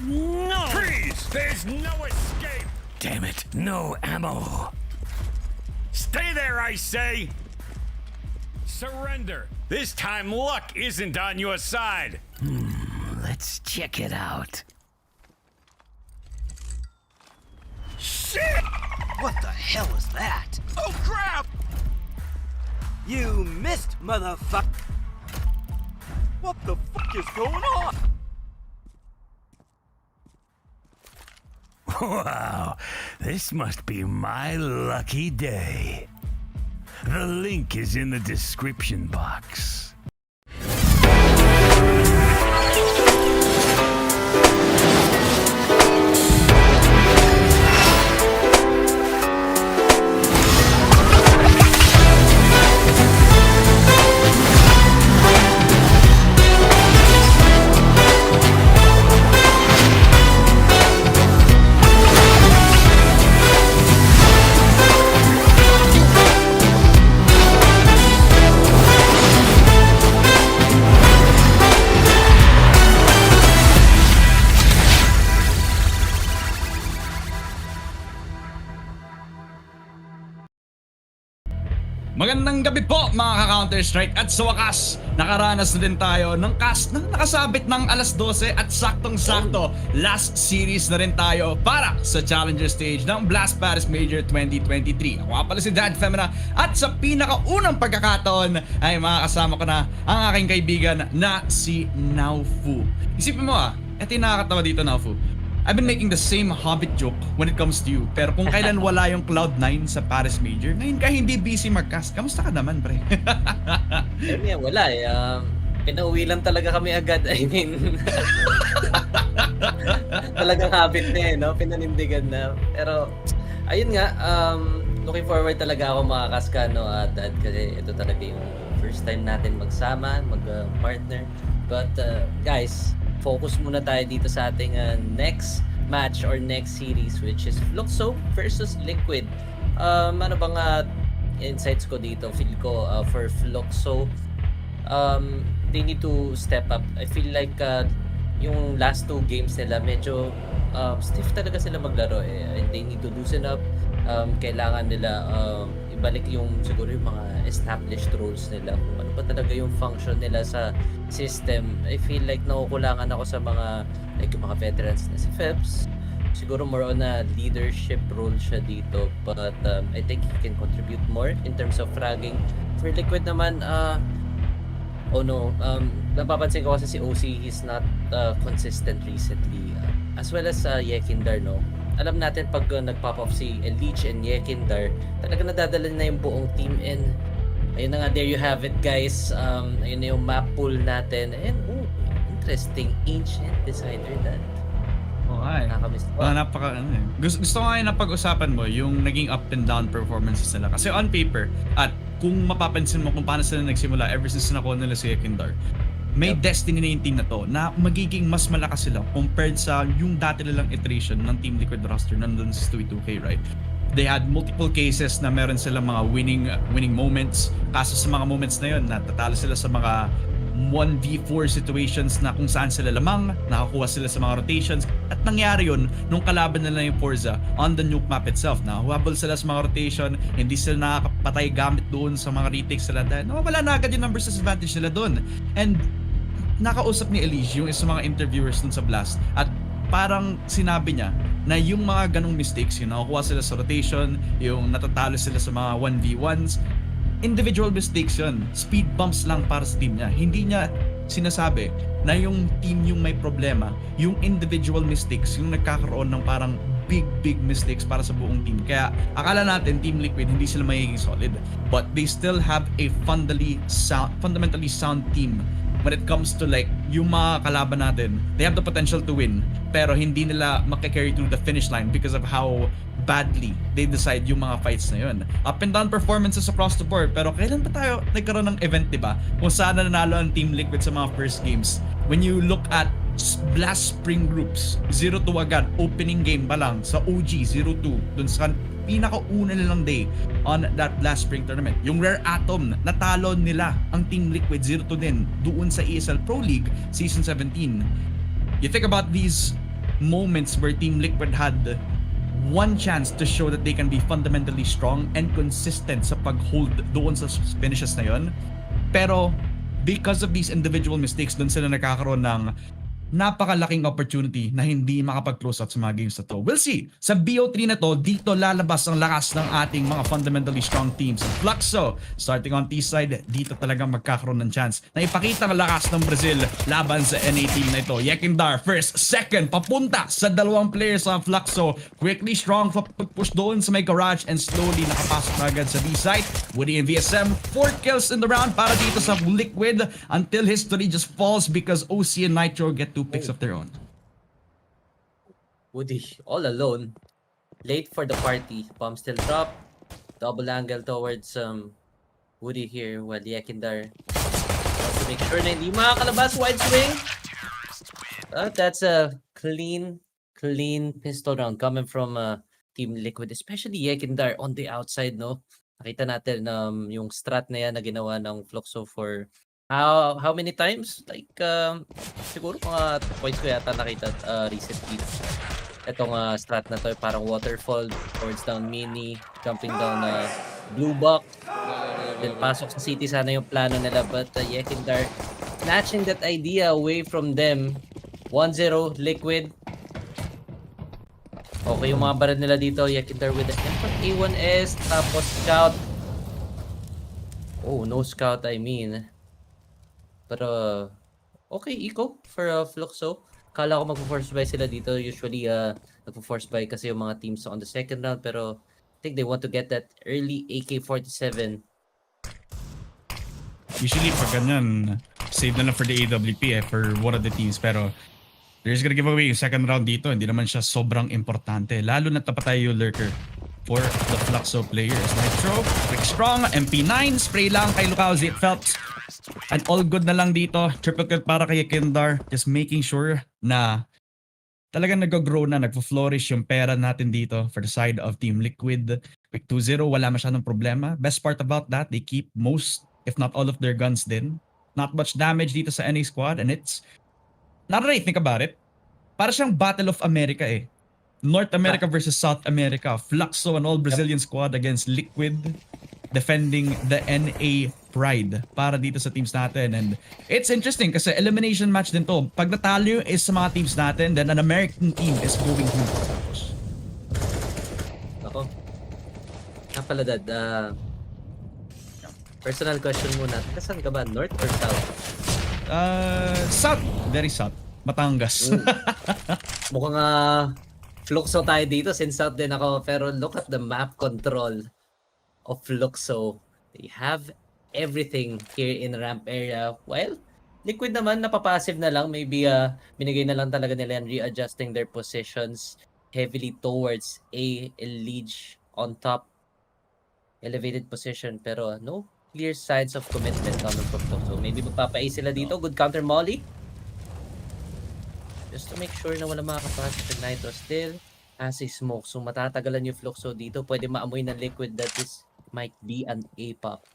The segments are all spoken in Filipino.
No! Freeze! There's no escape! Damn it, no ammo. Stay there, I say! Surrender! This time luck isn't on your side! Let's check it out. Shit! What the hell is that? Oh crap! You missed, motherfucker! What the fuck is going on? Wow, this must be my lucky day. The link is in the description box. Magandang gabi po mga ka-Counter-Strike at sa wakas, nakaranas na din tayo ng cast na nakasabit ng alas 12 at saktong-sakto last series na rin tayo para sa Challenger stage ng Blast Paris Major 2023. Ako nga pala si Dad Femina at sa pinakaunang pagkakataon ay makakasama ko na ang aking kaibigan na si Naufu. Isipin mo ito yung nakakatawa dito, Naufu. I've been making the same Hobbit joke when it comes to you. Pero kung kailan wala yung Cloud9 sa Paris Major, ngayon ka hindi busy mag-cast. Kamusta ka naman, pre? Wala eh. Pinauwi lang talaga kami agad. I mean, talagang habit na eh, no? Pinanindigan na. Pero, ayun nga, looking forward talaga ako makakas ka, no, Dad? Kasi ito talaga yung first time natin magsama, mag-partner. But, guys, focus muna tayo dito sa ating next match or next series, which is Fluxo versus Liquid. Ano bang insights ko dito? Feel ko for Fluxo, they need to step up. I feel like yung last two games nila medyo stiff talaga sila maglaro eh. And they need to loosen up. Kailangan nila ibalik yung siguro yung mga established roles nila, kung ano pa talaga yung function nila sa system. I feel like nakukulangan ako sa mga like yung mga veterans na si Febs. Siguro more on a leadership role siya dito, but I think he can contribute more in terms of fragging. For Liquid naman, napapansin ko kasi si OC, he's not consistent recently, as well as Yekindar, no? Alam natin pag nag-pop off si Leech and Yekindar, talaga nadadala na yung buong team. And ayun na nga, there you have it, guys. Ayun na yung map pool natin. And interesting, Ancient Decider that. Okay. Nakakamiss ko. Gusto ko nga yung napag-usapan mo yung naging up and down performances nila. Kasi on paper, at kung mapapansin mo kung paano sila nagsimula ever since nakuha nila si Yekindar, may destiny na yung team na to na magiging mas malakas sila compared sa yung dati nilang iteration ng Team Liquid roster nandun sa 2K, right? They had multiple cases na meron silang mga winning moments. Kaso sa mga moments na yun, natatalo sila sa mga 1v4 situations na kung saan sila lamang, nakakuha sila sa mga rotations. At nangyari yun nung kalaban nila yung Forza on the nuke map itself. Nahuhabol sila sa mga rotation, hindi sila nakakapatay gamit doon sa mga retakes sila dahil nawawala na agad yung numbers disadvantage nila doon. And nakausap ni Elise yung isa mga interviewers dun sa Blast at parang sinabi niya na yung mga ganong mistakes, yung nakukuha sila sa rotation, yung natatalo sila sa mga 1v1s, individual mistakes yun. Speed bumps lang para sa team niya. Hindi niya sinasabi na yung team yung may problema. Yung individual mistakes, yung nagkakaroon ng parang big mistakes para sa buong team. Kaya akala natin Team Liquid hindi sila magiging solid, but they still have a fundamentally sound team when it comes to like yung mga kalaban natin. They have the potential to win, pero hindi nila makakarry through the finish line because of how badly they decide yung mga fights na yun. Up and down performances across the board, pero kailan pa tayo nagkaroon ng event, diba? Kung saan nanalo ang Team Liquid sa mga first games. When you look at Blast Spring Groups, 0-2 agad, opening game pa lang sa OG, 0-2, dun sa pinakauna nilang day on that last spring tournament. Yung Rare Atom, natalo nila ang Team Liquid 0-2 din doon sa ESL Pro League Season 17. You think about these moments where Team Liquid had one chance to show that they can be fundamentally strong and consistent sa pag-hold doon sa finishes na yon. Pero because of these individual mistakes, doon sila nakakaroon ng napakalaking opportunity na hindi makapag-close out sa mga games na to. We'll see. Sa BO3 na to, dito lalabas ang lakas ng ating mga fundamentally strong teams. Fluxo, starting on T-side, dito talagang magkakaroon ng chance na ipakita ang lakas ng Brazil laban sa NA team na ito. Yekindar, first, second, papunta sa dalawang players sa Fluxo. Quickly strong, push doon sa may garage and slowly nakapasok na agad sa B-side. Woody and VSM, 4 kills in the round para dito sa Liquid until history just falls because OC and Nitro get 2 picks of their own. Woody, all alone. Late for the party. Bomb still drop. Double angle towards Woody here while Yekindar wants to make sure na hindi makakalabas. Wide swing. That's a clean pistol round coming from Team Liquid. Especially Yekindar on the outside, no? Nakita natin yung strat na yan na ginawa ng Fluxo for how many times? Like, siguro mga points ko yata nakita recently. Itong strat na to, parang waterfall, towards down mini, jumping down blue box. Then pasok sa city sana yung plano nila. But Yekindar snatching that idea away from them. 1-0, Liquid. Okay yung mga barad nila dito. Yekindar with the A1S, tapos scout. Oh, no scout, I mean. Pero, okay, eco for Fluxo. Kala ko magpo-force buy sila dito. Usually, nagpo-force buy kasi yung mga teams on the second round. Pero, I think they want to get that early AK-47. Usually, pag ganyan, save na lang for the AWP for one of the teams. Pero, they're just gonna give away yung second round dito. Hindi naman siya sobrang importante. Lalo na tapat tayo yung lurker for the Fluxo players. Nitro, quick strong, MP9, spray lang kay Lucao Z Phelps. And all good na lang dito. Triple kill para kay Kindar. Just making sure na talagang nag-grow na, nagpo-flourish yung pera natin dito for the side of Team Liquid. Quick 2-0, wala masyadong problema. Best part about that, they keep most, if not all of their guns din. Not much damage dito sa NA squad and it's, now that I think about it, para siyang Battle of America eh. North America versus South America. Fluxo and all Brazilian squad against Liquid defending the NA pride para dito sa teams natin. And it's interesting kasi elimination match din to. Pag natalo is sa mga teams natin, then an American team is going to Ako. Napaladad. Personal question muna. Saan ka ba? North or South? South. Very South. Batangas. Mukhang Fluxo tayo dito since South din ako. Pero look at the map control of Fluxo. They have everything here in ramp area. Well, Liquid naman, napapassive na lang. Maybe binigay na lang talaga nila yan, readjusting their positions heavily towards a Elige on top. Elevated position. Pero no clear signs of commitment coming from Fluxo. Maybe magpapa-A sila dito. Good counter molly. Just to make sure na wala makakapasok. Nitro still has a smoke. So matatagalan yung Fluxo dito. Pwede maamoy ng Liquid that this might be an A-pop.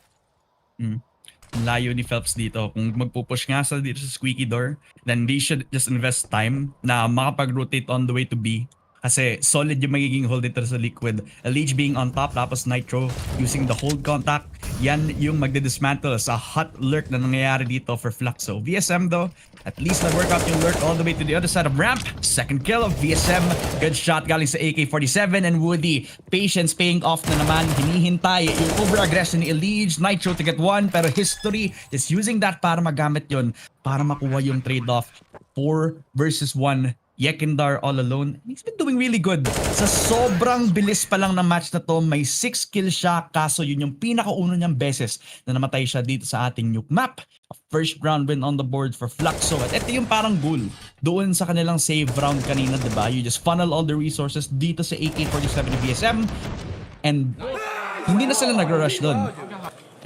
Layo ni Phelps dito. Kung magpupush nga sa dito sa squeaky door, then they should just invest time na makapag-rotate on the way to B. Kasi solid yung magiging hold dito sa Liquid. Elige being on top, tapos Nitro using the hold contact. Yan yung magdi-dismantle sa hot lurk na nangyayari dito for Fluxo. VSM though, at least nag-work out yung lurk all the way to the other side of ramp. Second kill of VSM. Good shot galing sa AK-47 and Woody. Patience paying off na naman. Hinihintay yung over-aggression ni Elige. Nitro to get one, pero history is using that para magamit yun para makuha yung trade-off. 4 versus 1. Yekindar all alone. He's been doing really good. Sa sobrang bilis pa lang na match na to, may 6 kills siya. Kaso yun yung pinakauno niyang beses na namatay siya dito sa ating nuke map. A first round win on the board for Fluxo. At ito yung parang goal doon sa kanilang save round kanina, diba? You just funnel all the resources dito sa AK-47 ni BSM. And hindi na sila nag-rush doon.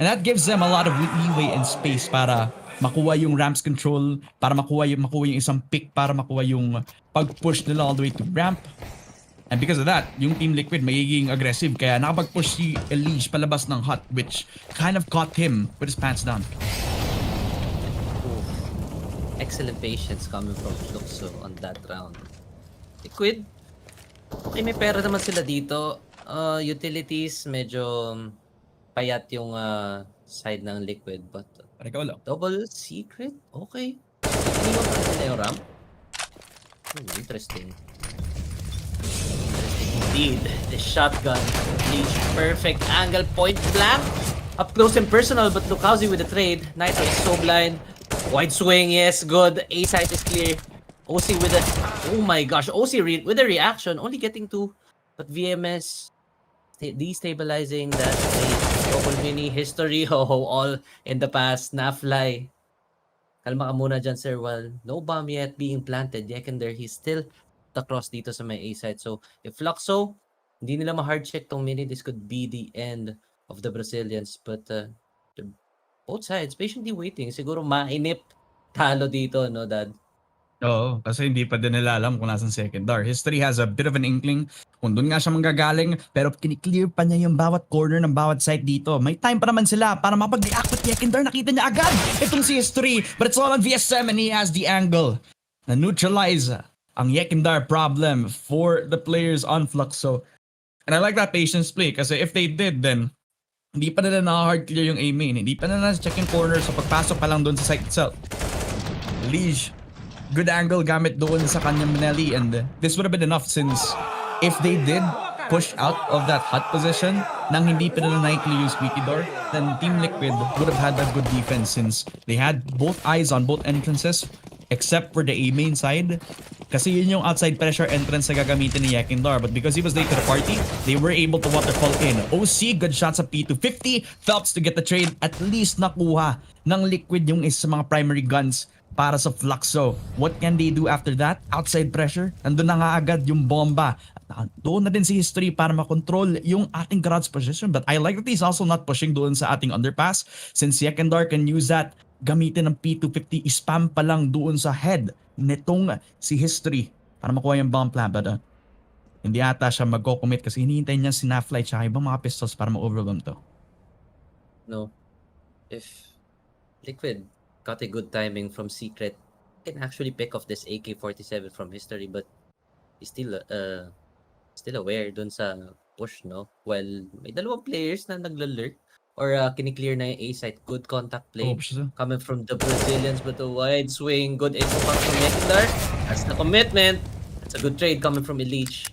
And that gives them a lot of leeway and space para makuha yung ramps control, para makuha yung isang pick, para makuha yung pag-push nila all the way to ramp. And because of that, yung Team Liquid magiging aggressive, kaya nakapag-push si Elige palabas ng hut, which kind of caught him with his pants down. Excellent patience coming from Fluxo on that round. Liquid. Okay, may pera naman sila dito. Utilities, medyo payat yung side ng Liquid. But Para ikaw lang. double secret? Okay. Iniwan pa rin nila yung ramp? Interesting. Interesting indeed. The shotgun. Leech, perfect angle, point blank. Up close and personal, but Lukowski with the trade. Nitro is so blind. Wide swing, yes, good. A side is clear. OC with a... Oh my gosh, OC with a reaction. Only getting 2. But VMS destabilizing that double mini history. All in the past. Nafly. Kalma ka muna dyan, sir. While no bomb yet being planted, Yekender, he's still across dito sa may A side. So, if Fluxo, hindi nila ma-hard check tong mini, this could be the end of the Brazilians. But both sides patiently waiting. Siguro mainip talo dito, no, Dad? Oo, kasi hindi pa din nila alam kung nasan second door. History has a bit of an inkling kung doon nga siya manggagaling, pero kiniklear pa niya yung bawat corner ng bawat site dito. May time pa naman sila para mapag-react with Yekindar. Nakita niya agad itong si History, but it's all on VSM and he has the angle na neutralize ang Yekindar problem for the players on Fluxo. And I like that patience play kasi if they did, then hindi pa nila na-hard clear yung A main. Hindi pa nila check yung corner so pagpasok pa lang doon sa site itself. Liege, good angle gamit doon sa kanyang Manelli, and this would have been enough since if they did push out of that hot position nang hindi pa nila na-clear yung squeaky door, then Team Liquid would have had a good defense since they had both eyes on both entrances except for the A main side. Kasi yun yung outside pressure entrance na gagamitin ni Yekindar. But because he was late to the party, they were able to waterfall in. OC, good shots sa P250. Phelps to get the trade. At least nakuha ng Liquid yung isa sa mga primary guns para sa Fluxo. What can they do after that? Outside pressure. Nandun na nga agad yung bomba. At doon na din si History para makontrol yung ating garage position. But I like that he's also not pushing doon sa ating underpass. Since Yekindar can use that, gamitin ng P250, spam pa lang doon sa head nitong si History para makuha yung bomb plant. But hindi ata siya mag-commit kasi hinihintay niya si Nafly tsaka ibang mga pistols para ma-overwhelm to. No. If Liquid got a good timing from Secret, can actually pick off this AK-47 from History, but he's still aware dun sa push, no? Well, may dalawang players na naglalurk or kiniklear na yung A-site. Good contact play coming from the Brazilians, but a wide swing. Good info from Yekindar. That's the commitment. That's a good trade coming from Elite.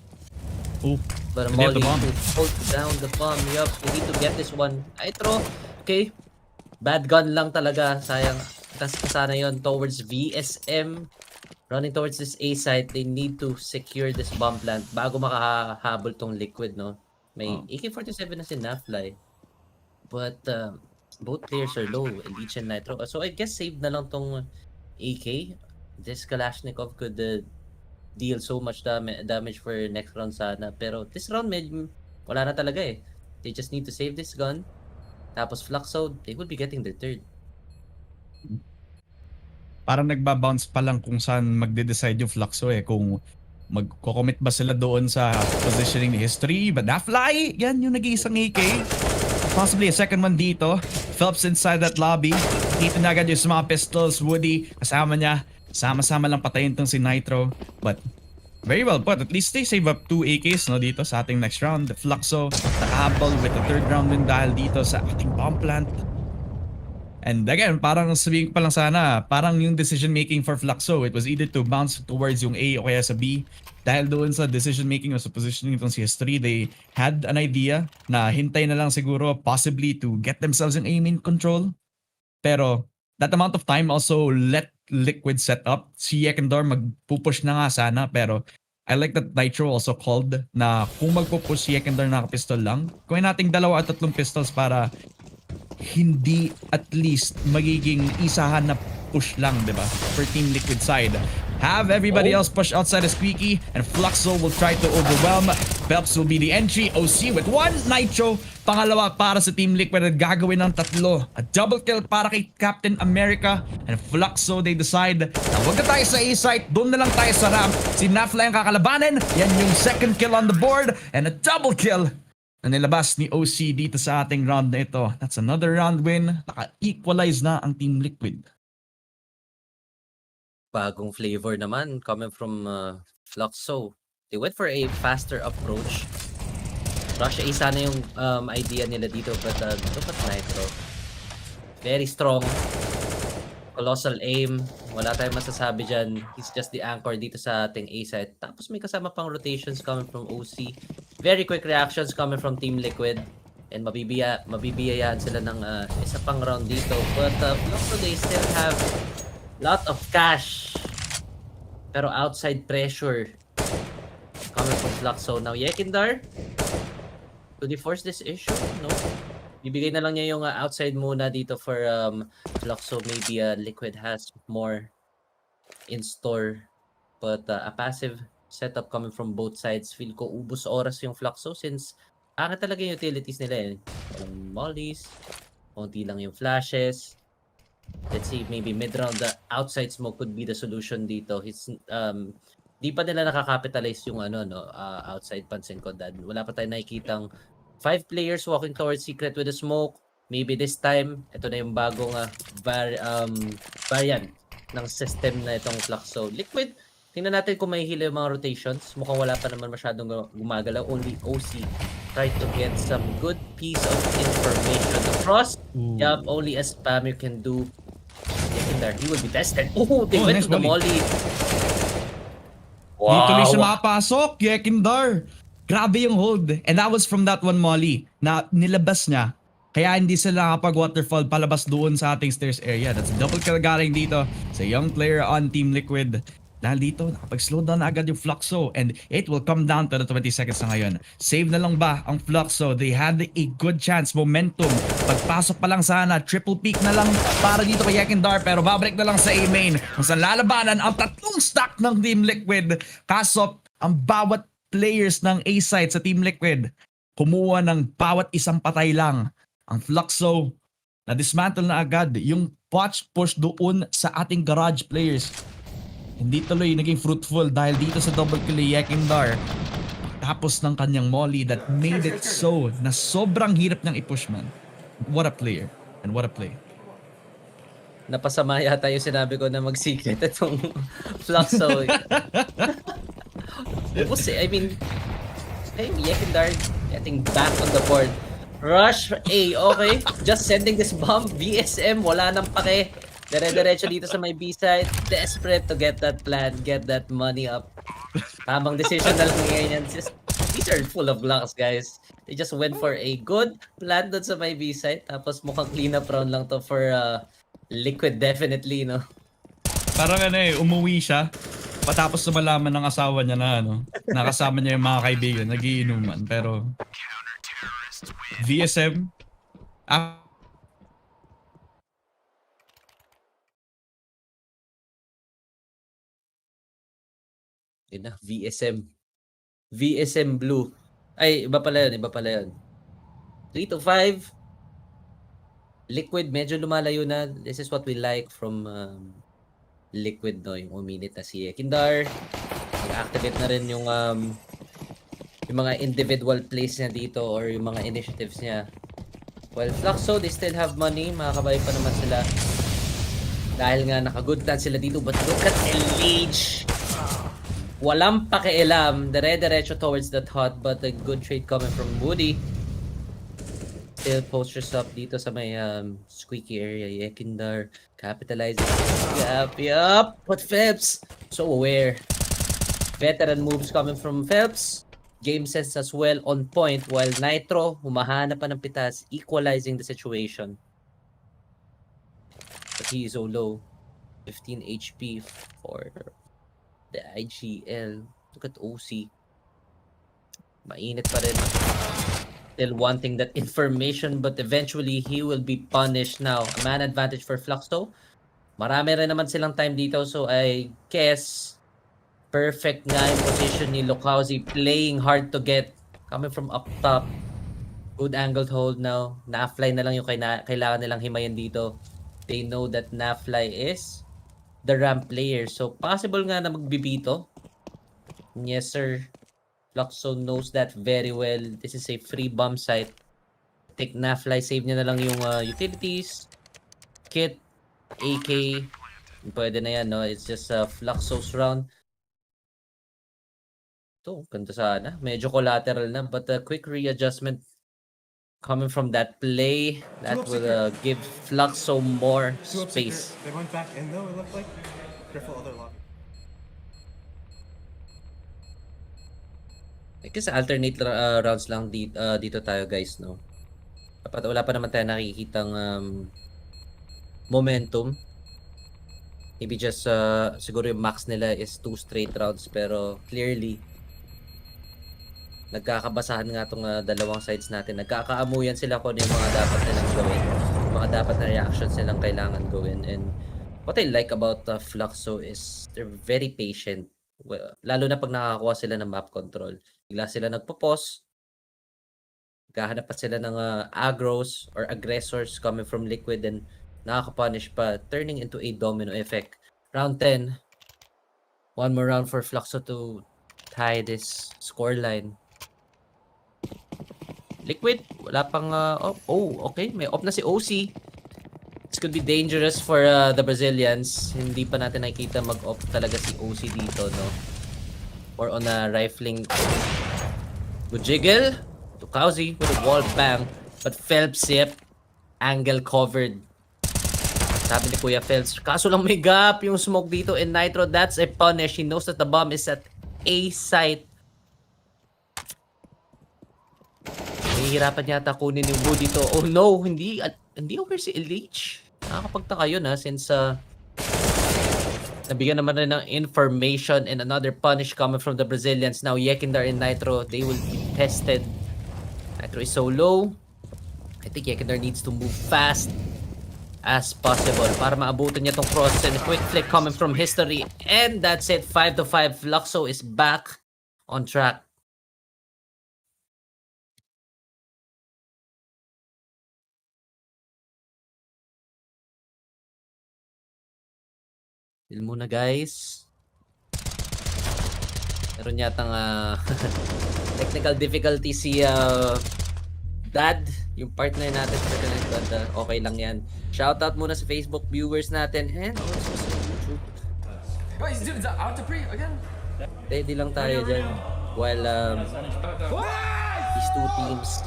Oh, But they have the Molly bomb. to hold down the bomb. Yup, we need to get this one. Nitro, okay. Bad gun lang talaga. Sayang. Kasi sana yon towards VSM. Running towards this A site. They need to secure this bomb plant bago makahabol tong Liquid, no? May AK-47 na si Nafly. But both players are low, Elite and Nitro. So I guess save na lang tong AK. This Kalashnikov could deal so much damage for next round sana. Pero this round, wala na talaga eh. They just need to save this gun. Tapos Fluxo, they would be getting their third. Parang nagbabounce pa lang kung saan magde-decide yung Fluxo eh. Kung magko-commit ba sila doon sa positioning ni History. But Nafly, yan yung nag-iisang AK. Possibly a second one dito. Phelps inside that lobby. Kita na agad yung mga pistols. Woody, kasama niya. Sama-sama lang patayin tong si Nitro. But very well put. At least they save up 2 AKs no, dito sa ating next round. Fluxo, nakahabol with the third round win dahil dito sa ating bomb plant. And again, parang sabihin ko pa lang sana, parang yung decision making for Fluxo, it was either to bounce towards yung A o kaya sa B. Dahil doon sa decision making o sa positioning itong si S3, they had an idea na hintay na lang siguro possibly to get themselves in aim in control. Pero that amount of time also let Liquid set up. Si Yekindar magpupush na nga sana, pero I like that Nitro also called na kung magpupush si Yekindar na pistol lang, kunin nating 2 at 3 pistols para hindi at least magiging isahan na push lang, di ba? For Team Liquid side. Have everybody else push outside of Squeaky, and Fluxo will try to overwhelm. Phelps will be the entry. OC with 1. Nitro, pangalawa para sa Team Liquid at gagawin ng 3. A double kill para kay Captain America. And Fluxo, they decide na huwag na tayo sa A-site, doon na lang tayo sa ramp. Si Nafly ang kakalabanin. Yan yung second kill on the board. And a double kill na nilabas ni OC dito sa ating round na ito. That's another round win. Naka-equalize na ang Team Liquid. Bagong flavor naman coming from Fluxo. They went for a faster approach. Rush A sana yung idea nila dito, but look at Nitro. Very strong. Colossal aim. Wala tayong masasabi dyan. He's just the anchor dito sa ating A side. Tapos may kasama pang rotations coming from OC. Very quick reactions coming from Team Liquid. And mabibiyayaan sila ng isa pang round dito. But Fluxo, they still have lot of cash. Pero outside pressure coming from Fluxo. Now Yekindar, do they force this issue? No. Bibigay na lang niya yung outside muna dito for Fluxo. Maybe Liquid has more in store. But a passive setup coming from both sides. Feel ko ubos oras yung Fluxo since talaga yung utilities nila eh. Walang mollies, konti lang yung flashes. Let's see, maybe mid-round the outside smoke could be the solution dito. Di pa nila nakakapitalize yung outside, pansin ko, dad. Wala pa tayong nakikitang 5 players walking towards secret with a smoke. Maybe this time, ito na yung bagong variant ng system na itong Fluxo. Liquid, tingnan natin kung may hila yung mga rotations. Mukhang wala pa naman masyadong gumagalaw. Only OC try to get some good piece of information across. Yup, only a spam you can do. There, he will be tested. Oh, they went nice to the molly. Wow. Dito siya makapasok, Yekindar. Grabe yung hold. And that was from that one molly na nilabas niya. Kaya hindi sila nakapag-waterfall palabas doon sa ating stairs area. That's double kill galing dito sa young player on Team Liquid. Dahil dito, nakapag-slow down na agad yung Fluxo and it will come down to the 20 seconds na ngayon. Save na lang ba ang Fluxo? They had a good chance, momentum. Pagpasok pa lang sana, triple peak na lang para dito kay Yekindar pero babalik na lang sa A-main. Kung saan lalabanan ang tatlong stack ng Team Liquid. Kaso, ang bawat players ng A-side sa Team Liquid, kumuha ng bawat isang patay lang. Ang Fluxo, na-dismantle na agad yung botch push doon sa ating garage players. Hindi tuloy naging fruitful dahil dito sa double kill ni Yekindar. Tapos ng kanyang molly that made it so na sobrang hirap niyang i-push, man. What a player. And what a play. Napasama yata yung sinabi ko na mag-secret itong Fluxo. I mean, Yekindar getting back on the board. Rush A, okay. Just sending this bomb. VSM, wala nang pake. Dire-diretso dito sa may B-side. Desperate to get that plan, get that money up. Tamang decision na lang ngayon yan. These are full of lucks, guys. They just went for a good plan doon sa may B-side. Tapos mukhang clean up round lang to for Liquid definitely, no? Parang umuwi siya. Patapos na malaman ng asawa niya na nakasama niya yung mga kaibigan, nagiinuman. Pero VSM, Yun na, VSM. VSM Blue. Ay, iba pala yun. 3 to 5. Liquid, medyo lumalayo na. This is what we like from Liquid, no? Yung uminit na si Yekindar. Mag-activate na rin yung mga individual plays niya dito or yung mga initiatives niya. Well, Fluxo, they still have money. Makakabay pa naman sila. Dahil nga naka-good plan sila dito. But look at LH. Walang pakialam. Dire-diretso towards that hot, but a good trade coming from Woody. Still posters up dito sa may squeaky area. Yekindar capitalizing. Yup. But Phelps, so aware. Veteran moves coming from Phelps. Game sense as well on point, while Nitro humahanap pa ng pitas, equalizing the situation. But he is so low. 15 HP for the IGL. Look at OC. Mainit pa rin. Still wanting that information, but eventually he will be punished now. A man advantage for Fluxo. Marami rin naman silang time dito, so I guess perfect nga yung position ni Lokauzi. Playing hard to get. Coming from up top. Good angled hold now. Na-fly na lang yung kailangan nilang himayin dito. They know that na-fly is the ramp player. So, possible nga na magbibito. Yes, sir. Fluxo knows that very well. This is a free bomb site. Take na-fly. Save niya na lang yung utilities. Kit. AK. Pwede na yan, no? It's just Fluxo's round. Ito, ganda sana. Medyo collateral na, but a quick readjustment coming from that play, that will give Fluxo more space. They went back in though, it looked like. Careful other lobby. I guess alternate rounds lang dito tayo guys, no? Dapat wala pa naman tayo nakikitang momentum. Maybe just siguro yung max nila is 2 straight rounds, pero clearly nagkakabasahan nga tong dalawang sides natin. Nagkakaamuyan sila kung ano yung mga dapat nilang gawin. Yung mga dapat na reactions nilang kailangan gawin. And what I like about Fluxo is they're very patient. Lalo na pag nakakuha sila ng map control. Bigla sila nagpo-pause. Naghahanap pa sila ng aggros or aggressors coming from Liquid and nakaka-punish pa, turning into a domino effect. Round 10. One more round for Fluxo to tie this scoreline. Liquid, wala pang okay, may off na si OC. This could be dangerous for the Brazilians. Hindi pa natin nakikita mag-off talaga si OC dito, no? Or on a rifling. Good jiggle to Kauzi with a wall bang, but Phelps, yep, angle covered. Sabi ni Kuya Phelps, kaso lang may gap yung smoke dito in Nitro. That's a punish. He knows that the bomb is at A site. Nahihirapan yata kunin yung Wood dito. Oh no, hindi over si LH. Nakakapagtaka yun since nabigyan naman rin ng information and another punish coming from the Brazilians. Now Yekindar and Nitro, they will be tested. Nitro is so low. I think Yekindar needs to move fast as possible para maabutin niya tong cross, and a quick flick coming from History. And that's it, 5-5. Fluxo is back on track. Chill muna guys. Meron yatang technical difficulty si Dad, yung partner natin sa tonight, but okay lang yan. Shoutout muna sa Facebook viewers natin and also sa YouTube. Wait, dude, is that out to pre again? Ready lang tayo dyan while these two teams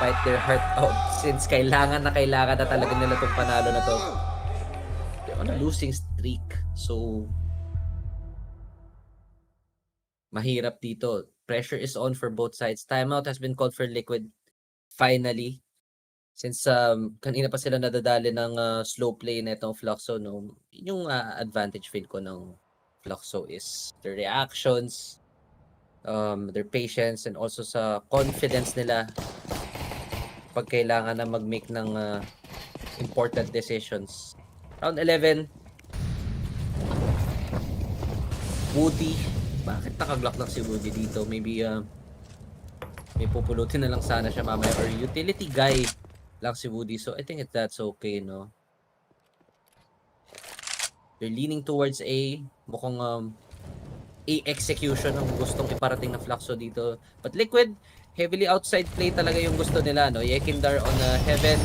fight their heart out, since kailangan na talaga nila itong panalo na to. They're on a losing streak, so mahirap dito. Pressure is on for both sides. Timeout has been called for Liquid finally, since kanina pa sila nadadali ng slow play na itong Fluxo, no? Yung advantage feel ko ng Fluxo is their reactions, their patience, and also sa confidence nila pag kailangan na mag-make ng important decisions. Round 11. Woody. Bakit nakaglock lang si Woody dito? Maybe may pupulutin na lang sana siya mamaya, or utility guy lang si Woody. So I think that's okay, no? They're leaning towards A. Mukhang A execution ang gustong iparating na Fluxo dito. But Liquid, heavily outside play talaga yung gusto nila, no? Yekindar on Heaven.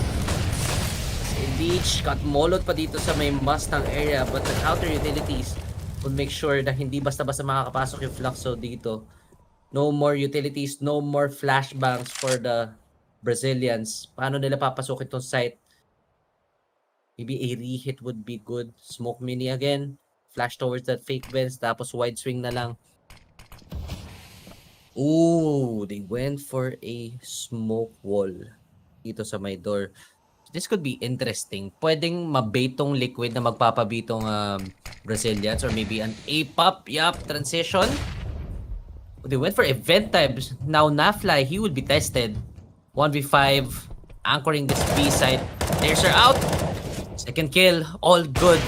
Leech got molot pa dito sa may Mustang area, but the outer utilities would make sure na hindi basta-basta makakapasok yung Fluxo dito. No more utilities, no more flashbangs for the Brazilians. Paano nila papasukin itong site? Maybe a re-hit would be good. Smoke mini again. Flash towards that fake vents. Tapos wide swing na lang. Ooh, they went for a smoke wall dito sa my door. This could be interesting. Pwedeng mabait-tong Liquid na magpapabitong Brazilians, or maybe an A-pop. Yup, transition. They went for event types. Now Nafly, he would be tested. 1v5, anchoring this B side. There's her out. Second kill, all good.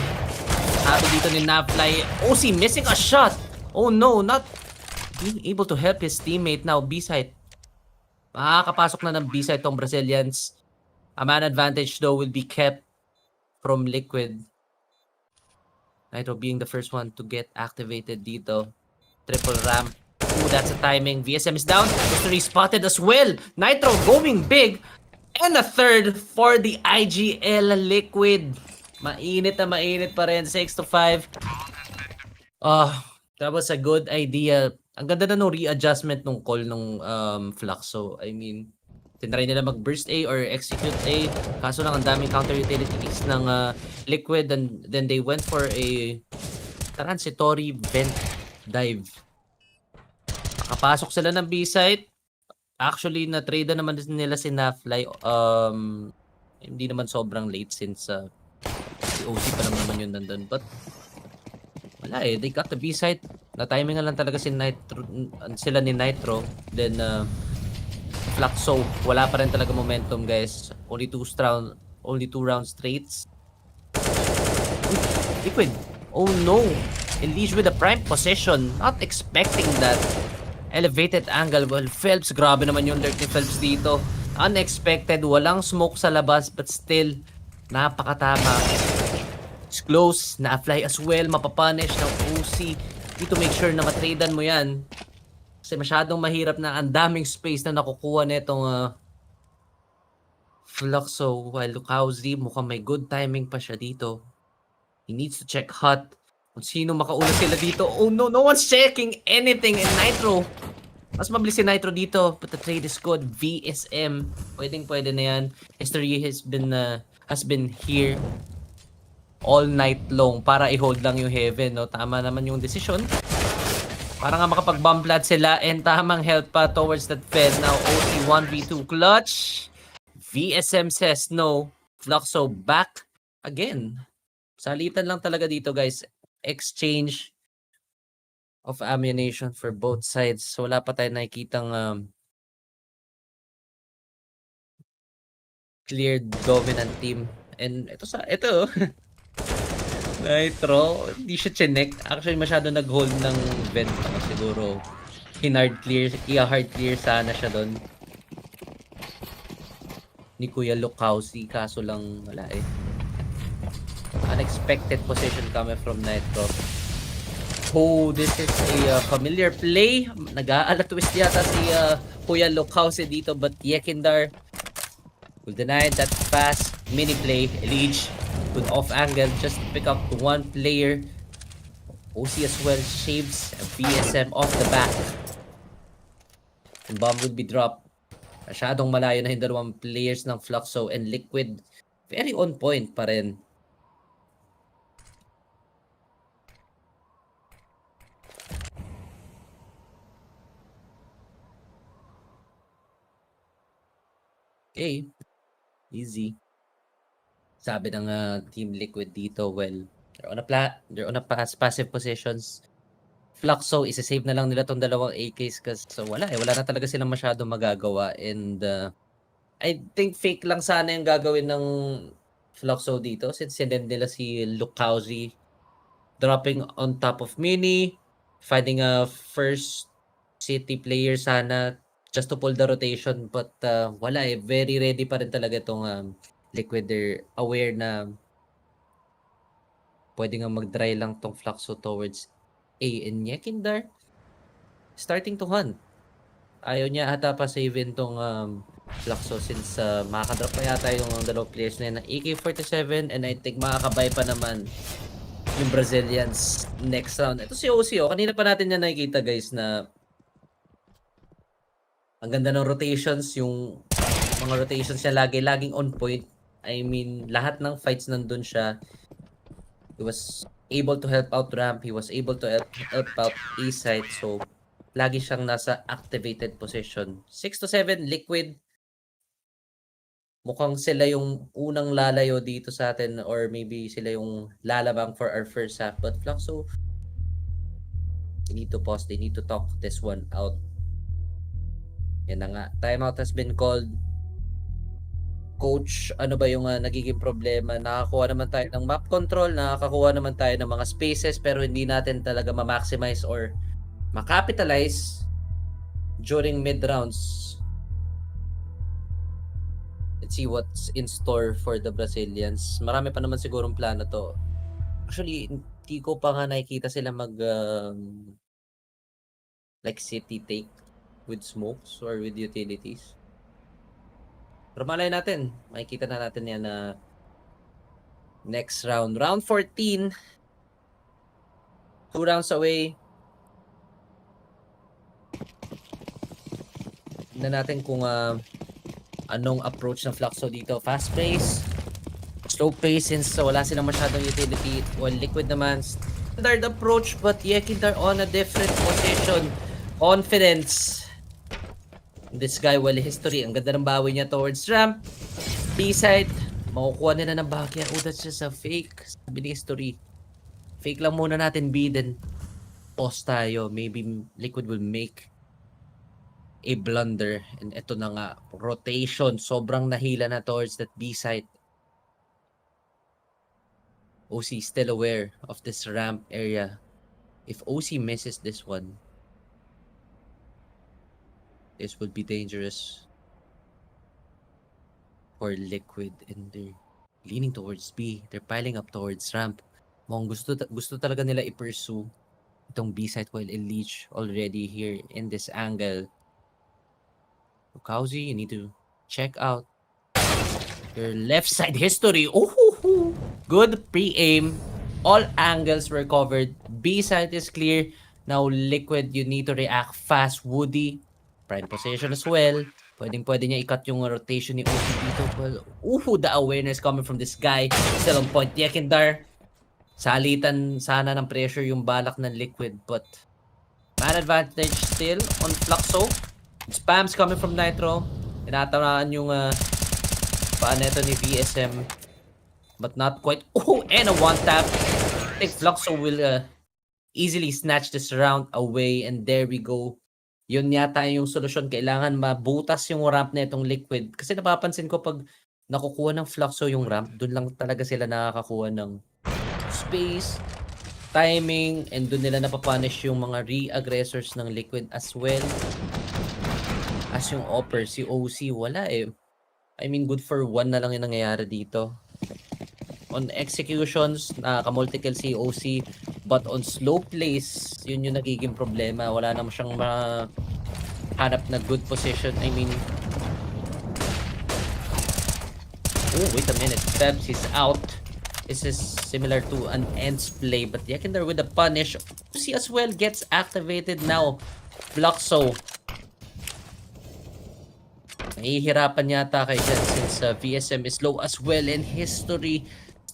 Happy dito ni Nafly. OC missing a shot. Oh no, not being able to help his teammate. Now B side. Makakapasok na ng B side tong Brazilians. A man advantage though will be kept from Liquid. Nitro being the first one to get activated dito. Triple ramp. Ooh, that's a timing. VSM is down. History spotted as well. Nitro going big. And a third for the IGL Liquid. Mainit pa rin. 6-5. That was a good idea. Ang ganda na nung readjustment nung call nung Fluxo. I mean, tinry nila mag-burst A or execute A. Kaso lang ang daming counter utilities ng Liquid, and then they went for a transitory vent dive. Nakapasok sila ng B site. Actually, na-trade naman nila si Nafly. Hindi naman sobrang late since si OC pa lang naman yun nandun. But wala eh, they got the B site. Na-timing lang talaga sila ni Nitro. Then Fluxo, wala pa rin talaga momentum, guys. Only two rounds straight. Liquid. Oh no. Unleash with a prime position. Not expecting that. Elevated angle. Well, Phelps, grabe naman yung lurk ni Phelps dito. Unexpected. Walang smoke sa labas, but still, napakatama. It's close. Na-fly as well. Mapapunish ng OC. Need to make sure na matradean mo yan. Kasi masyadong mahirap na ang daming space na nakukuha nitong Fluxo. While Lukauzi, mukhang may good timing pa siya dito. He needs to check hot. Kung sino makauna sila dito. Oh no, no one's checking anything in Nitro. Mas mabilis si Nitro dito. But the trade is good. VSM. Pwede na yan. History has been here all night long para i-hold lang yung Heaven, no? Tama naman yung decision. Para nga makapag-bomb plant sila, and tamang help pa towards that Fed. Now, OC 1v2 clutch. VSM says no. Fluxo back again. Salitan lang talaga dito, guys. Exchange of ammunition for both sides. So, wala pa tayo nakikitang clear dominant team. And ito Nitro, hindi siya chinek. Actually, masyado nag-hold ng vent. Siguro, hard clear sana siya doon. Ni Kuya Lukauzi, kaso lang wala eh. Unexpected position coming from Nitro. Oh, this is a familiar play. Nag-aala-twist yata si Kuya Lukauzi dito, but Yekindar will deny that fast mini play. Elige with off angle, just pick up one player. OC as well shaves VSM off the back. And bomb would be dropped. Masyadong malayo na yung dalawang players ng Fluxo and Liquid. Very on point pa rin. Okay. Easy. Sabi ng Team Liquid dito, well, they're on a passive positions. Fluxo, isa-save na lang nila tong dalawang AKs kasi wala na talaga silang masyado magagawa, and I think fake lang sana yung gagawin ng Fluxo dito since sinend nila si Lukauzi dropping on top of Mini, finding a first city player sana just to pull the rotation, but wala eh, very ready pa rin talaga itong Liquid. They're aware na pwede nga mag-dry lang tong Fluxo towards A, and Yekindar starting to hunt. Ayaw niya ata pa save tong Fluxo since makakadrop pa yata yung dalawang players na yun ng AK-47, and I think makakabay pa naman yung Brazilians next round. Ito si OC, kanina pa natin yan nakikita, guys, na ang ganda ng rotations, yung mga rotations niya laging on point. I mean, lahat ng fights nandun siya. He was able to help out ramp. He was able to help out A side. So, lagi siyang nasa activated position. 6 to 7, Liquid. Mukhang sila yung unang lalayo dito sa atin, or maybe sila yung lalabang for our first half. But Fluxo, they need to pause. They need to talk this one out. Yan na nga. Timeout has been called. Coach, ano ba yung nagiging problema? Nakakuha naman tayo ng map control, nakakakuha naman tayo ng mga spaces, pero hindi natin talaga ma-maximize or ma-capitalize during mid-rounds. Let's see what's in store for the Brazilians. Marami pa naman sigurong plano to. Actually, hindi ko pa nga nakikita sila like city take with smokes or with utilities. Pero malay natin, makikita na natin yan na next round. Round 14. 2 rounds away. Tignan natin kung anong approach ng Fluxo dito. Fast pace, slow pace since wala silang masyadong utility. While Liquid naman, standard approach but Yekindar on a different position. Confidence. This guy, well, history. Ang ganda ng bawi niya towards ramp. B-side. Makukuha nila ng bahagya. Oh, that's just a fake. Sabi ni history. Fake lang muna natin B, then pause tayo. Maybe Liquid will make a blunder. And ito na nga. Rotation. Sobrang nahila na towards that B-side. OC still aware of this ramp area. If OC misses this one, this would be dangerous for Liquid, and they're leaning towards B. They're piling up towards ramp. Mukhang gusto talaga nila i-pursue itong B site while Elite already here in this angle. Kauzi, you need to check out your left side history. Ooh, good pre-aim. All angles were covered. B side is clear. Now Liquid, you need to react fast. Woody, prime position as well. Pwede niya i-cut yung rotation ni OC dito. Well, the awareness coming from this guy. Still on point. Yekindar. Salitan sana ng pressure yung balak ng Liquid. But man advantage still on Fluxo. Spams coming from Nitro. Tinataraan yung paan neto ni VSM. But not quite. And a one tap. I think Fluxo will easily snatch this round away. And there we go. Yun yata yung solusyon. Kailangan mabutas yung ramp na itong Liquid. Kasi napapansin ko pag nakukuha ng Fluxo yung ramp, dun lang talaga sila nakakakuha ng space, timing, and dun nila napapunish yung mga re-aggressors ng Liquid as well as yung Opper. Si OC, wala eh. I mean, good for one na lang yung nangyayari dito. On executions, nakaka-multikill si OC. But on slow plays, yun yung nagiging problema. Wala naman siyang hanap na good position. I mean... Oh, wait a minute. Stabs is out. This is similar to an Ents play. But Yekindar with the punish. OC as well gets activated now. Fluxo. Nahihirapan yata kay Jen since VSM is low as well in history.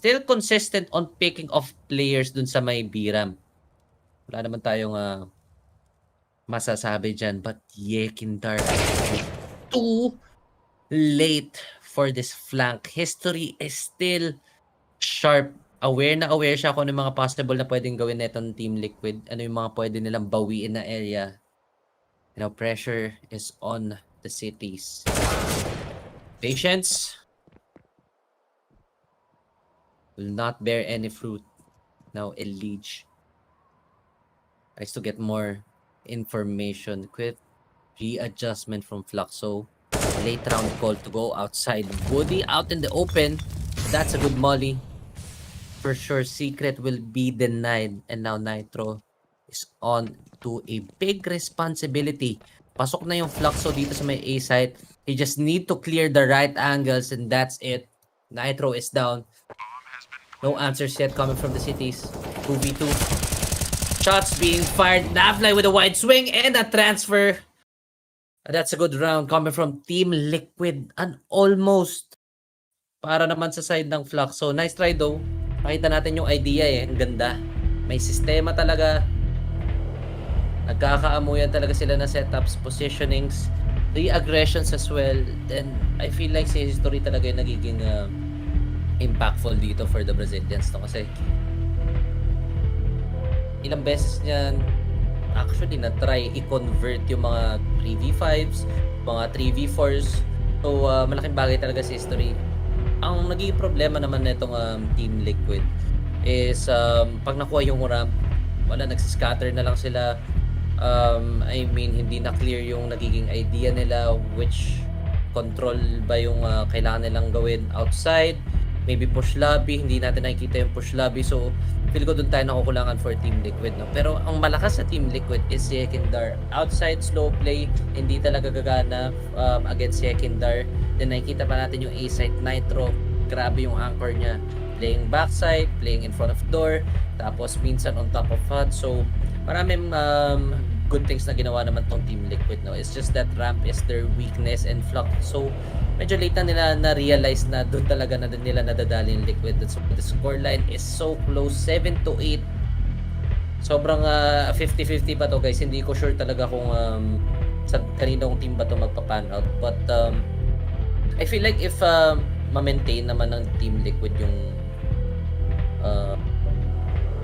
Still consistent on picking off players dun sa may B-ramp. Wala naman tayong masasabi dyan. But Yekindar, too late for this flank. History is still sharp. Aware na aware siya kung ano yung mga possible na pwedeng gawin netong Team Liquid. Ano yung mga pwede nilang bawiin na area. You know, pressure is on the cities. Patience will not bear any fruit. Now Elite tries to get more information. Quick readjustment from Fluxo. Late round call to go outside. Woody out in the open. That's a good molly. For sure, Secret will be denied. And now Nitro is on to a big responsibility. Pasok na yung Fluxo dito sa may A site. He just need to clear the right angles and that's it. Nitro is down. No answers yet coming from the cities. 2v2. Shots being fired. Navly with a wide swing and a transfer. That's a good round coming from Team Liquid. And almost para naman sa side ng Fluxo. Nice try though. Pakita natin yung idea eh. Ang ganda. May sistema talaga. Nagkakaamuyan talaga sila na setups, positionings, re-aggressions as well. Then I feel like si history talaga yung nagiging impactful dito for the Brazilians to kasi ilang beses niyan actually na-try i-convert yung mga 3v5s, mga 3v4s. So malaking bagay talaga si history. Ang naging problema naman nitong Team Liquid is pag nakuha yung ramp, wala, nagsiscatter na lang sila. I mean, hindi na clear yung nagiging idea nila, which control ba yung kailangan nilang gawin outside. Maybe push lobby, hindi natin nakikita yung push lobby. So, feel ko doon tayo nakukulangan for Team Liquid. No? Pero ang malakas sa Team Liquid is Yekindar. Outside slow play, hindi talaga gagana against Yekindar. Then nakikita pa natin yung A-side Nitro. Grabe yung anchor niya. Playing backside, playing in front of door. Tapos minsan on top of HUD. So, maraming good things na ginawa naman tong Team Liquid, no? It's just that ramp is their weakness and Fluxo. Medyo late na nila na-realize na doon talaga na nila nadadali yung Liquid. So the scoreline is so close, 7-8. Sobrang 50-50 pa to, guys. Hindi ko sure talaga kung sa kaninong team ba to magpa-pan out. But I feel like if ma-maintain naman ng Team Liquid yung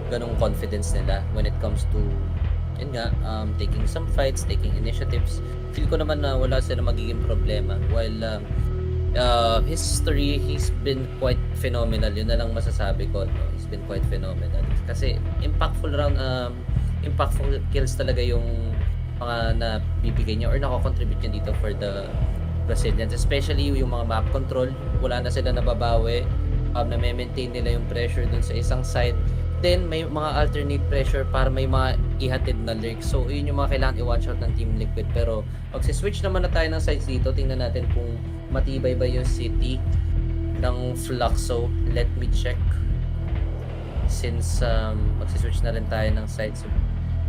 ganong confidence nila when it comes to yun nga, taking some fights, taking initiatives, feel ko naman na wala sila magiging problema. While history, he's been quite phenomenal. Yun na lang masasabi ko, no? He's been quite phenomenal. Kasi impactful kills talaga yung mga nabibigay niya or nako-contribute niya dito for the Brazilians. Especially yung mga map control. Wala na sila nababawi. Na-maintain nila yung pressure dun sa isang side. Then, may mga alternate pressure para may mga ihatid na lurks. So, yun yung mga kailangan i-watch out ng Team Liquid. Pero, pag-switch naman na tayo ng sides dito, tingnan natin kung matibay ba yung city ng Fluxo. Let me check. Since, mag-switch na rin tayo ng sides. So,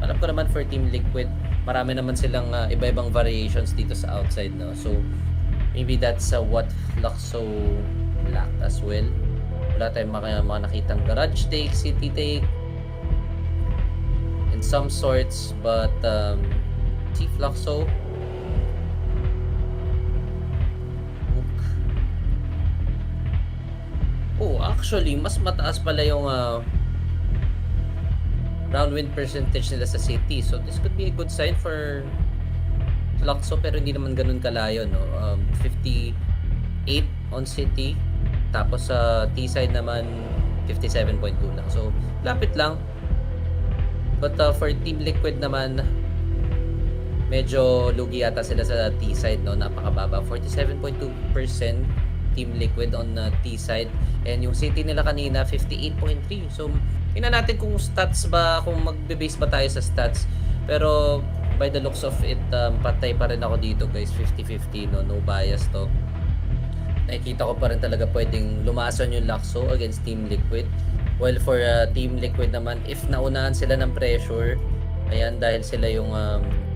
alam ko naman for Team Liquid, marami naman silang iba-ibang variations dito sa outside, no? So, maybe that's what Fluxo lacked as well. Wala tayong mga nakitang garage take, city take in some sorts, but see Fluxo. Oh, actually mas mataas pala yung round win percentage nila sa city, so this could be a good sign for Fluxo, pero hindi naman ganun kalayo, no? 58 on city. Tapos sa T-side naman 57.2 lang. So lapit lang. But for Team Liquid naman medyo lugi ata sila sa T-side, no? Napakababa. 47.2% Team Liquid on T-side. And yung city nila kanina 58.3. So tingnan natin kung stats ba, kung magbe-base ba tayo sa stats. Pero by the looks of it, patay pa rin ako dito, guys. 50-50, no? No bias to. Nakikita ko pa rin talaga pwedeng lumason yung Fluxo against Team Liquid. While for Team Liquid naman, if naunahan sila ng pressure, ayan, dahil sila yung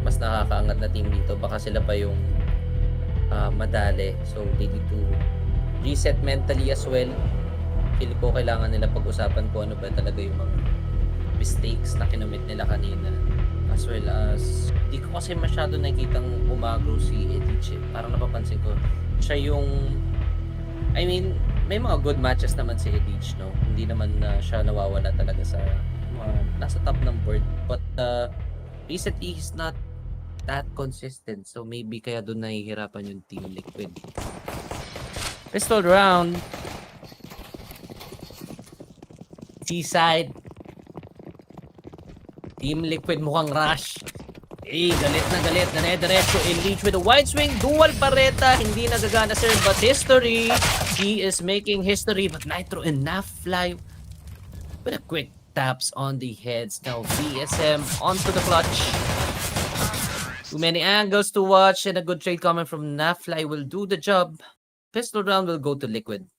mas nakakaangat na team dito, baka sila pa yung madali. So they need to reset mentally as well. Feel ko kailangan nila pag-usapan kung ano ba talaga yung mga mistakes na kinumit nila kanina. As well as, di ko kasi masyado nakikitang umagro si Edich. Parang napapansin ko, siya yung I mean, may mga good matches naman si Edich, no? Hindi naman siya nawawala talaga sa nasa top ng board. But recently, he's not that consistent. So maybe kaya doon nahihirapan yung Team Liquid. Pistol round. C-side. Team Liquid mukhang rush. Galit na diretso Elite with a wide swing, dual pareta, hindi nagagana sir, but history, he is making history, but Nitro and Nafly with a quick taps on the heads. Now VSM onto the clutch. Too many angles to watch, and a good trade coming from Nafly will do the job. Pistol round will go to Liquid.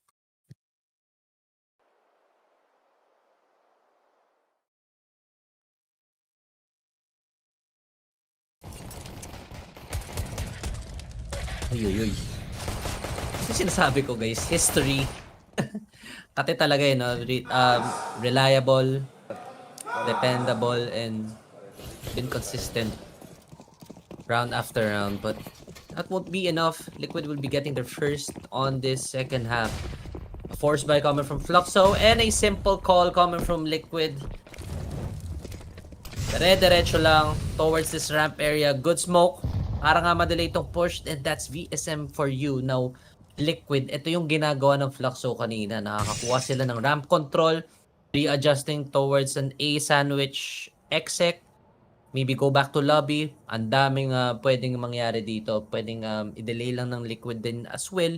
Uy. Ito sinasabi ko, guys, history. Kate talaga yun, no? Reliable, dependable, and been consistent round after round. But that won't be enough. Liquid will be getting their first on this second half. A force buy coming from Fluxo and a simple call coming from Liquid. Diretso lang towards this ramp area. Good smoke. Para nga madali itong push, and that's VSM for you. Now, Liquid, ito yung ginagawa ng Fluxo kanina. Nakakakuha sila ng ramp control, readjusting towards an A sandwich exec. Maybe go back to lobby. Ang daming pwedeng mangyari dito. Pwedeng i-delay lang ng Liquid din as well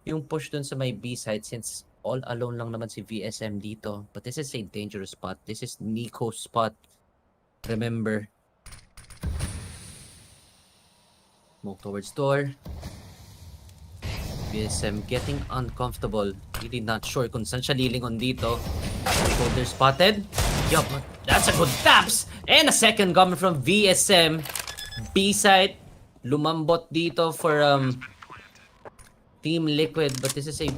yung push dun sa may B side, since all alone lang naman si VSM dito. But this is a dangerous spot. This is Nico's spot. Remember. Move towards door. VSM getting uncomfortable. Really not sure kung saan siya lilingon dito. Shoulder spotted. Yup, that's a good taps. And a second coming from VSM. B-side, lumambot dito for Team Liquid. But this is a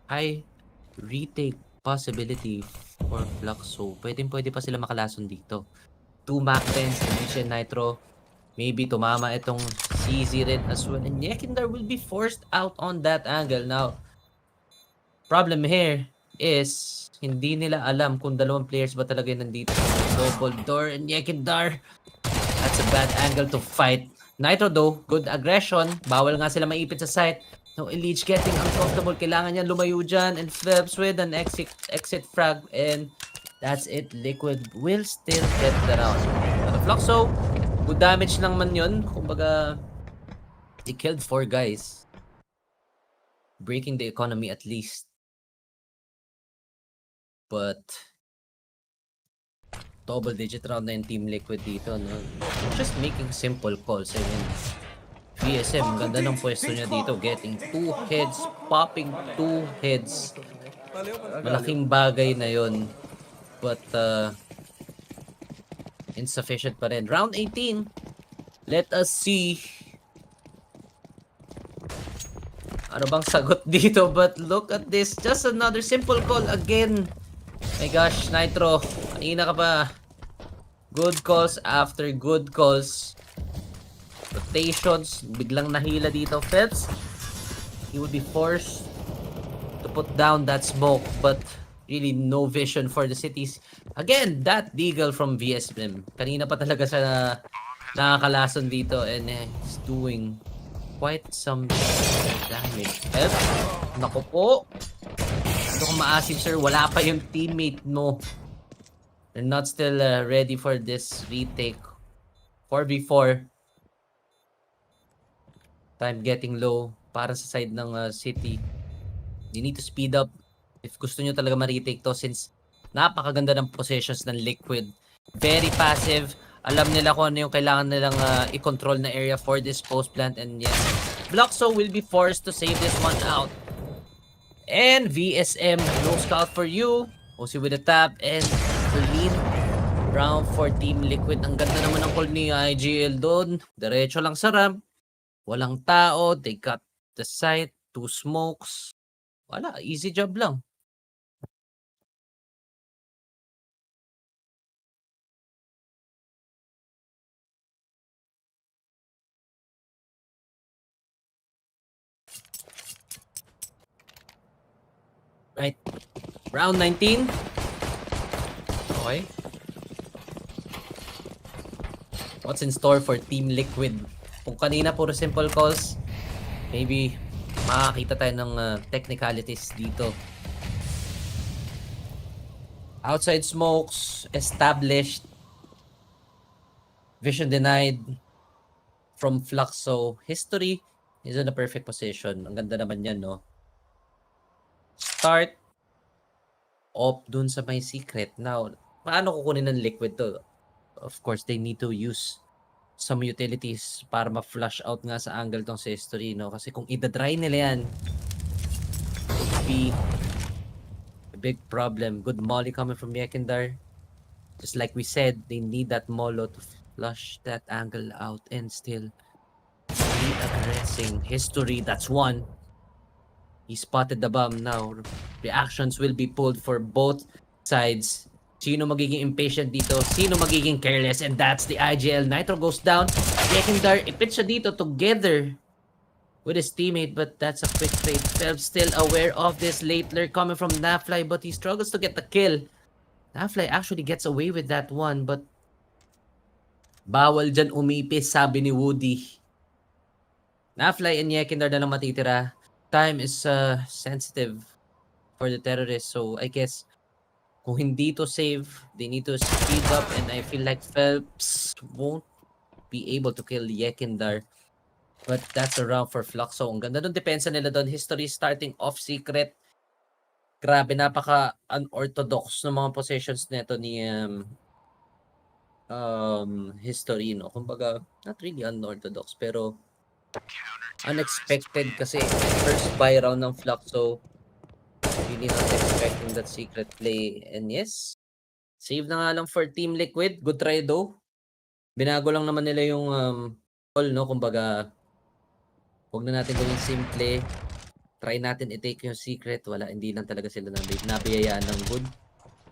high retake possibility for Fluxo. Pwede pa sila makalason dito. 2 Mac 10s, Mission Nitro. Maybe tumama itong CZ rin as well. And Yekindar will be forced out on that angle. Now, problem here is hindi nila alam kung dalawang players ba talaga yung nandito. Double door and Yekindar. That's a bad angle to fight. Nitro though, good aggression. Bawal nga sila maipit sa site. No, Elite getting uncomfortable. Kailangan niya lumayo dyan. And Phelps with an exit frag. And that's it. Liquid will still get the round. But the Fluxo, good damage lang man yun. Kumbaga, he killed 4 guys. Breaking the economy at least. But double-digit round na yung Team Liquid dito, no? Just making simple calls. I mean, VSM, ganda ng pwesto niya dito. Getting 2 heads, popping 2 heads. Malaking bagay na yon. But, insufficient pa rin. Round 18. Let us see. Ano bang sagot dito? But look at this. Just another simple call again. My gosh, Nitro. Kanina ka pa. Good calls after good calls. Rotations. Biglang nahila dito. Phelps, he would be forced to put down that smoke. But really no vision for the cities. Again, that deagle from VSM. Kanina pa talaga siya nakakalason dito. And he's doing quite some damage. Phelps, naku po. Ito kung maasim, sir, wala pa yung teammate mo. They're not still ready for this retake. 4v4. Time getting low para sa side ng City. You need to speed up if gusto nyo talaga ma-retake to, since napakaganda ng possessions ng Liquid. Very passive. Alam nila kung ano yung kailangan nilang i-control na area for this post plant. And yes, Fluxo will be forced to save this one out. And VSM, no scout for you. OC with a tap and clean round for Team Liquid. Ang ganda naman ng call ni IGL doon. Diretso lang sa ramp. Walang tao. They got the site. 2 smokes. Wala, easy job lang. Right. Round 19. Okay. What's in store for Team Liquid? Kung kanina puro simple calls, maybe makakita tayo ng technicalities dito. Outside smokes, established. Vision denied from Fluxo. History is in a perfect position. Ang ganda naman yan, no? Start off dun sa may secret. Now, paano kukunin ng Liquid to? Of course, they need to use some utilities para ma-flush out nga sa angle tong sa history, no? Kasi kung ida-dry nila yan, it would be a big problem. Good molly coming from Yekindar. Just like we said, they need that molo to flush that angle out and still be aggressing. History, that's one. He spotted the bomb now. Reactions will be pulled for both sides. Sino magiging impatient dito? Sino magiging careless? And that's the IGL. Nitro goes down. Yekindar, ipit siya dito together with his teammate. But that's a quick trade. Phelps still aware of this late lurk coming from Nafly. But he struggles to get the kill. Nafly actually gets away with that one. But bawal dyan umipis, sabi ni Woody. Nafly and Yekindar na lang matitira. Time is sensitive for the terrorists, so I guess kung hindi to save, they need to speed up, and I feel like Phelps won't be able to kill Yekindar. But that's a round for Fluxo. Ang ganda ng depensa nila doon. History starting off secret. Grabe, napaka unorthodox ng mga possessions nito ni History, no? Kumbaga, not really unorthodox, pero unexpected kasi first buy round ng Fluxo. Really not expecting that secret play. And yes, save na nga lang for Team Liquid. Good try though. Binago lang naman nila yung call, no? Kumbaga, huwag na natin gawin simple. Try natin i-take yung secret. Wala, hindi lang talaga sila nabiyayaan ng good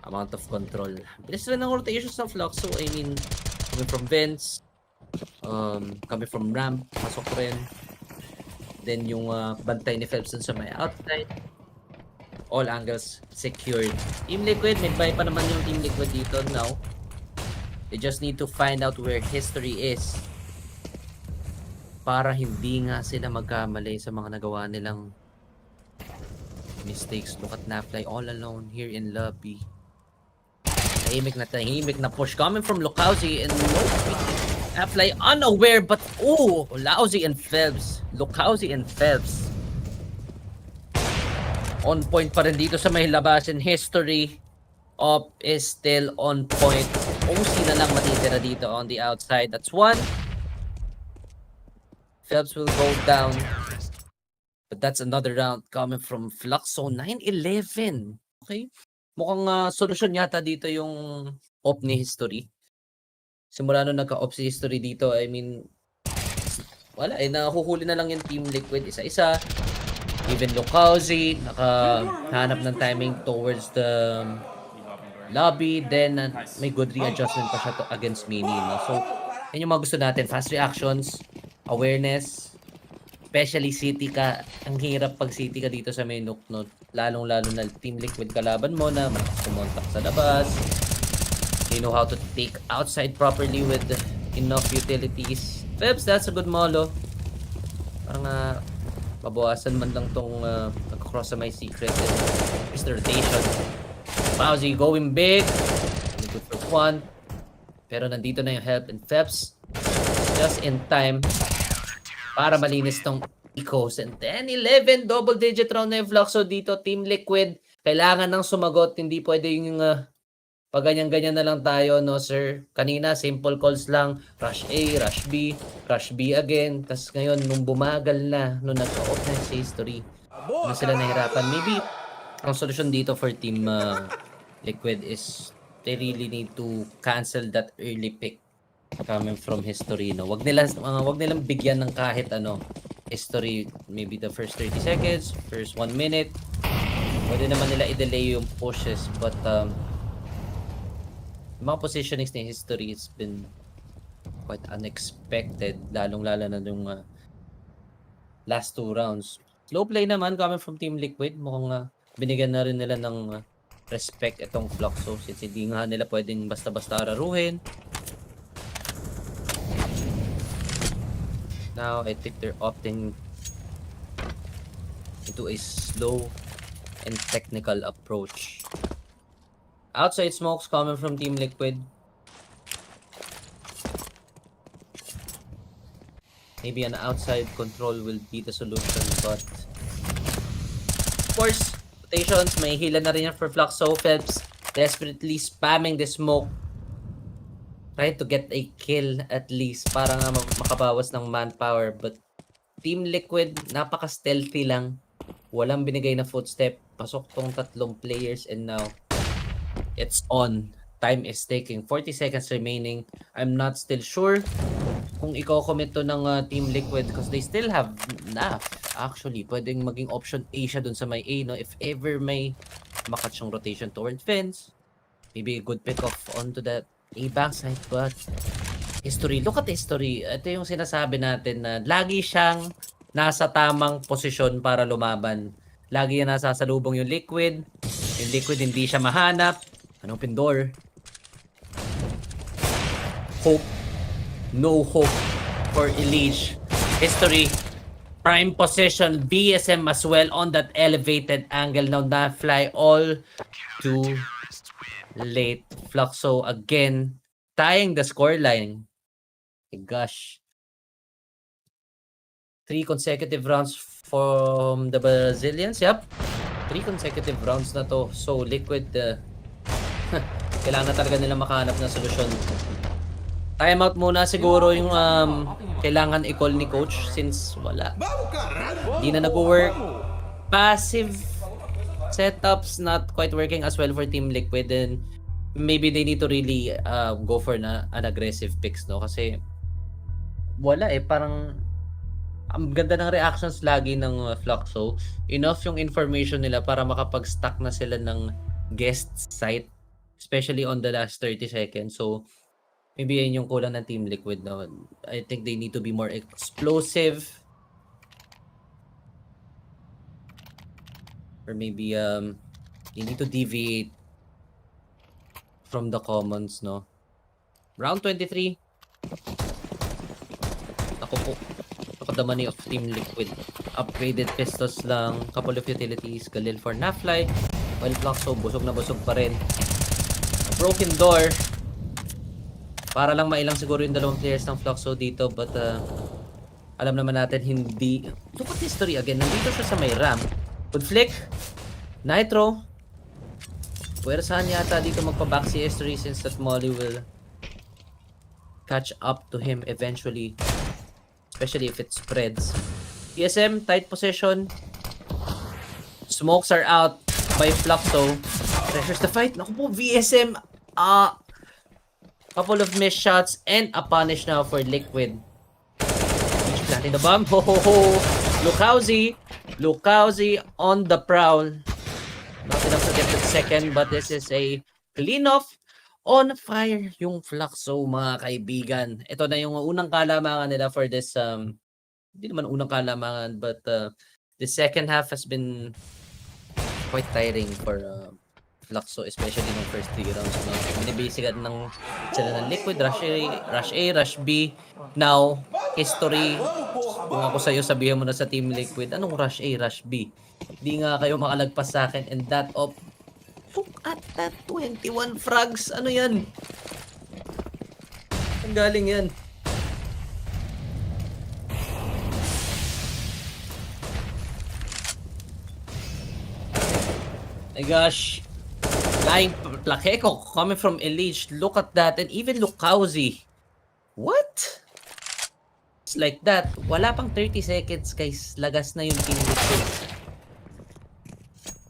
amount of control. Bilis rin ng rotations ng Fluxo. I mean, coming from vents, coming from ramp, pasok rin. Then yung bantay ni Phelps dun sa may outside. All angles secured. Team Liquid, mid-buy pa naman yung Team Liquid dito now. They just need to find out where history is para hindi nga sila magkamali sa mga nagawa nilang mistakes. Look at Nafly all alone here in lobby. Tahimik na push coming from Lokauzi and Nafly unaware but Lousy and Phelps. Lokauzi and Phelps. On point pa rin dito sa may labasin. History Op is still on point. OC na lang matitira dito on the outside. That's one. Phelps will go down. But that's another round coming from Fluxo. 9-11. Okay. Mukhang solusyon yata dito yung op ni History. Simula nung nagka-op si History dito, I mean, wala eh. Nahuhuli na lang yung Team Liquid isa-isa. Even Lokauzi, nakahanap ng timing towards the lobby. Then, may good readjustment pa siya against Mini. No? So, yun yung mga gusto natin. Fast reactions, awareness, especially City ka. Ang hirap pag City ka dito sa may Nuknot. Lalong-lalo na Team Liquid kalaban mo na malakas kumontak sa labas. They know how to take outside properly with enough utilities. Phelps, that's a good molo. Parang mabawasan man lang tong nag-cross sa my secret. Is the rotation. Bowsy going big. Good for one. Pero nandito na yung help and Phelps just in time para malinis tong Ecos. And 10-11 double digit round na yung Fluxo dito. Team Liquid kailangan nang sumagot. Hindi pwede yung pag ganyan-ganyan na lang tayo, no sir. Kanina simple calls lang. Rush A, rush B, rush B again. Tapos ngayon nung bumagal na, nung nag-off na si History, na sila nahirapan. Maybe ang solution dito for Team Liquid is they really need to cancel that early pick coming from History, no. Wag nilang bigyan ng kahit ano. History, maybe the first 30 seconds, first 1 minute. Pwede naman nila i-delay yung pushes, but mga positionings ni History has been quite unexpected, lalong-lalo na yung last 2 rounds. Slow play naman coming from Team Liquid. Mukhang binigyan na rin nila ng respect itong Fluxo since hindi nga nila pwedeng basta-basta raruhin. Now, I think they're opting into a slow and technical approach. Outside smokes coming from Team Liquid. Maybe an outside control will be the solution, but of course, rotations, may hila na rin yan for Fluxo. Phelps desperately spamming the smoke. Try to get a kill at least para nga makabawas ng manpower. But Team Liquid, napaka-stealthy lang. Walang binigay na footstep. Pasok tong 3 players and now it's on. Time is ticking. 40 seconds remaining. I'm not still sure kung i-commit to ng Team Liquid because they still have NAF. Actually, pwedeng maging option A siya dun sa may A, no? If ever may makatch yung rotation toward fence, maybe a good pick off onto that A backside. But History, look at History. Ito yung sinasabi natin na lagi siyang nasa tamang posisyon para lumaban. Lagi yan nasasalubong yung Liquid. Yung Liquid hindi siya mahanap. Anong pindor? Hope. No hope for Elish. History. Prime position. BSM as well on that elevated angle. Now that fly all too late. Fluxo again. Tying the scoreline. My gosh. 3 consecutive rounds from the Brazilians. Yep. 3 consecutive rounds na to. So Liquid kailangan na talaga nila makahanap ng solusyon. Timeout muna siguro yung kailangan i-call ni coach since wala. Hindi na nag-work. Passive setup's not quite working as well for Team Liquid, then maybe they need to really go for an aggressive picks, no? Kasi wala eh, parang ang ganda ng reactions lagi ng Fluxo. Enough yung information nila para makapag-stack na sila ng guest site, especially on the last 30 seconds. So, maybe yun yung kulang ng Team Liquid na. I think they need to be more explosive. Or maybe they need to deviate from the commons, no? Round 23. Ako po. The money of Team Liquid. Upgraded pistols lang, couple of utilities, Galil for Nafly, while Fluxo busog na busog pa rin. A broken door. Para lang mailang siguro yung dalawang players ng Fluxo dito, but alam naman natin hindi. Look at history again, nandito siya sa may ramp. Good flick. Nitro. Puwersahan yata dito magpa-back CS3 since that Molly will catch up to him eventually. Especially if it spreads. ESM, tight position. Smokes are out by Fluxo. Pressures the fight. Naku po, VSM. Couple of missed shots and a punish now for Liquid. Each planting the bomb. Ho ho ho. Lukauzi on the prowl. Not enough to get the second, but this is a clean off. On fire yung Fluxo, mga kaibigan. Ito na yung unang kalamangan nila for this, hindi naman unang kalamangan, but the second half has been quite tiring for Fluxo, especially ng first 3 rounds. No? Binibasigan ng sila ng Liquid, Rush A, Rush B. Now, history, kung ako sa'yo, sabihin mo na sa Team Liquid, anong Rush A, Rush B? Hindi nga kayo makalagpas sa akin, and that of look at that, 21 frags. Ano yan? Ang galing yan. My gosh. Flying Plakeko coming from Elite. Look at that. And even Lukauzi. What? It's like that. Wala pang 30 seconds, guys. Lagas na yung Team Liquid.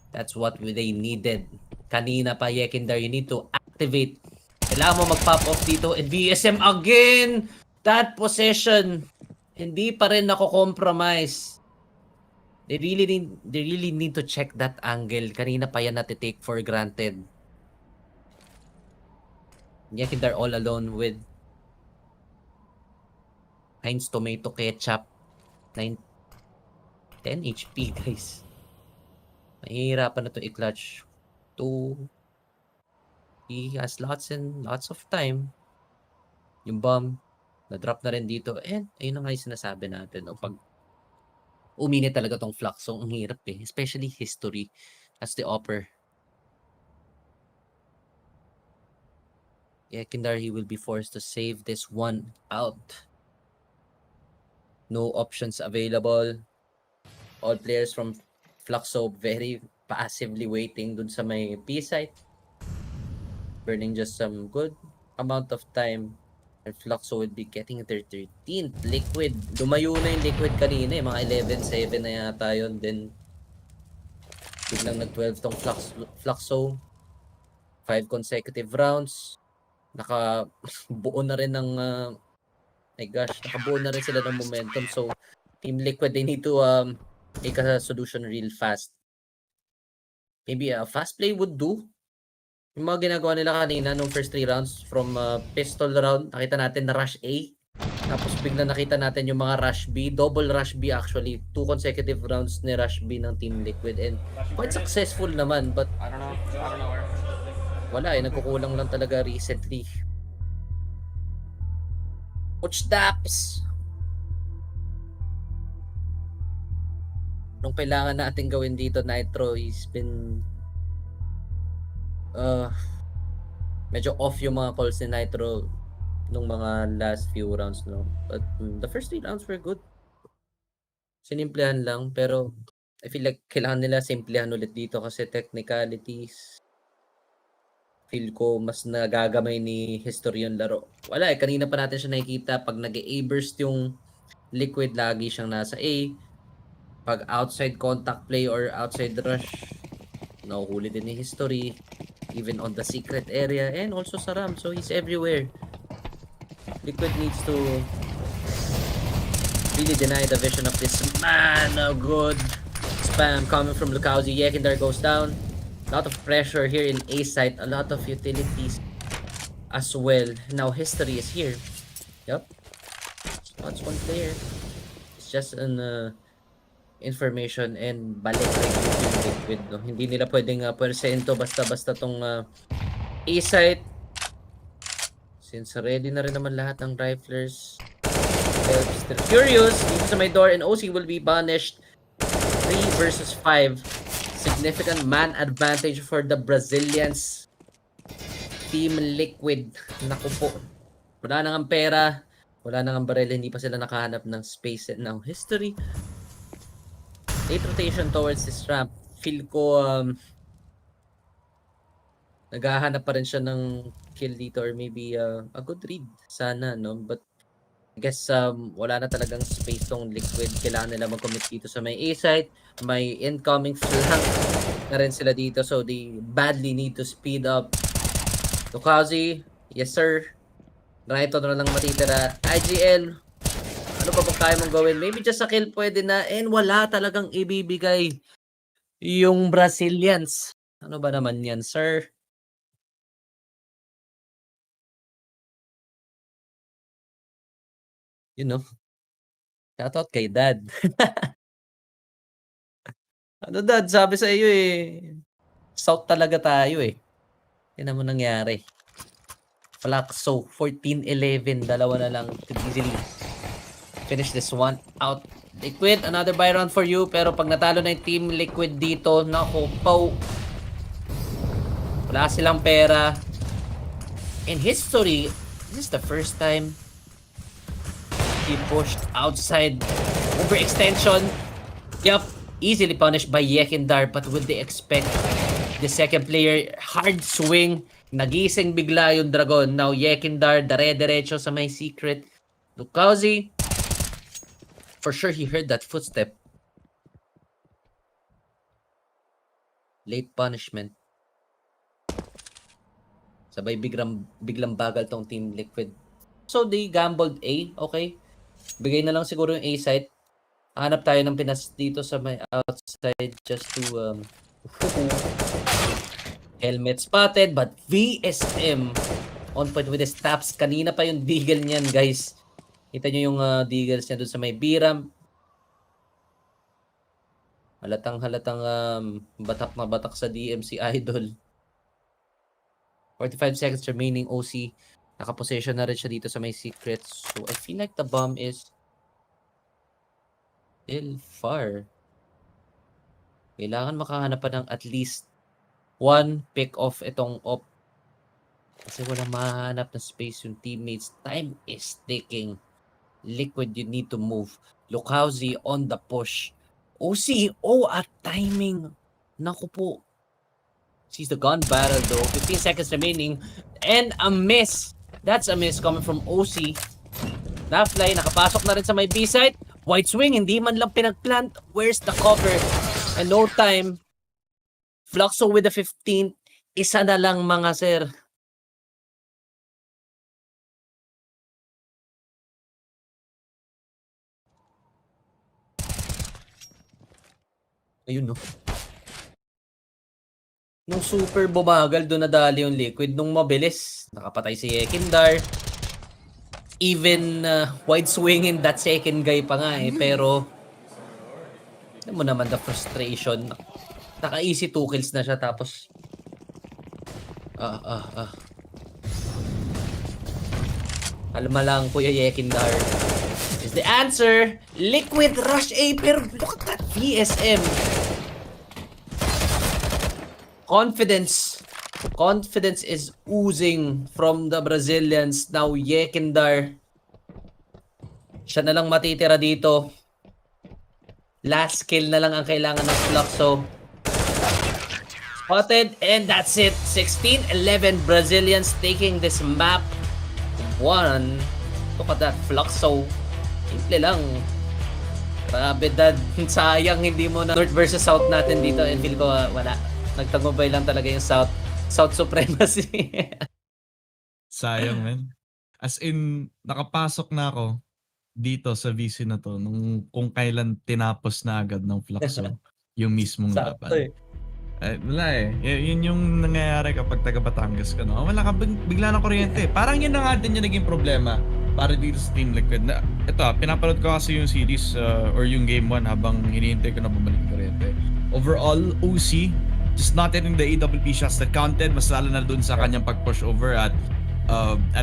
That's what they needed. Kanina pa, Yekindar, you need to activate. Kailangan mo mag-pop off dito. And VSM again! That possession, hindi pa rin nako-compromise. They really need to check that angle. Kanina pa yan natitake for granted. Yekindar all alone with Heinz Tomato Ketchup. 10 HP, guys. Mahihirapan na to i-clutch. He has lots and lots of time. Yung bomb, na-drop na rin dito. And ayun na nga yung sinasabi natin. No? Pag uminit talaga tong Fluxo, ang hirap eh. Especially history. That's the upper. Yeah, Kindar, he will be forced to save this one out. No options available. All players from Fluxo very passively waiting dun sa may B site. Burning just some good amount of time. And Fluxo will be getting their 13th Liquid. Lumayo na yung Liquid kanina eh. Mga 11-7 na yata yun. Then, biglang nag-12 tong Fluxo. 5 consecutive rounds. Nakabuo na rin ng my gosh, nakabuo na rin sila ng momentum. So, Team Liquid, they need to make a solution real fast. Maybe a fast play would do. Yung mga ginagawa nila kanina nung first 3 rounds from pistol round, nakita natin na rush A. Tapos bigla nakita natin yung mga rush B, double rush B actually. 2 consecutive rounds ni rush B ng Team Liquid and quite successful naman, but I don't know where. wala eh, nagkukulang lang talaga recently. Coach Daps! Anong kailangan natin gawin dito, Nitro? He's been medyo off yung mga calls ni Nitro nung mga last few rounds, no? But the first 3 rounds were good. Sinimplehan lang, pero I feel like kailangan nila simplehan ulit dito kasi technicalities feel ko mas nagagamay ni History yung laro. Wala eh, kanina pa natin siya nakikita pag nag-A-burst yung Liquid, lagi siyang nasa A. Pag outside contact play or outside rush, nahuhuli din ni History, even on the secret area, and also sa ramp. So he's everywhere. Liquid needs to really deny the vision of this man. A good spam coming from Lukauzi. Yekindar goes down. A lot of pressure here in A site. A lot of utilities as well. Now History is here. Yep. Spots one player. It's just an information and balik yung Liquid. No? Hindi nila pwedeng persento basta-basta tong A site. Since ready na rin naman lahat ng riflers. Still curious. Dito sa my door and OC will be banished. 3 versus 5. Significant man advantage for the Brazilians. Team Liquid. Naku po. Wala nang ang pera. Wala nang ang baril. Hindi pa sila nakahanap ng space. And now History. Late rotation towards this ramp. Feel ko naghahanap pa rin siya ng kill dito or maybe a good read sana, no? But I guess wala na talagang space tong Liquid. Kailangan nila mag-commit dito sa may A site. May incoming flank na rin sila dito. So they badly need to speed up. Lukauzi, yes sir. Rito na lang matitira. IGL, ano pa bang kaya mong gawin? Maybe just a kill pwede na. And wala talagang ibibigay yung Brazilians. Ano ba naman yan, sir? You know, shoutout kay Dad. Ano Dad, sabi sa iyo eh, South talaga tayo eh. Yan mo nangyari. Fluxo, 14-11, dalawa na lang to easily finish this one out. Liquid, another buy round for you, pero pag natalo na yung Team Liquid dito, naku, po. Wala silang pera. In history, this is the first time he pushed outside overextension. Yup, easily punished by Yekindar, but would they expect the second player hard swing? Nagising bigla yung Dragon. Now Yekindar, dare-derecho sa may secret. Lukauzi, for sure he heard that footstep. Late punishment. Sabay biglang bagal tong Team Liquid. So they gambled A, okay. Bigay na lang siguro yung A site. Hanap tayo ng Pinas dito sa may outside just to helmet spotted, but VSM on point with his taps. Kanina pa yung deagle niyan, guys. Kita nyo yung deagles niya dun sa may B-ramp. Halatang batak na batak sa DMC Idol. 45 seconds remaining. OC nakaposition na rin siya dito sa may secrets. So I feel like the bomb is still far. Kailangan makahanap pa ng at least one pick off itong op. Kasi wala mahanap na space yung teammates. Time is ticking. Liquid, you need to move. Lukauzi on the push. OC, at timing. Naku po. Sees the gun battle though. 15 seconds remaining. And a miss. That's a miss coming from OC. Nafly, nakapasok na rin sa may B site. White swing, hindi man lang pinagplant. Where's the cover? And no time. Fluxo with the 15th. Isa na lang mga sir. Ayun no. Nung super bumagal, doon nadali yung Liquid. Nung mabilis, nakapatay si Yekindar. Even wide swinging that second guy pa nga eh. Pero, alam mo naman the frustration. Naka-easy 2 kills na siya tapos Kalma lang, Kuya Yekindar. Is the answer. Liquid rush A, pero look at that VSM. Confidence is oozing from the Brazilians. Now Yekindar, siya na lang matitira dito. Last kill na lang ang kailangan ng Fluxo. Spotted, and that's it. 16-11 Brazilians taking this map. 1. Look at that, Fluxo. Simple lang. Grabe Dad. Sayang hindi mo na North versus South natin dito. And feel ko wala. Nagtagumpay lang talaga yung South supremacy. Sayang, man. As in, nakapasok na ako dito sa VC na 'to nung kung kailan tinapos na agad ng Fluxo yung mismong Sakto laban. eh. Wala eh. Yun yung nangyayari kapag taga Batangas ka, no? Wala ka, bigla ng kuryente. Parang yun na nga din yung naging problema para dito sa Team Liquid. Na, ito, pinapanood ko kasi yung series or yung game 1 habang hinihintay ko na bumalik yung kuryente. Overall, OC, just not hitting the AWP shots that counted. Mas lalo na dun sa kanyang pag-push over at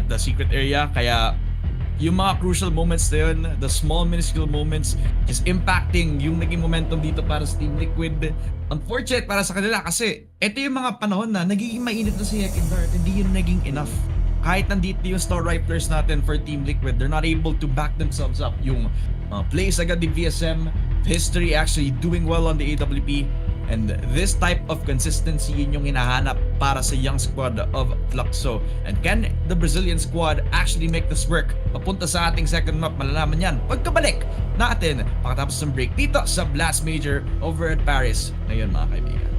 the secret area. Kaya yung mga crucial moments na yun, the small minuscule moments is impacting yung naging momentum dito para sa Team Liquid. Unfortunate para sa kanila kasi ito yung mga panahon na nagiging mainit na si Ekindar at hindi yun naging enough. Kahit nandito yung star riflers natin for Team Liquid, they're not able to back themselves up. Yung plays agad ni VSM, history actually doing well on the AWP. And this type of consistency yun yung hinahanap para sa young squad of Fluxo. And can the Brazilian squad actually make this work? Papunta sa ating second map, malalaman yan pagkabalik natin pagkatapos ng break dito sa Blast Major over at Paris ngayon, mga kaibigan.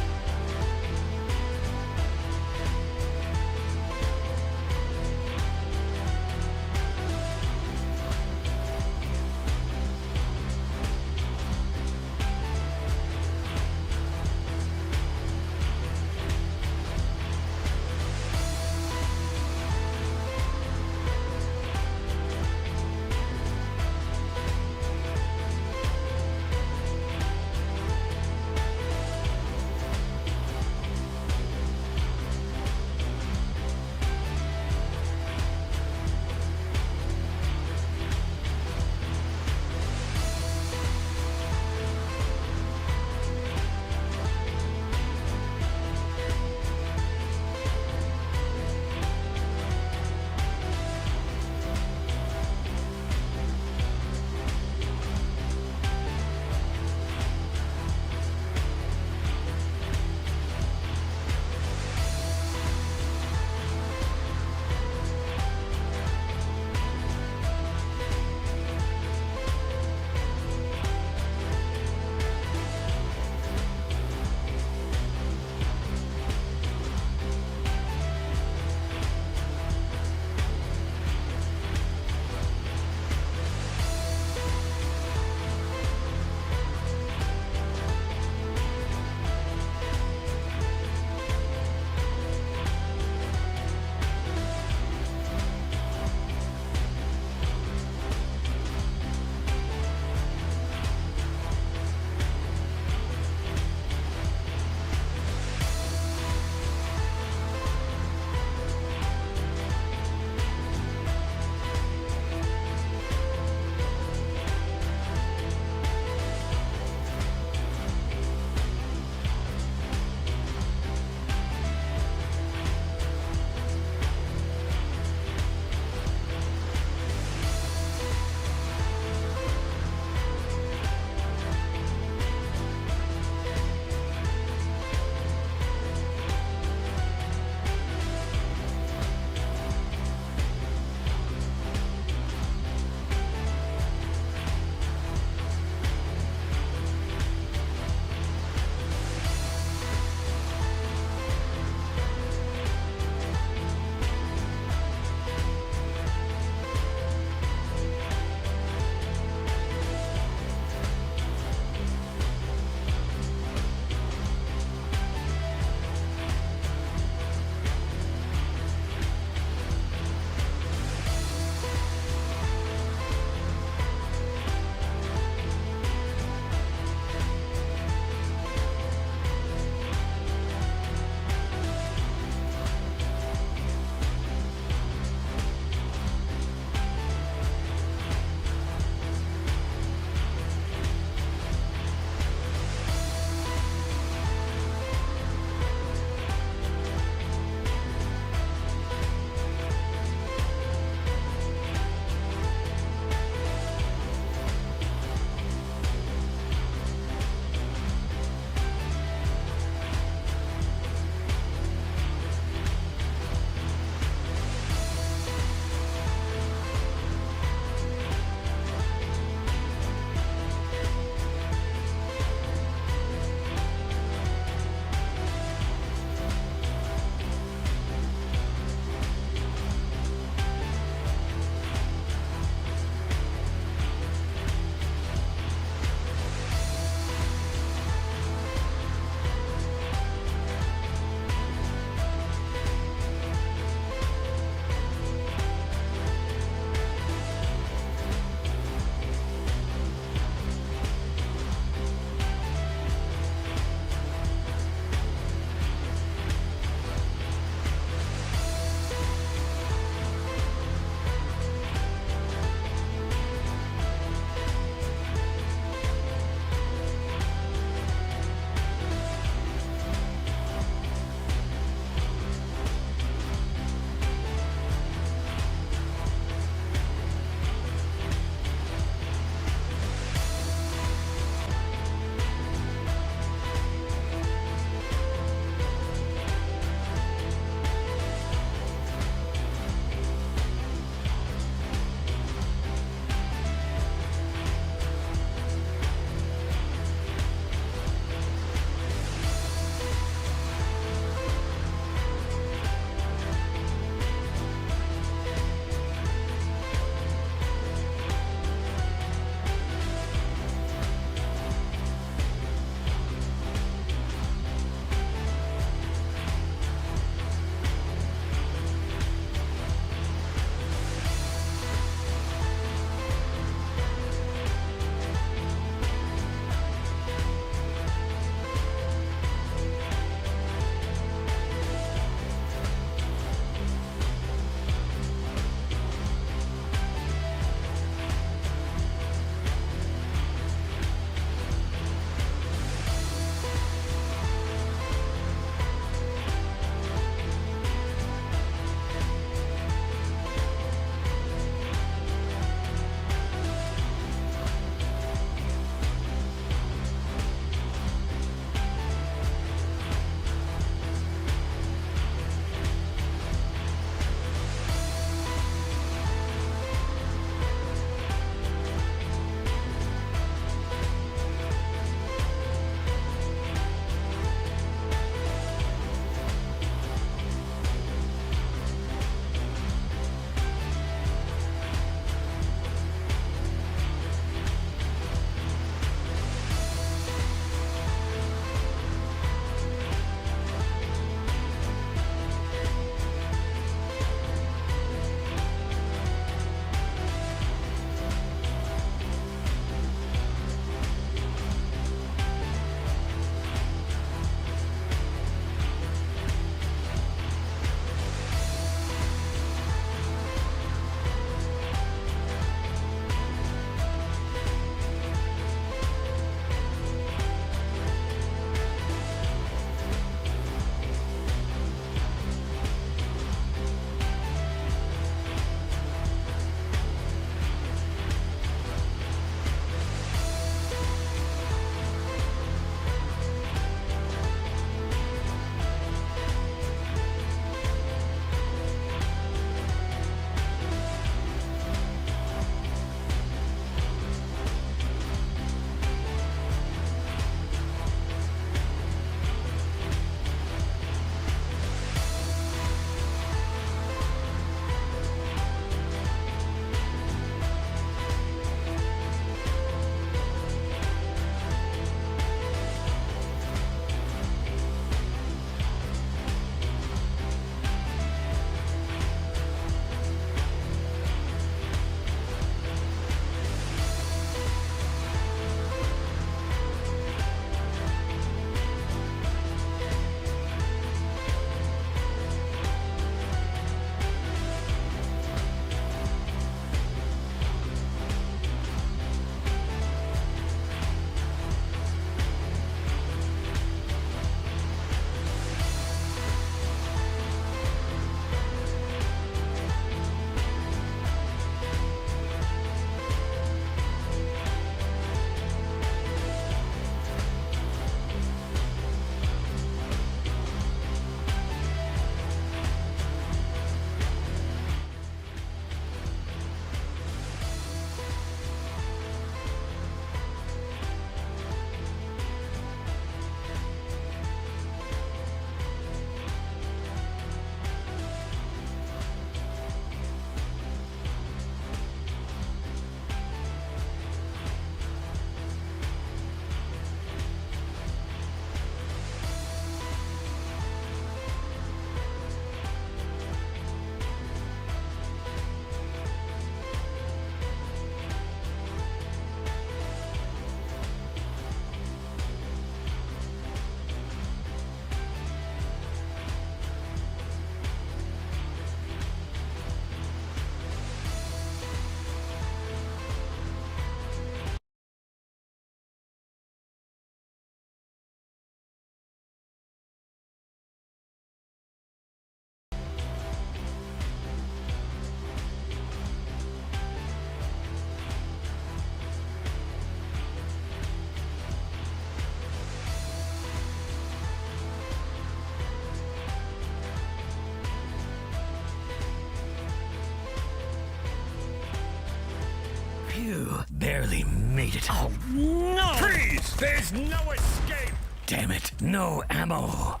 Phew, barely made it. Oh, no! Freeze! There's no escape! Damn it, no ammo.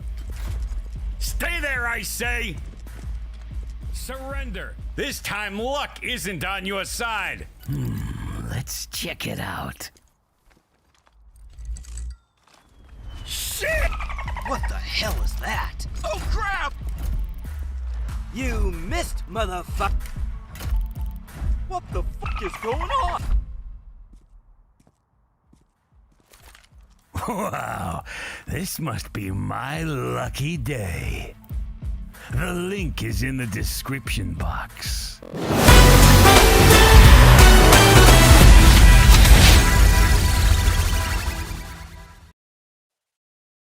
Stay there, I say! Surrender! This time luck isn't on your side! Let's check it out. Shit! What the hell is that? Oh, crap! You missed, motherfuck! What the fuck is going on? Wow, this must be my lucky day. The link is in the description box.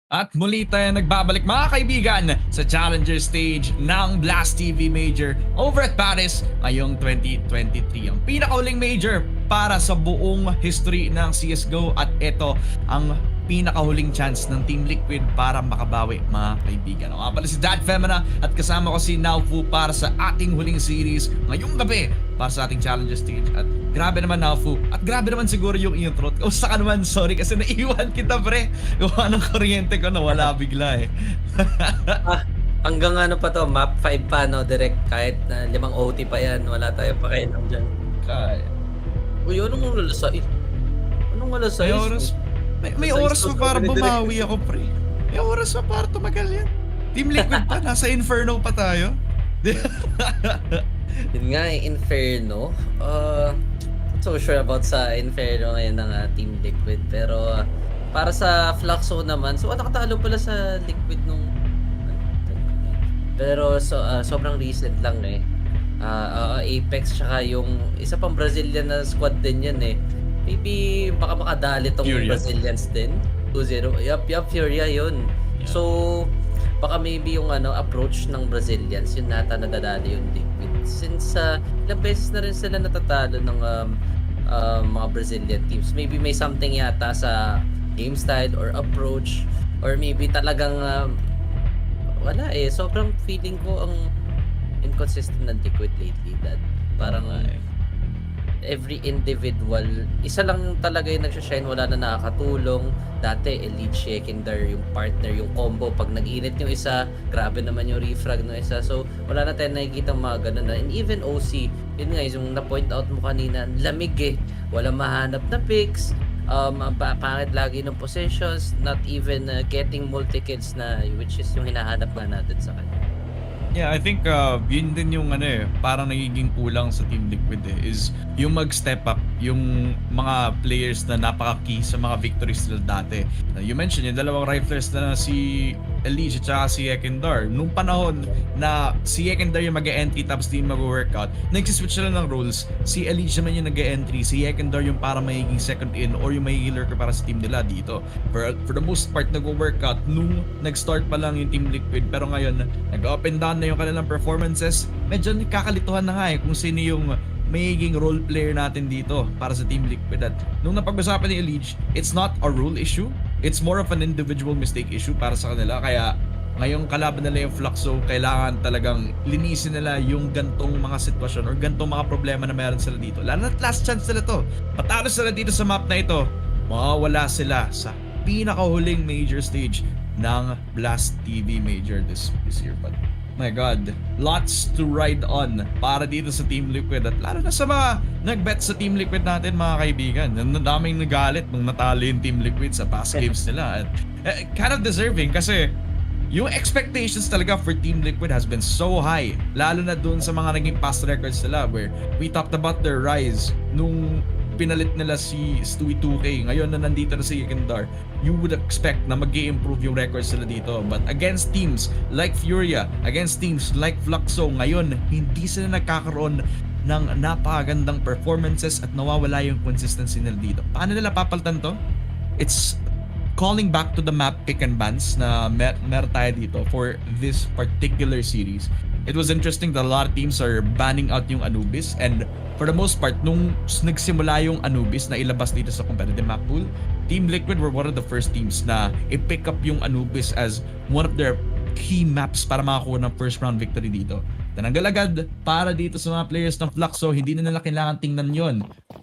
At muli tayo nagbabalik mga kaibigan sa Challenger stage ng Blast TV Major over at Paris ngayong 2023. Ang pinakauling major para sa buong history ng CSGO at ito ang pinakahuling chance ng Team Liquid para makabawi mga kaibigan. Ako nga pala si Dad Femina at kasama ko si Naufu para sa ating huling series ngayong gabi para sa ating Challenger stage. At grabe naman Naufu at grabe naman siguro yung intro. Kausta ka naman, sorry kasi naiwan kita pre. Gawa ng kuryente ko nawala bigla eh. Hanggang ano pa to, map 5 pa no, direct kahit na 5 OT pa yan, wala tayo pa kayo dyan. Kaya. Uy, anong lalasay? Anong lalasay? May oras pa para bumawi ako pre. May oras pa para tumagal yan. Team Liquid pa, nasa Inferno pa tayo. Yun nga Inferno. Not so sure about sa Inferno ngayon ng Team Liquid. Pero para sa Fluxo naman, so nakatalo pala sa Liquid nung pero sobrang recent lang eh. Apex tsaka yung isa pang Brazilian na squad din yan eh. Maybe baka makadali tong Furia. Brazilians din. 2-0. Yup, Furia yun. Yeah. So baka maybe yung approach ng Brazilians yun nata nadadali yung Liquid. Since ilang beses na rin sila natatalo ng mga Brazilian teams. Maybe may something yata sa game style or approach or maybe talagang wala eh. Sobrang feeling ko ang inconsistent ng Liquid lately that parang every individual, isa lang talaga yung nagsashine, wala na nakakatulong. Dati, Elite Shekindar yung partner, yung combo. Pag nag-init yung isa, grabe naman yung refrag ng isa. So, wala na tayong nakikita mga ganun na. And even OC, yun nga, yung na-point out mo kanina, lamig eh. Walang mahanap na picks. Pangit lagi ng possessions, not even getting multi-kills na, which is yung hinahanap nga natin sa kanya. Yeah, I think yun din yung parang nagiging kulang sa Team Liquid is yung mag-step up yung mga players na napaka-key sa mga victories nila dati. You mentioned yung dalawang riflers na si Elise at si Ekindar. Nung panahon na si Ekindar yung mag-e-entry tapos di mag-workout, nagsiswitch sila ng roles. Si Elise naman yung nag-e-entry, si Ekindar yung para magiging second in or yung magiging lurker para sa team nila dito. For the most part, nag-workout nung nag-start pa lang yung Team Liquid, pero ngayon, nag-up and down na yung kanilang performances. Medyo kakalituhan na nga kung sino yung magiging role player natin dito para sa Team Liquid. At nung napag-usapan ni Elite, it's not a rule issue. It's more of an individual mistake issue para sa kanila. Kaya ngayong kalaban nila yung Fluxo, kailangan talagang linisin nila yung gantong mga sitwasyon or gantong mga problema na meron sila dito. Lalo na't last chance nila to. Patalo sila dito sa map na ito, mawawala sila sa pinakahuling major stage ng Blast TV Major this year. But my God, lots to ride on para dito sa Team Liquid at lalo na sa mga nag-bet sa Team Liquid natin mga kaibigan. Ang daming nagalit nung natalo yung Team Liquid sa past games nila at kind of deserving kasi yung expectations talaga for Team Liquid has been so high, lalo na dun sa mga naging past records nila where we talked about their rise nung pinalit nila si Stewie 2K. Ngayon na nandito na si Ekindar, you would expect na mag-i-improve yung records nila dito. But against teams like Furia, against teams like Fluxo, ngayon hindi sila nagkakaroon ng napakagandang performances at nawawala yung consistency nila dito. Paano nila papalitan to? It's calling back to the map pick and bans na meron tayo dito for this particular series. It was interesting that a lot of teams are banning out yung Anubis, and for the most part, nung nagsimula yung Anubis na ilabas dito sa competitive map pool, Team Liquid were one of the first teams na i-pick up yung Anubis as one of their key maps para makakuha ng first round victory dito. Tinanggal agad para dito sa mga players ng Fluxo. Hindi na nila kailangan tingnan yon.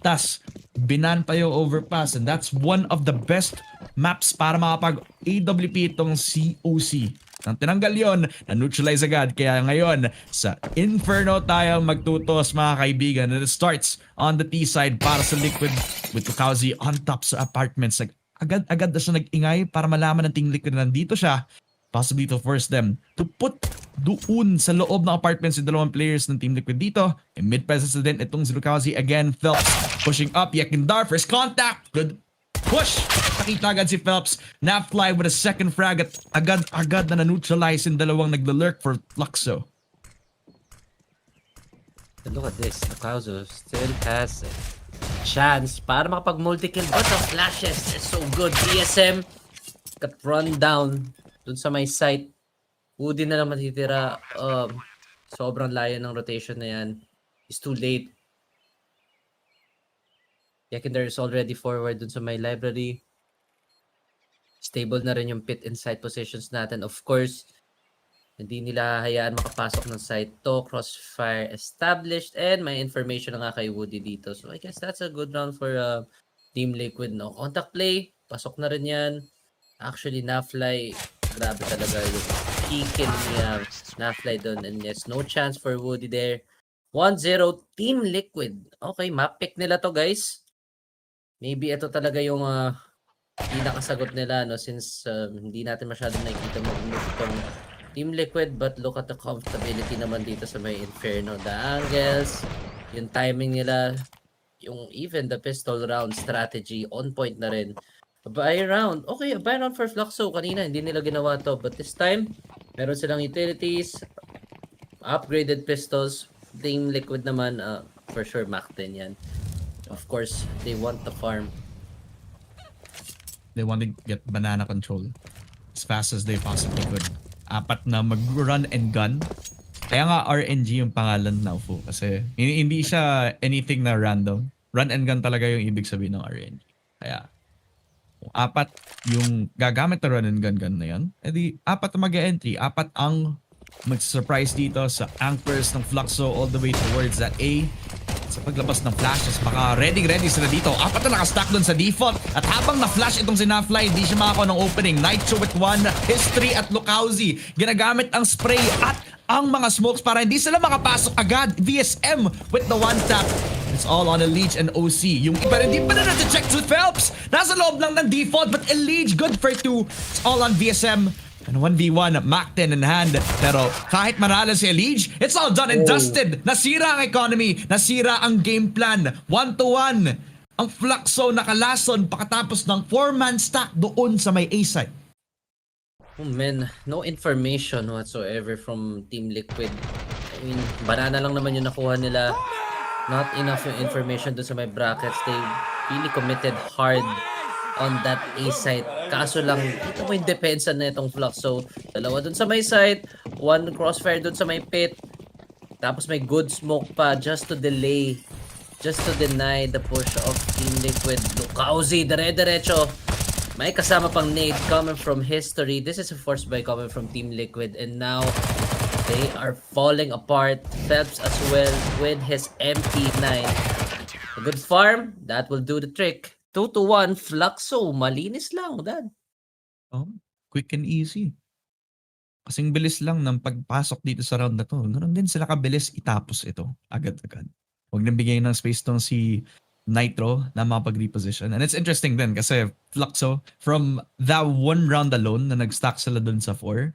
Tas, binan pa yung overpass. And that's one of the best maps para makapag AWP itong COC. Nang tinanggal yon, na-neutralize agad. Kaya ngayon, sa Inferno tayo magtutos mga kaibigan. And it starts on the T side para sa Liquid with Fluxo on top sa apartments. Agad-agad na siya nag-ingay para malaman ng Team Liquid na nandito siya. Possibly to force them to put doon sa loob ng apartments yung dalawang players ng Team Liquid dito. And mid-presence na din itong Fluxo again. Phelps pushing up. Yekindar, first contact. Good push. Nakita agad si Phelps. Napfly with a second frag at agad na na-neutralize yung dalawang naglalurk for Fluxo. And look at this. Fluxo still has a chance para makapag multi-kill. But the flashes is so good. DSM got run down dun sa may site. Woody na lang matitira. Sobrang layo ng rotation na yan. It's too late. Yekindar is already forward dun sa may library. Stable na rin yung pit inside positions natin. Of course, hindi nila hayaan makapasok ng site to. Crossfire established. And may information na nga kay Woody dito. So I guess that's a good round for Team Liquid. No? Contact play. Pasok na rin yan. Actually, Nafly, grabe talaga yung kill niya. Nafly doon. And yes, no chance for Woody there. 1-0 Team Liquid. Okay, map pick nila to guys. Maybe ito talaga yung pinakasagot nila, no, since hindi natin masyadong nakikita mag-move itong Team Liquid. But look at the comfortability naman dito sa may Inferno. The angles, yung timing nila, yung even the pistol round strategy, on point na rin. A buy round. Okay, a buy round for Fluxo. Kanina, hindi nila ginawa to. But this time, meron silang utilities, upgraded pistols. Team Liquid naman, for sure, Mac 10 yan. Of course, they want the farm. They want to get banana control as fast as they possibly could. Apat na mag-run and gun. Kaya nga RNG yung pangalan now po. Kasi hindi siya anything na random. Run and gun talaga yung ibig sabihin ng RNG. Kaya apat yung gagamit na run and gun na yun. Edi apat na mag-entry. Apat ang mag-surprise dito sa anchors ng Fluxo all the way towards that A. Sa paglabas ng flashes, baka ready sila dito. Apat na nakastack dun sa default. At habang na-flash itong si Nafly, hindi siya makakuha ng opening. Nitro with one, History at Fluxo. Ginagamit ang spray at ang mga smokes para hindi sila makapasok agad. VSM with the one tap. It's all on Elite and OC. Yung iba rin, hindi pa na check with Phelps. Nasa loob lang ng default, but Elite good for 2. It's all on VSM. And 1v1, Mac 10 in hand. Pero kahit marala si Elite, it's all done and dusted. Nasira ang economy. Nasira ang game plan. 1-1. Ang Fluxo nakalason pagkatapos ng 4-man stack doon sa may A side. Oh man, no information whatsoever from Team Liquid. I mean, banana lang naman yung nakuha nila. Not enough yung information dun sa may brackets. They really committed hard on that A site. Kaso lang, ito mo yung depensa na itong Fluxo. Dalawa dun sa may site, one crossfire dun sa may pit. Tapos may good smoke pa just to delay, just to deny the push of Team Liquid. Fluxo, dire-diretso. May kasama pang nade coming from History. This is a force buy coming from Team Liquid. And now, they are falling apart. Phelps as well with his MP9. A good farm, that will do the trick. 2-1, Fluxo. Malinis lang, Dad. Oh, quick and easy. Kasing bilis lang ng pagpasok dito sa round na to. Ganun din sila kabilis itapos ito. Agad-agad. Huwag nang bigyan ng space tong si Nitro na makapag-reposition. And it's interesting din kasi Fluxo, from that one round alone na nag-stack sila dun sa 4,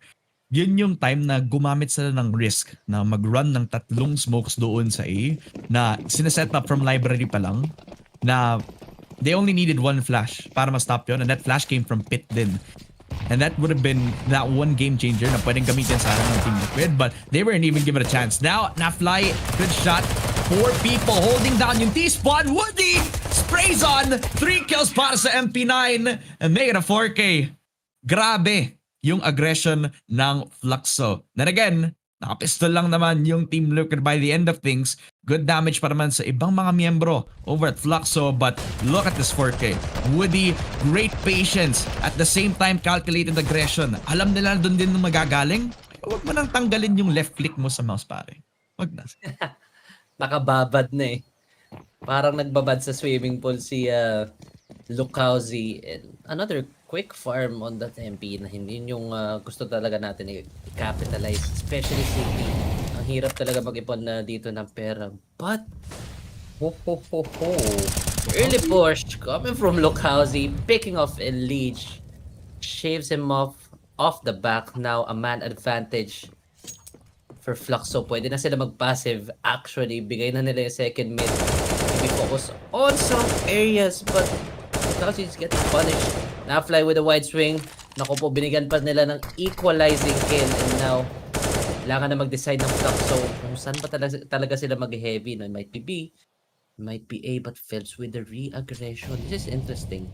yun yung time na gumamit sila ng risk na mag-run ng 3 smokes doon sa A na sineset up from library pa lang na they only needed 1 flash para ma-stop yun, and that flash came from pit din. And that would have been that one game changer na pwedeng gamitin sa harap ng Team Liquid, but they weren't even given a chance. Now, Nafly, good shot. 4 people holding down yung T-spawn. Woody sprays on. 3 kills para sa MP9 and make it a 4K. Grabe yung aggression ng Fluxo. Then again, nakapistol lang naman yung Team Liquid by the end of things. Good damage pa naman sa ibang mga miyembro over at Fluxo, but look at this 4K. Woody, great patience. At the same time, calculated aggression. Alam nila doon din magagaling. Huwag mo nang tanggalin yung left click mo sa mouse, pare. Wag na. Nakababad na eh. Parang nagbabad sa swimming pool si Lukowski. And another quick farm on that MP na hindi yung gusto talaga natin i-capitalize. Especially City. Ang hirap talaga mag-ipon na dito ng pera. But, early push coming from Lukowski. Picking off a leech. Shaves him off the back. Now, a man advantage for Fluxo. Pwede na sila mag-passive. Actually, bigay na nila yung second mid. Maybe focus on some areas, but Fluxo is getting punished. Na-fly with a wide swing. Naku po, binigyan pa nila ng equalizing kill. And now, kailangan na mag-decide ng Fluxo kung saan pa talaga sila mag-heavy. No? It might be B, it might be A, but fails with the re-aggression. This is interesting.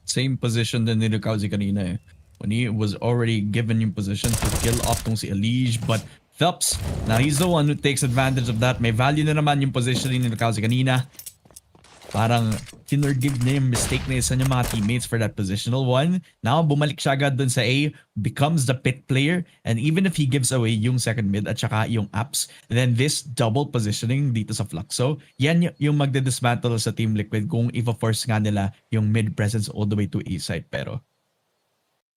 Same position din ni Lukowski kanina eh. When he was already given yung position to kill off tong si Elige, but Phelps, now he's the one who takes advantage of that. May value na naman yung positioning ni Lukowski kanina. Parang kinurgive niya yung mistake na isa niyang mga teammates for that positional one. Now, bumalik siya agad dun sa A, becomes the pit player, and even if he gives away yung second mid at saka yung apps, then this double positioning dito sa Fluxo, yan yung magde-dismantle sa Team Liquid kung i-force nga nila yung mid presence all the way to A side. Pero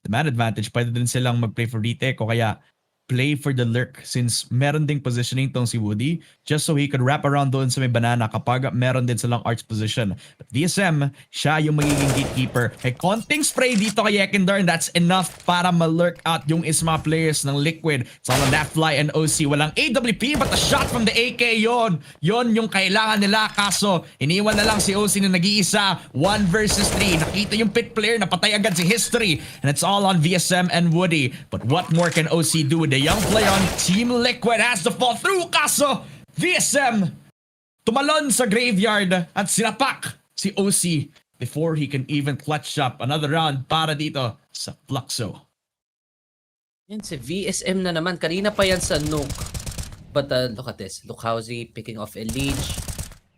the man advantage, pwede din silang mag-play for retake o kaya play for the lurk since meron ding positioning tong si Woody just so he could wrap around doon sa may banana kapag meron din silang arch position. But DSM, siya yung magiging gatekeeper. May konting spray dito kay Ekindar and that's enough para ma-lurk out yung isma players ng Liquid. It's all on that fly and OC. Walang AWP but a shot from the AK yon. Yon yung kailangan nila kaso iniwan na lang si OC na nag-iisa. 1 versus 3. Nakita yung pit player na patay agad si History and it's all on VSM and Woody. But what more can OC do with the young player on Team Liquid has to fall through kaso VSM tumalon sa graveyard at sinapak si OC before he can even clutch up another round para dito sa Fluxo. Yan si VSM na naman. Kanina pa yan sa Nuke. But look at this. Lukowski picking off a leech.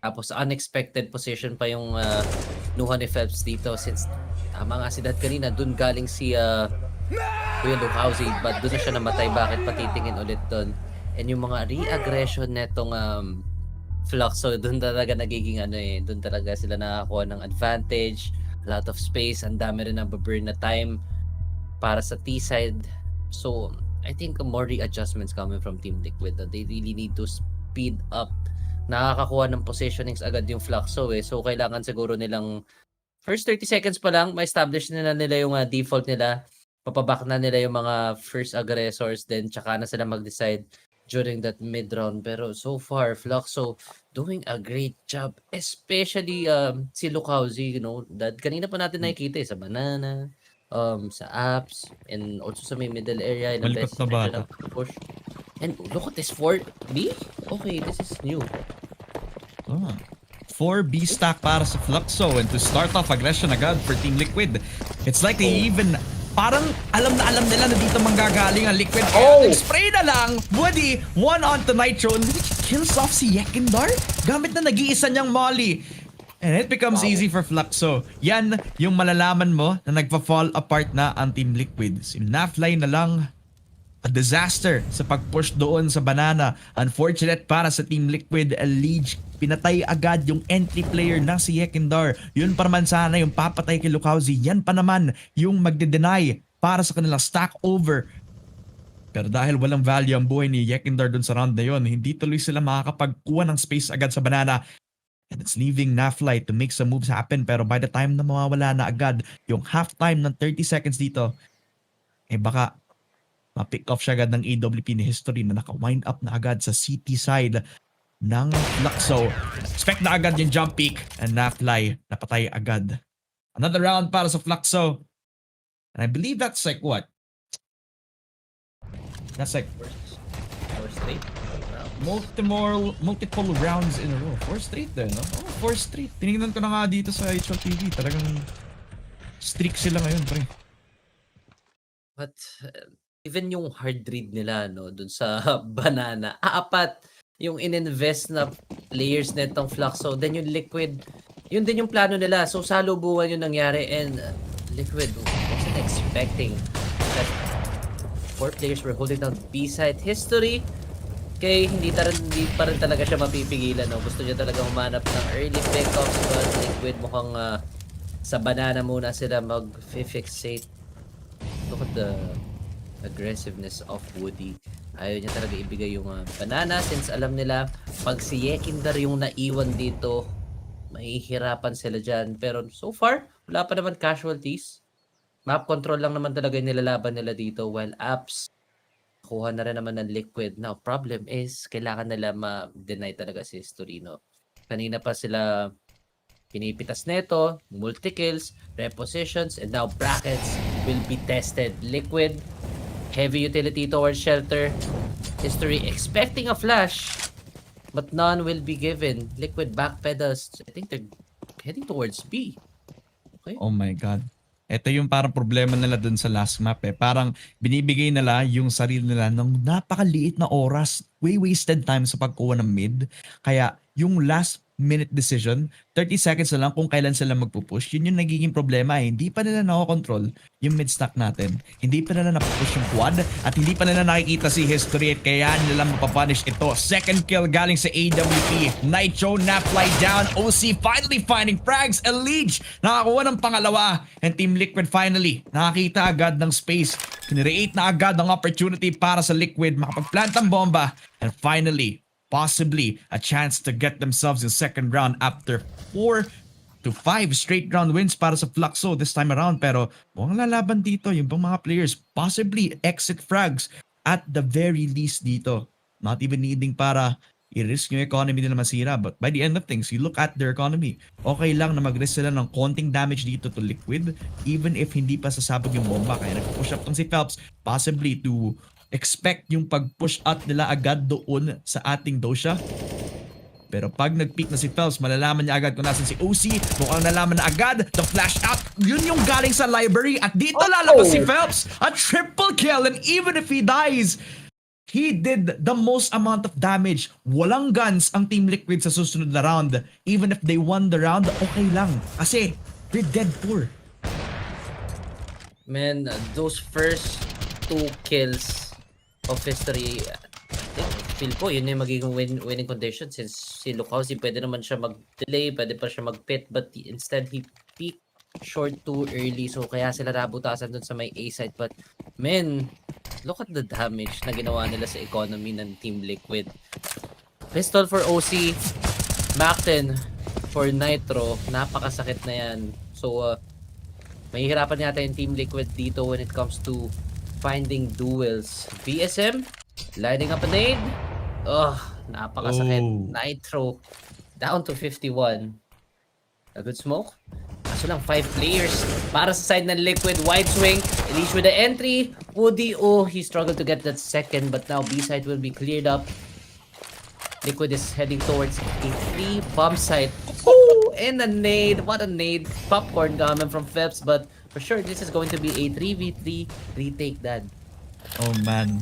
Tapos unexpected position pa yung nuha ni Phelps dito since tama nga si Dad kanina. Dun galing si Kuya Lukowski, but doon na siya namatay. Bakit patitingin ulit doon? And yung mga re-aggression netong Fluxo, doon talaga nagiging doon talaga sila nakakuha ng advantage, a lot of space, ang dami rin burn na time para sa T-side. So, I think more readjustments coming from Team Liquid. They really need to speed up. Nakakakuha ng positionings agad yung Fluxo eh. So, kailangan siguro nilang first 30 seconds pa lang, ma-establish nila yung default nila. Papaback na nila yung mga first aggressors, then tsaka na sila mag-decide during that mid-round. Pero so far, Fluxo doing a great job. Especially si Lukowski, that kanina pa natin nakikita sa banana, sa apps, and also sa may middle area. Malikot na bata. Push. And look at this 4B? Okay, this is new. 4B stack para sa Fluxo and to start off aggression agad for Team Liquid. It's like they even parang alam nila na dito manggagaling ang Liquid. Nag-spray na lang. Woody, 1 onto Nitro. And he kills off si Ekindar gamit na nag-iisa niyang molly. And it becomes easy for Fluxo. Yan yung malalaman mo na nagpa-fall apart na ang Team Liquid. Si Nafly na lang. A disaster sa pag-push doon sa banana. Unfortunate para sa Team Liquid. Elige, pinatay agad yung entry player na si Ekindar. Yun pa naman sana yung papatay kay Lukowski. Yan pa naman yung magde-deny para sa kanilang stack over. Pero dahil walang value ang buhay ni Ekindar doon sa round na yun, hindi tuloy sila makakapagkuha ng space agad sa banana. And it's leaving Nafly to make some moves happen. Pero by the time na mawawala na agad yung halftime ng 30 seconds dito, baka ma-pick off siya agad ng AWP ni History na naka-wind up na agad sa CT side ng Fluxo. Expect na agad yung jump peak and Nafly napatay agad. Another round para sa Fluxo. And I believe that's like what? That's like Four straight. multiple rounds in a row. 4 straight din, no? 4 straight. Tinignan ko na nga dito sa HLTV. Talagang streak sila ngayon, pre. But even yung hard read nila dun sa banana, apat yung ininvest na players netong Fluxo, then yung Liquid, yun din yung plano nila. So salubungan yung nangyari and Liquid wasn't expecting that 4 players were holding down B-side. History Okay, hindi pa rin talaga siya mapipigilan. No? Gusto niya talaga humanap ng early pickups, but Liquid mukhang sa banana muna sila mag-fixate. Look at the aggressiveness of Woody. Ayaw niya talaga ibigay yung banana since alam nila pag si Yekindar yung naiwan dito, mahihirapan sila dyan. Pero so far, wala pa naman casualties. Map control lang naman talaga yung nilalaban nila dito while apps kuha na rin naman ng Liquid. Now, problem is, kailangan nila ma-deny talaga si Storino. Kanina pa sila pinipitas neto, multi-kills, repositions, and now brackets will be tested. Liquid, heavy utility towards shelter. History expecting a flash, but none will be given. Liquid backpedals. I think they're heading towards B. Okay. Oh my God. Ito yung parang problema nila dun sa last map eh. Parang binibigay nila yung sarili nila ng napakaliit na oras. Way wasted time sa pagkuha ng mid. Kaya yung last minute decision, 30 seconds na lang kung kailan sila magpupush. Yun yung nagiging problema eh. Hindi pa nila nakokontrol yung mid stack natin. Hindi pa nila napupush yung quad at hindi pa nila nakikita si history at kaya nila mapapunish ito. Second kill galing sa AWP. Nitro na fly down. OC finally finding frags. Elige nakakuha ng pangalawa. And Team Liquid finally nakakita agad ng space. Kinreate na agad ang opportunity para sa Liquid makapagplant ng bomba. And finally, possibly a chance to get themselves in second round after 4 to 5 straight round wins para sa Fluxo this time around. Pero mukhang lalaban dito yung mga players. Possibly exit frags at the very least dito. Not even needing para i-risk yung economy nila masira. But by the end of things, you look at their economy. Okay lang na mag-risk sila ng konting damage dito to Liquid even if hindi pa sasabog yung bomba. Kaya nag-push up tong si Phelps possibly to expect yung pag-push out nila agad doon sa ating Dosha. Pero pag nag-peak na si Phelps, malalaman niya agad kung nasan si OC. Mukhang nalaman na agad. The flash out, yun yung galing sa library. At dito lalabas si Phelps. A triple kill. And even if he dies, he did the most amount of damage. Walang guns ang Team Liquid sa susunod na round. Even if they won the round, okay lang. Kasi they're dead poor. Man, those first 2 kills of history, I feel ko yun yung magiging winning condition since si Lukausi pwede naman siya mag-delay, pwede pa siya mag-pit, but instead he peaked short too early, so kaya sila nabutasan dun sa may A side. But man, look at the damage na ginawa nila sa economy ng Team Liquid. Pistol for OC, Macten for Nitro, napakasakit na yan. So mahihirapan yata yung Team Liquid dito when it comes to finding duels. BSM lining up a nade. Napakasakit. Nitro down to 51. A good smoke. Kaso lang 5 players para sa side ng Liquid. Wide swing. Elise with the entry. Woody, he struggled to get that second, but now B side will be cleared up. Liquid is heading towards a 3 bomb site. And a nade. What a nade. Popcorn coming from Phelps, but for sure, this is going to be a 3v3 retake, Dad. Oh man.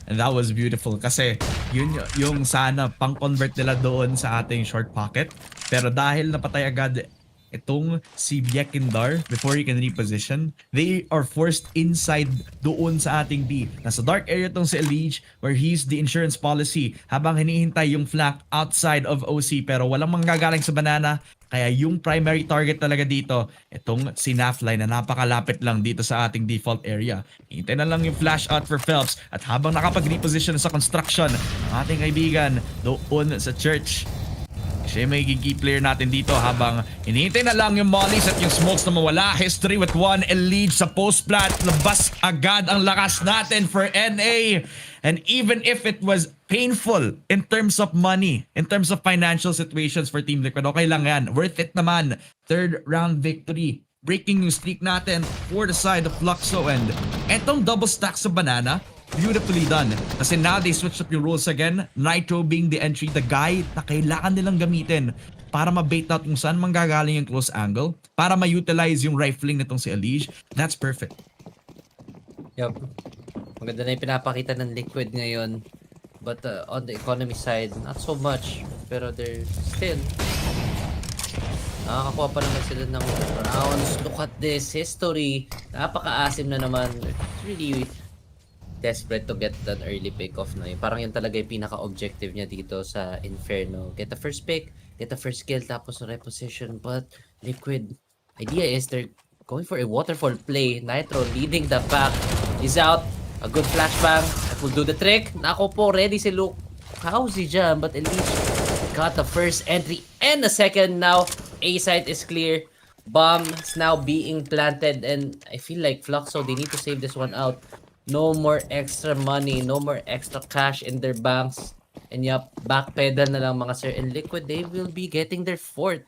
And that was beautiful kasi yun yung sana pang-convert nila doon sa ating short pocket. Pero dahil napatay agad itong si Yekindar before he can reposition, they are forced inside doon sa ating B. Nasa dark area tong si Elige where he's the insurance policy habang hinihintay yung flank outside of OC pero walang manggagaling sa banana. Kaya yung primary target talaga dito, itong si Nafly na napakalapit lang dito sa ating default area. Hintay na lang yung flash out for Phelps at habang nakapag-reposition sa construction, ang ating kaibigan doon sa church. Siya yung magiging key player natin dito habang hinihintay na lang yung mollies at yung smokes na mawala. History with 1 Elite sa post-plant. Labas agad ang lakas natin for NA. And even if it was painful in terms of money, in terms of financial situations for Team Liquid, okay lang yan. Worth it naman. 3rd round victory. Breaking yung streak natin for the side of Fluxo. And etong double stack sa banana, beautifully done. Kasi now they switched up yung roles again. Nitro being the entry, the guy na kailangan nilang gamitin para ma-bait out kung saan manggagaling yung close angle, para ma-utilize yung rifling nitong si Elige. That's perfect. Yup. Maganda na yung pinapakita ng Liquid ngayon. But on the economy side, not so much. Pero they're still nakakakuha pa naman sila ng rounds. Look at this history. Napaka-asim na naman. It's really desperate to get an early pick off na yun. Parang yun talaga yung pinaka-objective niya dito sa Inferno. Get the first pick, get the first kill, tapos reposition. But Liquid, idea is they're going for a waterfall play. Nitro leading the pack. He's out. A good flashbang. That will do the trick. Nako po, ready si Luke. How's he jam? But at least got the first entry and the second now. A site is clear. Bomb is now being planted. And I feel like Fluxo, they need to save this one out. No more extra money. No more extra cash in their banks. And yup, backpedal na lang mga sir. And Liquid, they will be getting their fourth.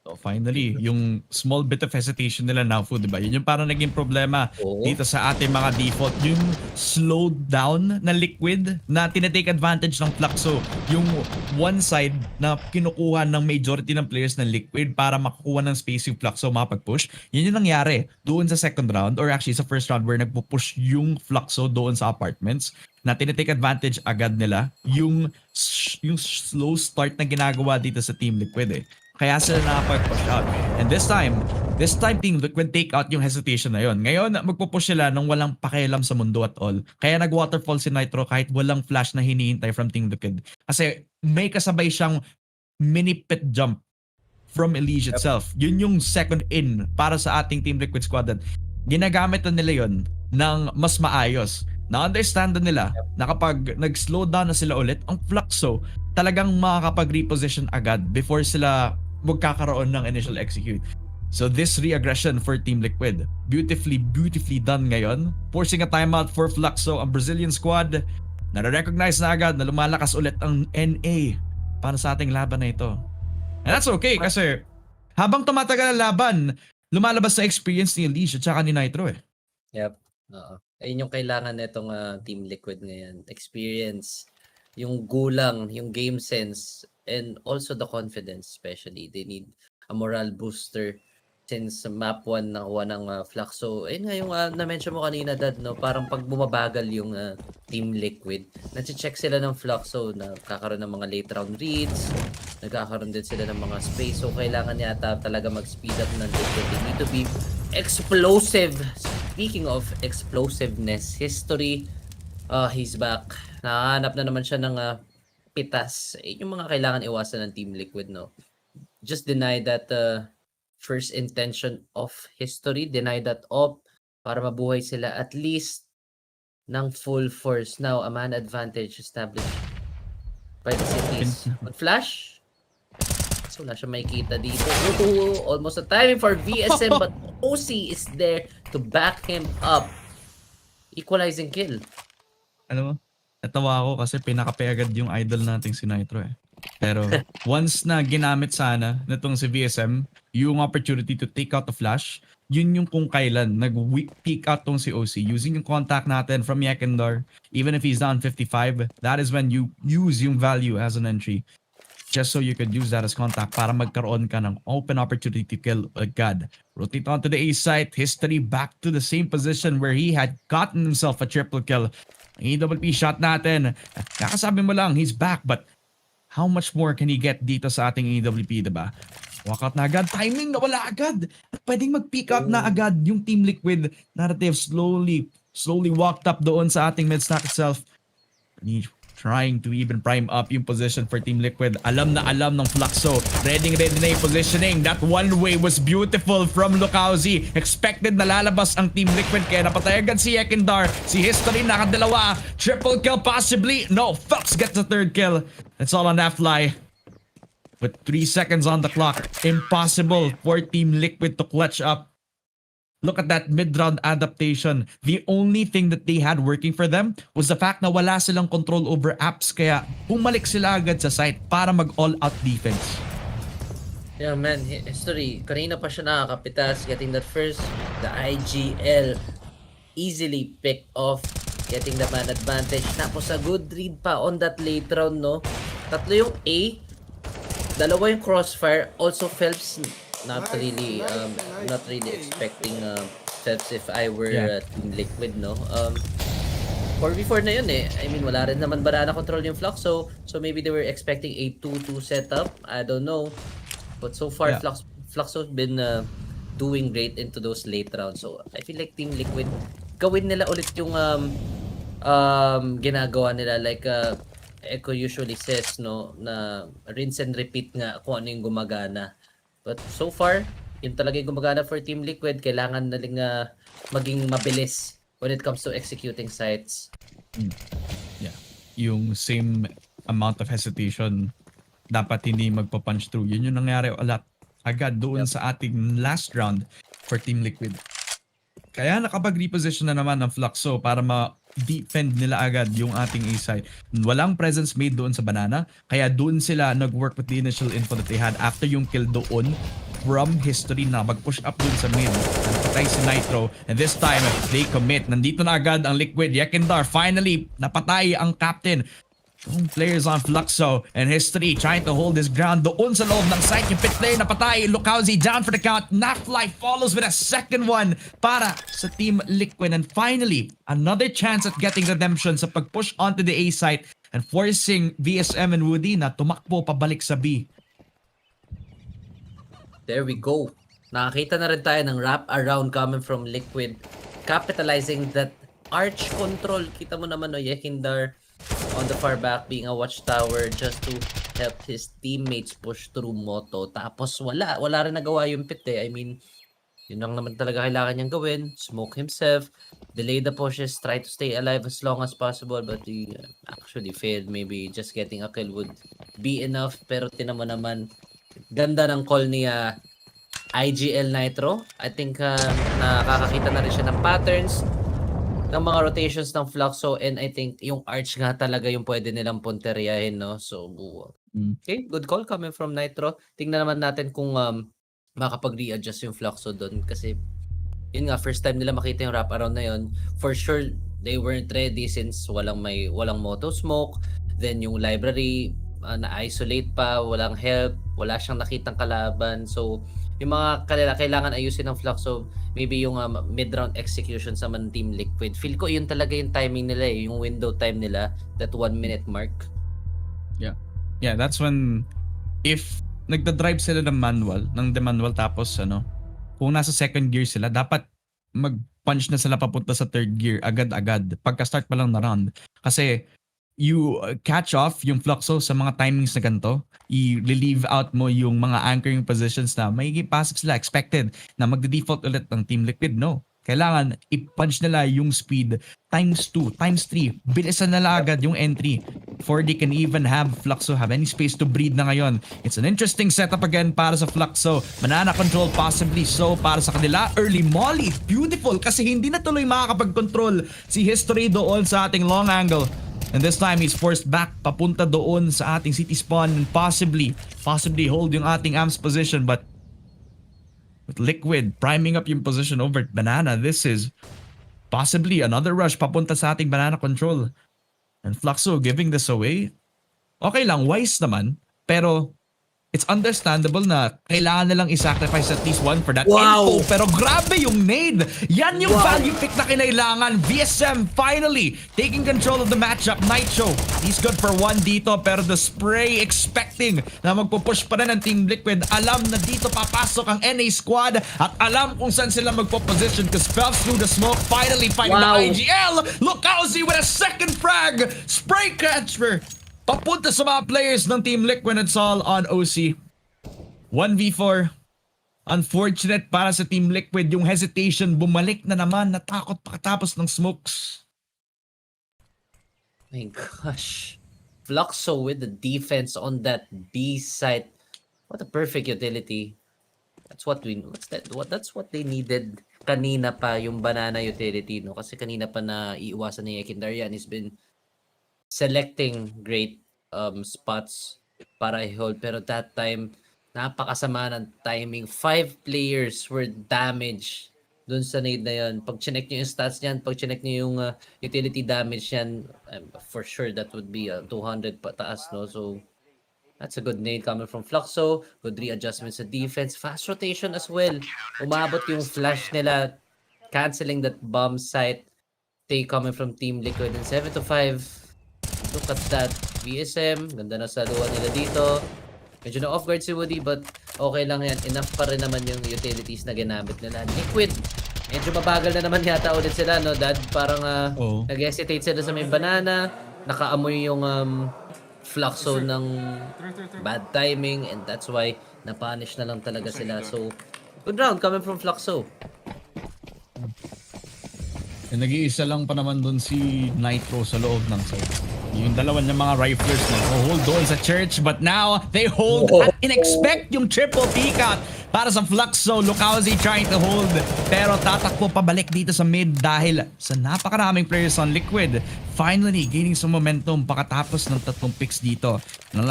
So finally, yung small bit of hesitation nila now, di ba? Yun yung parang naging problema dito sa ating mga default. Yung slowed down na Liquid na tinatake advantage ng Fluxo. Yung one side na kinukuha ng majority ng players ng Liquid para makukuha ng space yung Fluxo makapag-push. Yun yung nangyari doon sa second round or actually sa first round where nagpo-push yung Fluxo doon sa apartments na tinatake advantage agad nila yung slow start na ginagawa dito sa Team Liquid eh. Kaya sila nakapag-push out. And this time Team Liquid take out yung hesitation na yon. Ngayon, magpo-push sila nang walang pakialam sa mundo at all. Kaya nag-waterfall si Nitro kahit walang flash na hinihintay from Team Liquid. Kasi may kasabay siyang mini pit jump from Elige itself. Yun yung second in para sa ating Team Liquid squad. Ginagamit na nila yon ng mas maayos. Na-understand na nila na kapag nag-slow down na sila ulit, ang Fluxo talagang makakapag-reposition agad before sila magkakaroon ng initial execute. So this re-aggression for Team Liquid, beautifully done ngayon. Forcing a timeout for Fluxo, ang Brazilian squad. Nare-recognize na agad na lumalakas ulit ang NA para sa ating laban na ito. And that's okay kasi habang tumatagal ang laban, lumalabas sa experience ni Elige at saka ni Nitro eh. Yep. Oo. Ayun yung kailangan nitong Team Liquid ngayon. Experience, yung gulang, yung game sense, and also the confidence especially. They need a morale booster since map 1 nakuha ng Fluxo. Ayun nga yung na-mention mo kanina, Dad, no? Parang pag bumabagal yung Team Liquid, nag-check sila ng Fluxo na kakaroon ng mga late round reads, nagkakaroon din sila ng mga space. So kailangan yata talaga mag-speed up ng Liquid. They need to be explosive. Speaking of explosiveness, History, he's back. Nakahanap na naman siya ng pitas. Yung mga kailangan iwasan ng Team Liquid, no? Just deny that first intention of History, deny that op para mabuhay sila at least ng full force. Now, a man advantage established by the cities. But Flash, so wala siya makikita dito. Almost a timing for VSM but OC is there to back him up. Equalizing kill. Alam mo, natawa ako kasi pinakape agad yung idol nating si Nitro eh. Pero once na ginamit sana nitong si VSM yung opportunity to take out the flash, yun yung kung kailan nag-peek out tong si OC using yung contact natin from Yekindar. Even if he's down 55, that is when you use yung value as an entry. Just so you could use that as contact para magkaroon ka ng open opportunity to kill agad. Rotate onto the A site. History back to the same position where he had gotten himself a triple kill. Ang EWP shot natin. Kakasabi mo lang, he's back. But how much more can he get dito sa ating EWP, diba? Walkout na agad. Timing na wala agad. At pwedeng mag-pick up na agad yung Team Liquid narrative slowly walked up doon sa ating mid-stack itself. Trying to even prime up yung position for Team Liquid. Alam na alam ng Fluxo. Ready na yung positioning. That one way was beautiful from Lukauzi. Expected na lalabas ang Team Liquid kaya napatay agad si Yekindar. Si History nakadalawa. Triple kill possibly. No, Fox gets the third kill. That's all on that fly. With 3 seconds on the clock. Impossible for Team Liquid to clutch up. Look at that mid-round adaptation. The only thing that they had working for them was the fact na wala silang control over apps kaya bumalik sila agad sa site para mag-all-out defense. Yeah, man. History. Kanina pa siya nakakapitas. Getting that first. The IGL. Easily picked off. Getting the man advantage. Tapos a good read pa on that late round, no? Tatlo yung A. Dalawa yung crossfire. Also Phelps. Not really expecting Phelps if I were Team Liquid, no? 4v4 na yun eh. I mean, wala rin naman banana control yung Fluxo. So maybe they were expecting a 2-2 setup. I don't know. But so far, Fluxo's been doing great into those late rounds. So I feel like Team Liquid gawin nila ulit yung ginagawa nila, like Echo usually says, no, na rinse and repeat nga kung ano yung gumagana. But so far, yun talaga yung gumagana for Team Liquid. Kailangan naling maging mabilis when it comes to executing sites. Yeah. Yung same amount of hesitation dapat hindi magpa-punch through. Yun yung nangyari a lot agad doon sa ating last round for Team Liquid. Kaya nakapag-reposition na naman ng Fluxo para ma-defend nila agad yung ating A side. Walang presence made doon sa banana, kaya doon sila nag-work with the initial info that they had after yung kill doon from history na mag-push up doon sa mid. Napatay si Nitro, and this time they commit. Nandito na agad ang Liquid. Yekindar finally napatay ang captain. Yung players on Fluxo and history trying to hold his ground doon sa loob ng site. Yung pit player napatay. Lukauzi down for the count. Nafly follows with a second one para sa Team Liquid. And finally, another chance at getting redemption sa pag-push onto the A site and forcing VSM and Woody na tumakbo pabalik sa B. There we go. Nakakita na rin tayo ng wrap around coming from Liquid. Capitalizing that arch control. Kita mo naman, no, Yekindar on the far back being a watchtower just to help his teammates push through Moto. Tapos wala rin nagawa yung pit eh. I mean, yun lang naman talaga kailangan niyang gawin. Smoke himself, delay the pushes, try to stay alive as long as possible, but he actually failed. Maybe just getting a kill would be enough. Pero tinan mo naman, ganda ng call ni IGL Nitro. I think nakakakita na rin siya ng patterns ng mga rotations ng Fluxo, and I think yung arch nga talaga yung pwede nilang punteriyahin, no? So, okay, good call coming from Nitro. Tingnan naman natin kung makapag-readjust yung Fluxo doon, kasi yun nga, first time nila makita yung wraparound na yun. For sure, they weren't ready since walang Moto smoke. Then yung library, na-isolate pa, walang help, wala siyang nakitang kalaban. So, yung mga kailangan ayusin ng Fluxo, maybe yung mid-round execution sa man Team Liquid. Feel ko yun talaga yung timing nila eh, yung window time nila, that 1 minute mark. Yeah, that's when if nagda-drive sila ng manual tapos kung nasa second gear sila, dapat mag-punch na sila papunta sa third gear agad-agad pagka-start pa lang na round. Kasi you catch off yung Fluxo sa mga timings na ganito, i-leave out mo yung mga anchoring positions na may passive sila, expected na magde-default ulit ng Team Liquid. No, kailangan i-punch nila yung speed times 2, times 3, bilisan nila agad yung entry before they can even have Fluxo have any space to breathe na ngayon. It's an interesting setup again para sa Fluxo. Banana control possibly so para sa kanila. Early molly, beautiful, kasi hindi na tuloy makakapag-control si History doon sa ating long angle. And this time, he's forced back papunta doon sa ating city spawn and possibly hold yung ating AMS position. But with Liquid priming up yung position over Banana, this is possibly another rush papunta sa ating Banana control. And Fluxo giving this away. Okay lang, wise naman. Pero it's understandable na kailangan nilang i-sacrifice at least one for that info. Pero grabe yung nade. Yan yung value pick na kinailangan. VSM finally taking control of the matchup. Nitro, he's good for one dito. Pero the spray expecting na magpupush pa rin ng Team Liquid. Alam na dito papasok ang NA squad at alam kung saan sila magpo-position because fell through the smoke. Finally finding the IGL. Lukauzi with a second frag. Spray catcher papunta sa mga players ng Team Liquid. It's all on OC. 1v4. Unfortunate para sa Team Liquid. Yung hesitation bumalik na naman. Natakot pagkatapos ng smokes. My gosh. Fluxo with the defense on that B side. What a perfect utility. That's what they needed kanina pa, yung banana utility, no? Kasi kanina pa na iiwasan ni Yekindar yan. He's been selecting great spots para i-hold, pero that time napakasama ng timing. 5 players were damaged dun sa nade na yun. Pag chinek nyo yung stats niyan, pag chinek nyo yung utility damage yan, for sure that would be 200 pataas, no? So that's a good nade coming from Fluxo. Good readjustments sa defense, fast rotation as well. Umabot yung flash nila, canceling that bomb site. Take coming from Team Liquid, and 7-5. Look at that. VSM, ganda na saluhan nila dito. Medyo na off guard si Woody, but okay lang yan. Enough pa rin naman yung utilities na ginamit nila. Liquid Medyo mabagal na naman yata ulit sila, no, Dad? Parang Oo. nag-hesitate sila sa may banana, nakaamoy yung Fluxo ng bad timing, and that's why na-punish na lang talaga sila. So, good round coming from Fluxo. Nag-iisa lang pa naman doon si Nitro sa loob ng site. Yung dalawa ng mga riflers na hold doon sa church, but now they hold at in-expect yung triple peacock para sa Fluxo. Lukauzi trying to hold, pero tatakbo pabalik dito sa mid dahil sa napakaraming players on Liquid. Finally gaining some momentum pakatapos ng 3 picks dito. And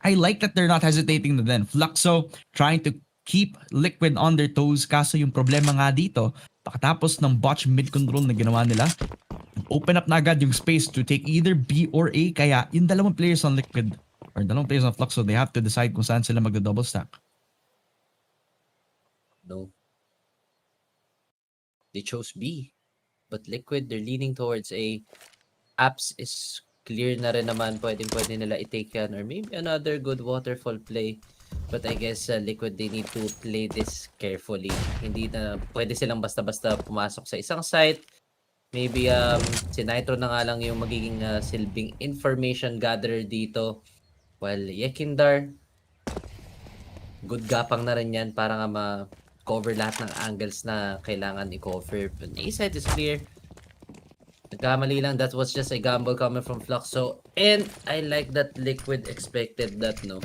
I like that they're not hesitating na then. Fluxo trying to keep Liquid on their toes, kaso yung problema nga dito, pakatapos ng botch mid control na ginawa nila, open up na agad yung space to take either B or A, kaya yung dalawang players on Liquid or dalawang players on Fluxo, they have to decide kung saan sila magda-double stack. No. They chose B. But Liquid, they're leaning towards A. Apps is clear na rin naman. Pwede nila i-take yan. Or maybe another good waterfall play. But I guess Liquid, they need to play this carefully. Hindi na pwede silang basta-basta pumasok sa isang site. Maybe si Nitro na nga lang yung magiging silbing information gatherer dito. While Yekindar, good gapang na rin yan para nga ma-cover lahat ng angles na kailangan i-cover. But A side is clear. Nagkamali lang, that was just a gamble coming from Fluxo. And I like that Liquid expected that, no?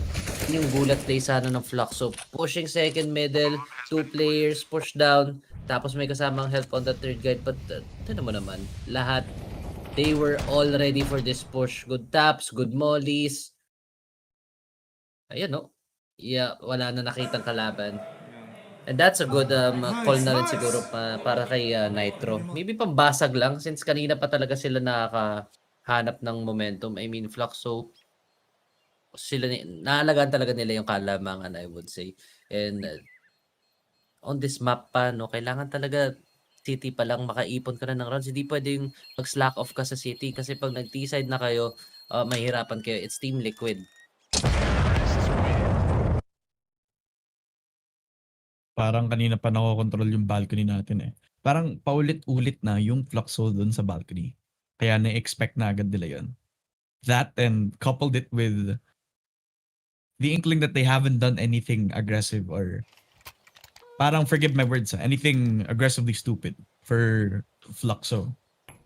Yung gulat play sana ng Fluxo. Pushing second middle, 2 players push down, tapos may kasamang help on the third guide. But ito naman, lahat, they were all ready for this push. Good taps, good mollies. Ayan, no? Yeah, wala na nakitang kalaban. And that's a good call na rin siguro para kay Nitro. Maybe pambasag lang since kanina pa talaga sila nakakahanap ng momentum. I mean, Fluxo, sila naalagaan talaga nila yung kalamangan, I would say. And on this map pa, no, kailangan talaga city pa lang makaipon ka na ng rounds. Hindi pwede yung mag-slack off ka sa city kasi pag nag-T-side na kayo, mahirapan kayo. It's Team Liquid. Parang kanina pa nakokontrol yung balcony natin eh. Parang paulit-ulit na yung Fluxo doon sa balcony. Kaya na-expect na agad nila yun. That and coupled it with the inkling that they haven't done anything aggressive or parang, forgive my words, anything aggressively stupid for Fluxo.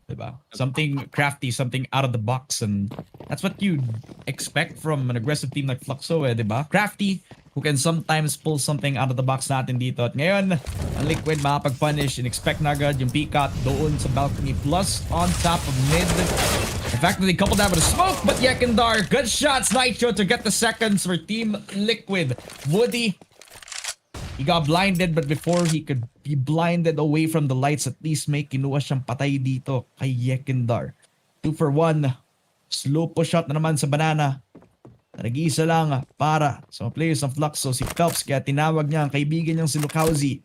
Diba? Something crafty, something out of the box, and that's what you expect from an aggressive team like Fluxo, eh, diba? Crafty, who can sometimes pull something out of the box natin dito. At ngayon, ang Liquid makapag-punish and expect na agad yung Peacock doon sa balcony plus on top of mid. In fact, they coupled that with a smoke, but Yekindar, good shots, Nitro to get the seconds for Team Liquid. Woody, he got blinded, but before he could be blinded away from the lights, at least may kinuha siyang patay dito kay Yekindar. 2 for 1. Slow push shot na naman sa banana. Nag-iisa lang para sa mga players ng Fluxo, si Phelps, kaya tinawag niya ang kaibigan niyang si Lukauzi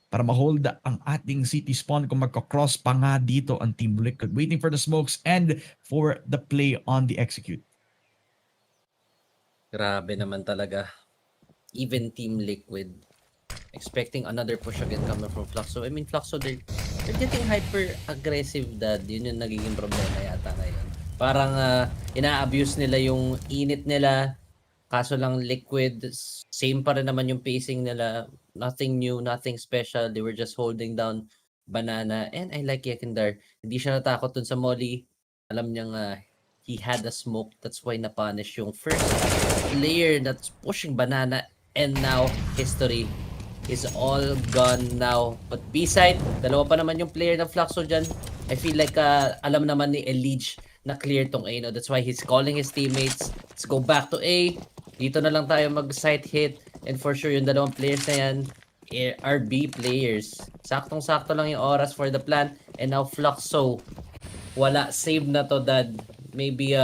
para ma-hold ang ating city spawn kung magka-cross pa nga dito ang Team Liquid. Waiting for the smokes and for the play on the execute. Grabe naman talaga. Even Team Liquid expecting another push again coming from Fluxo. I mean, Fluxo, they're getting hyper-aggressive, Dad. Yun yung nagiging problema yata ngayon. Parang ina-abuse nila yung init nila. Kaso lang Liquid, same pa rin naman yung pacing nila. Nothing new, nothing special. They were just holding down banana. And I like Yekindar. Hindi siya natakot dun sa molly. Alam niyang he had a smoke. That's why na-punish yung first player that's pushing banana. And now, history is all gone now. But B-side, dalawa pa naman yung player ng Fluxo dyan. I feel like alam naman ni Elige na clear tong A, no? That's why he's calling his teammates. Let's go back to A. Dito na lang tayo mag-site hit. And for sure, yung dalawang players na yan are B players. Saktong-sakto lang yung oras for the plan. And now Fluxo, wala. Save na to, Dad. Maybe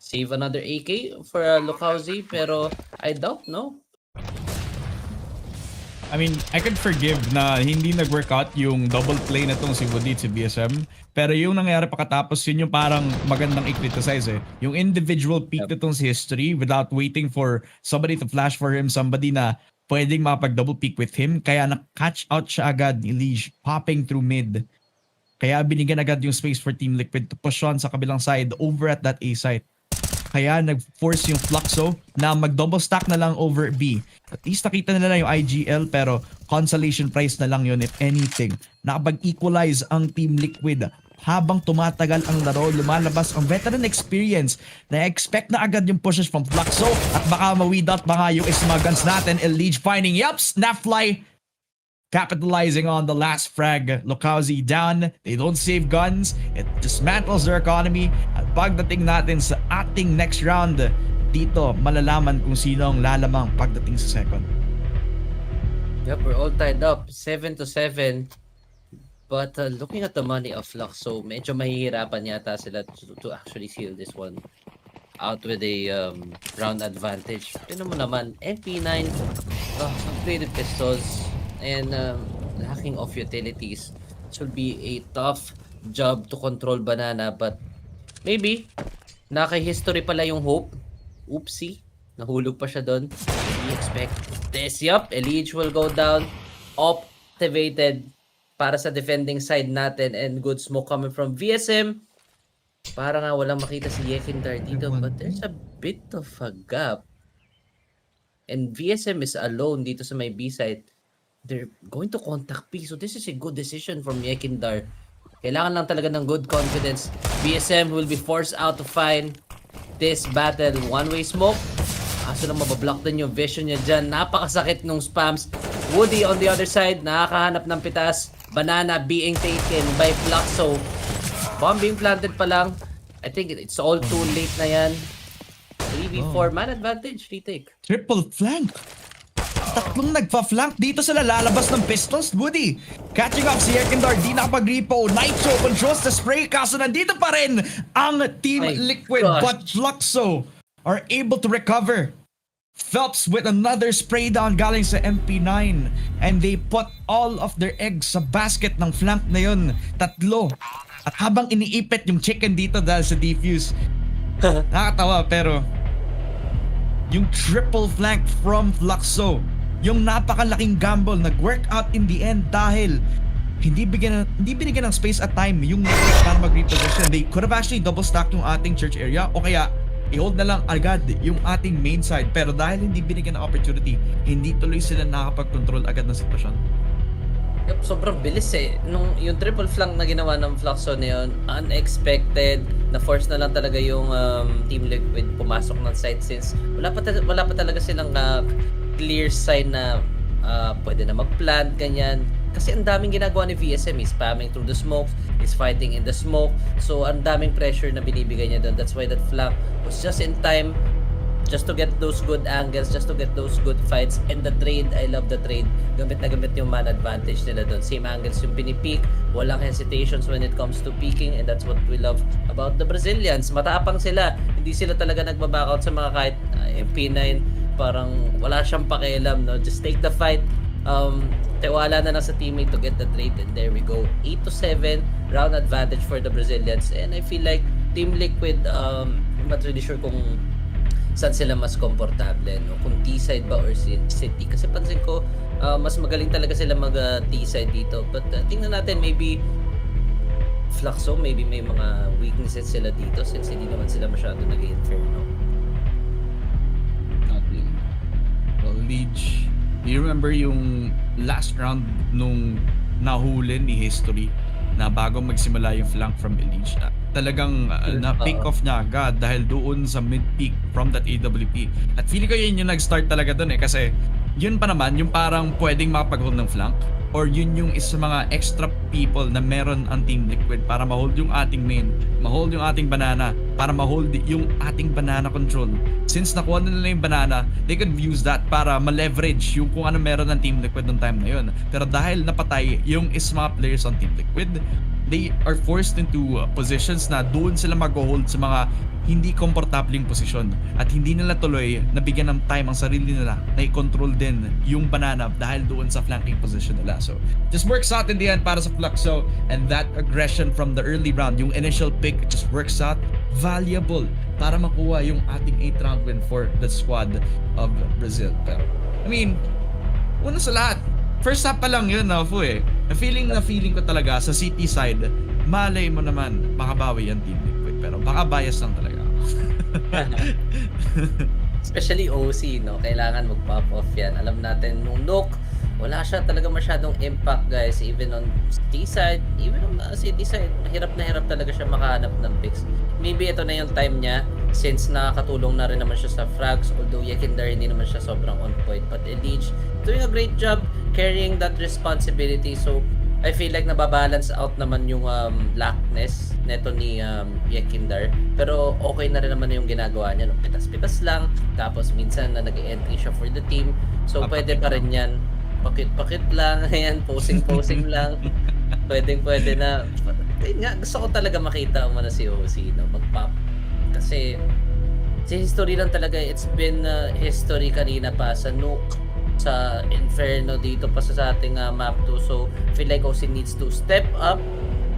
save another AK for Lukauzi. Pero I doubt, no? I mean, I could forgive na hindi nag-workout yung double play na tong si Woody at si BSM. Pero yung nangyari pakatapos, yun yung parang magandang i-criticize eh. Yung individual peak na tong si History without waiting for somebody to flash for him, somebody na pwedeng makapag-double pick with him. Kaya na-catch out siya agad ni Liege, popping through mid. Kaya binigyan agad yung space for Team Liquid to push on sa kabilang side over at that A site. Kaya nag-force yung Fluxo na mag-double stack na lang over B. At least nakita nila yung IGL pero consolation prize na lang yun if anything. Nakapag-equalize ang Team Liquid. Habang tumatagal ang laro, lumalabas ang veteran experience. Na-expect na agad yung pushes from Fluxo at baka ma-weed out mga yung mga guns natin. Elige finding, yup, Snapfly capitalizing on the last frag. Lokauzi down. They don't save guns. It dismantles their economy. At pagdating natin sa ating next round, dito malalaman kung sino ang lalamang pagdating sa second. Yep, we're all tied up. 7-7. But looking at the money of Fluxo, medyo mahihirapan yata sila to actually seal this one out with a round advantage. Yun mo naman, MP9, upgraded pistols, and lacking of utilities. This will be a tough job to control Banana, but maybe naka-history pala yung Hope. Oopsie, nahulog pa siya doon. We expect this. Yup, Elige will go down. Activated para sa defending side natin, and good smoke coming from VSM. Para nga walang makita si Yekindar dito, but there's a bit of a gap. And VSM is alone dito sa may B side. They're going to contact P. So this is a good decision from Yekindar. Kailangan lang talaga ng good confidence. BSM will be forced out to find this battle. One-way smoke. Kaso lang mabablock din yung vision niya dyan. Napakasakit nung spams. Woody on the other side. Nakakahanap ng pitas. Banana being taken by Fluxo. Bomb being planted pa lang. I think it's all too late na yan. 3v4. Man advantage. Retake. Triple flank. Tatlong nagpa-flank dito sila lalabas ng pistols, Woody. Catching up si Yekindar, di nakapag-repo. Nitro controls the spray, kaso nandito pa rin ang Team Liquid. But Fluxo are able to recover. Phelps with another spray down galing sa MP9. And they put all of their eggs sa basket ng flank na yun. Tatlo. At habang iniipit yung chicken dito dahil sa defuse. Nakatawa pero yung triple flank from Fluxo, yung napakalaking gamble, nag-work out in the end dahil hindi binigyan ng space at time yung Liquid para mag-reposition. They could have actually double stacked yung ating church area o kaya i-hold na lang agad yung ating main side. Pero dahil hindi binigyan ng opportunity, hindi tuloy sila nakapag-control agad ng sitwasyon. Yep, sobrang bilis eh. Yung triple flank na ginawa ng Fluxo na yun, unexpected. Na-force na lang talaga yung Team Liquid pumasok ng site since wala pa talaga silang clear sign na pwede na mag-plant, ganyan. Kasi ang daming ginagawa ni VSM, is spamming through the smoke, is fighting in the smoke. So ang daming pressure na binibigay niya doon. That's why that flank was just in time, just to get those good angles, just to get those good fights. And the trade, I love the trade. Gamit na gamit yung man advantage nila doon. Same angles yung pinipeak, walang hesitations when it comes to peaking, and that's what we love about the Brazilians. Matapang sila, hindi sila talaga nagbaback out sa mga kahit MP9, parang wala siyang pakialam, no? Just take the fight. Tiwala na lang sa teammate to get the trade, and there we go. 8-7 round advantage for the Brazilians, and I feel like Team Liquid, I'm not really sure kung saan sila mas komportable, no? Kung T-side ba or City, kasi pansin ko mas magaling talaga sila mag T-side dito, but tingnan natin, maybe Fluxo, maybe may mga weaknesses sila dito since hindi naman sila masyado nag-inferno. Not really. Well, Liege, do you remember yung last round nung nahuli ni History na bago magsimula yung flank from Elige, talagang na-pick off niya agad dahil doon sa mid-peak from that AWP. At feeling ko yun yung nag-start talaga doon kasi yun pa naman yung parang pwedeng makapag-hold ng flank, or yun yung isa mga extra people na meron ang Team Liquid para ma-hold yung ating main, ma-hold yung ating banana, para ma-hold yung ating banana control. Since nakuha na nila yung banana, they could use that para ma-leverage yung kung ano meron ng Team Liquid ng time na yun. Pero dahil napatay yung isa mga players on Team Liquid, they are forced into positions na doon sila mag-hold sa mga hindi komportabling posisyon, at hindi nila tuloy nabigyan ng time ang sarili nila na i-control din yung banana dahil doon sa flanking position nila. So just works out in the end para sa Fluxo, and that aggression from the early round, yung initial pick, just works out valuable para makuha yung ating 8th round win for the squad of Brazil. Pero I mean, una sa lahat, first half pa lang yun, Fu eh. Na feeling ko talaga sa City side, malay mo naman, makabawi ang Team Liquid. Pero baka bias lang talaga ako. Especially OC, no? Kailangan mag-pop off yan. Alam natin, nung Nook, wala siya talaga masyadong impact, guys. Even on City side, even on City side, na hirap talaga siya makahanap ng picks. Maybe ito na yung time niya since nakakatulong na rin naman siya sa frags. Although Yekindar, hindi naman siya sobrang on point. But Elige, doing a great job carrying that responsibility. So, I feel like nababalance out naman yung lackness neto ni Yekindar. Pero okay na rin naman yung ginagawa niya. No? Pitas-pitas lang. Tapos minsan na nag-entry siya for the team. So pwede pa rin yan. Pakit-pakit lang. Ayan, posing-posing lang. Pwede na. Ayun nga, gusto ko talaga makita umano si OC, no? Mag-pop. Kasi si history lang talaga. It's been history kanina pa sa Nuke, sa Inferno, dito pa sa ating map 2. So, feel like OC needs to step up.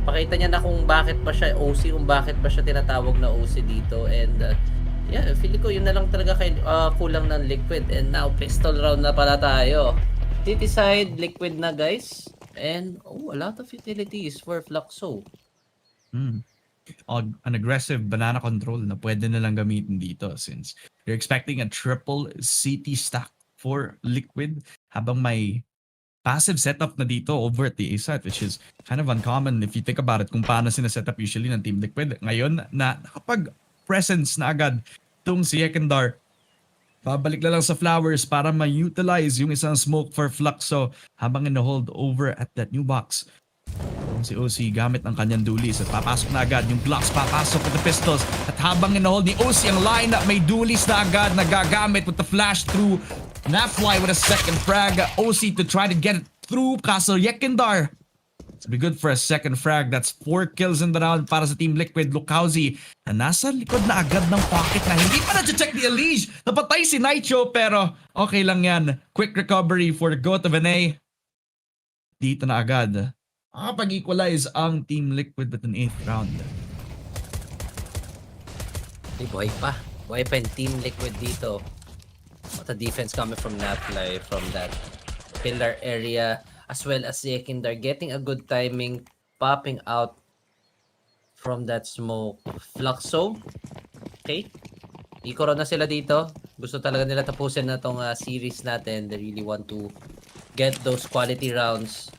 Pakita niya na kung bakit pa siya OC, kung bakit pa siya tinatawag na OC dito. And yeah, feel ko yun na lang talaga kulang ng Liquid. And now, pistol round na pala tayo. City side, Liquid na, guys. And a lot of utilities for Fluxo. An aggressive banana control na pwede na lang gamitin dito since you're expecting a triple CT stack for Liquid habang may passive setup na dito over at the A side, which is kind of uncommon if you think about it kung paano sinasetup usually ng Team Liquid. Ngayon na nakapag-presence na agad itong si Yekindar, babalik na lang sa Flowers para ma-utilize yung isang smoke for Fluxo habang in-hold over at that new box. Si OC gamit ang kanyang dulis at papasok na agad yung blocks, papasok with the pistols at habang in-hold ni OC ang lineup, may dulis na agad na gagamit with the flash through. Nafly with a second frag. OC to try to get it through. Kaso Yekindar, it's be good for a second frag. That's 4 kills in the round para sa Team Liquid. Lukauzi na nasa likod na agad ng pocket na hindi pa na-check ni Elige. Napatay si Nitro pero okay lang yan. Quick recovery for the goat of an A. Dito na agad. Pag-equalize ang Team Liquid with an 8th round. Buhay pa yung Team Liquid dito. What a defense coming from Nafly from that pillar area, as well as Yekindar getting a good timing, popping out from that smoke. Fluxo, okay, ikoro na sila dito. Gusto talaga nila tapusin na tong series natin. They really want to get those quality rounds.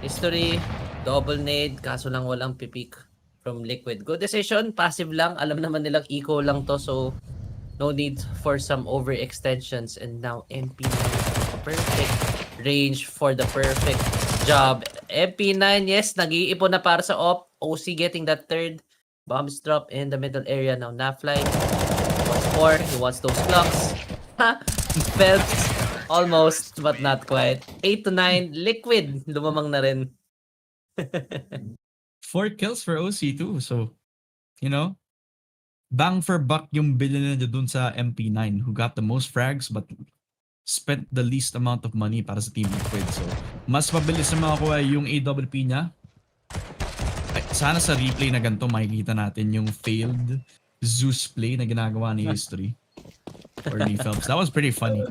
History, double nade, kaso lang walang pipik from Liquid. Good decision, passive lang. Alam naman nilang eco lang to, so no need for some overextensions. And now MP9, perfect range for the perfect job. MP9, yes, nag-iipon na para sa op. OC getting that third. Bombs drop in the middle area now. Nafly wants more, he wants those clocks. Felt almost, but not quite. 8 to 9, Liquid, lumamang na rin. 4 kills for OC too. So, you know, bang for buck yung billion na dun sa MP9 who got the most frags but spent the least amount of money para sa Team Liquid. So, mas mabilis na makakuha yung AWP niya. Ay, sana sa replay na ganito makikita natin yung failed Zeus play na ginagawa ni History or ni Phelps. That was pretty funny.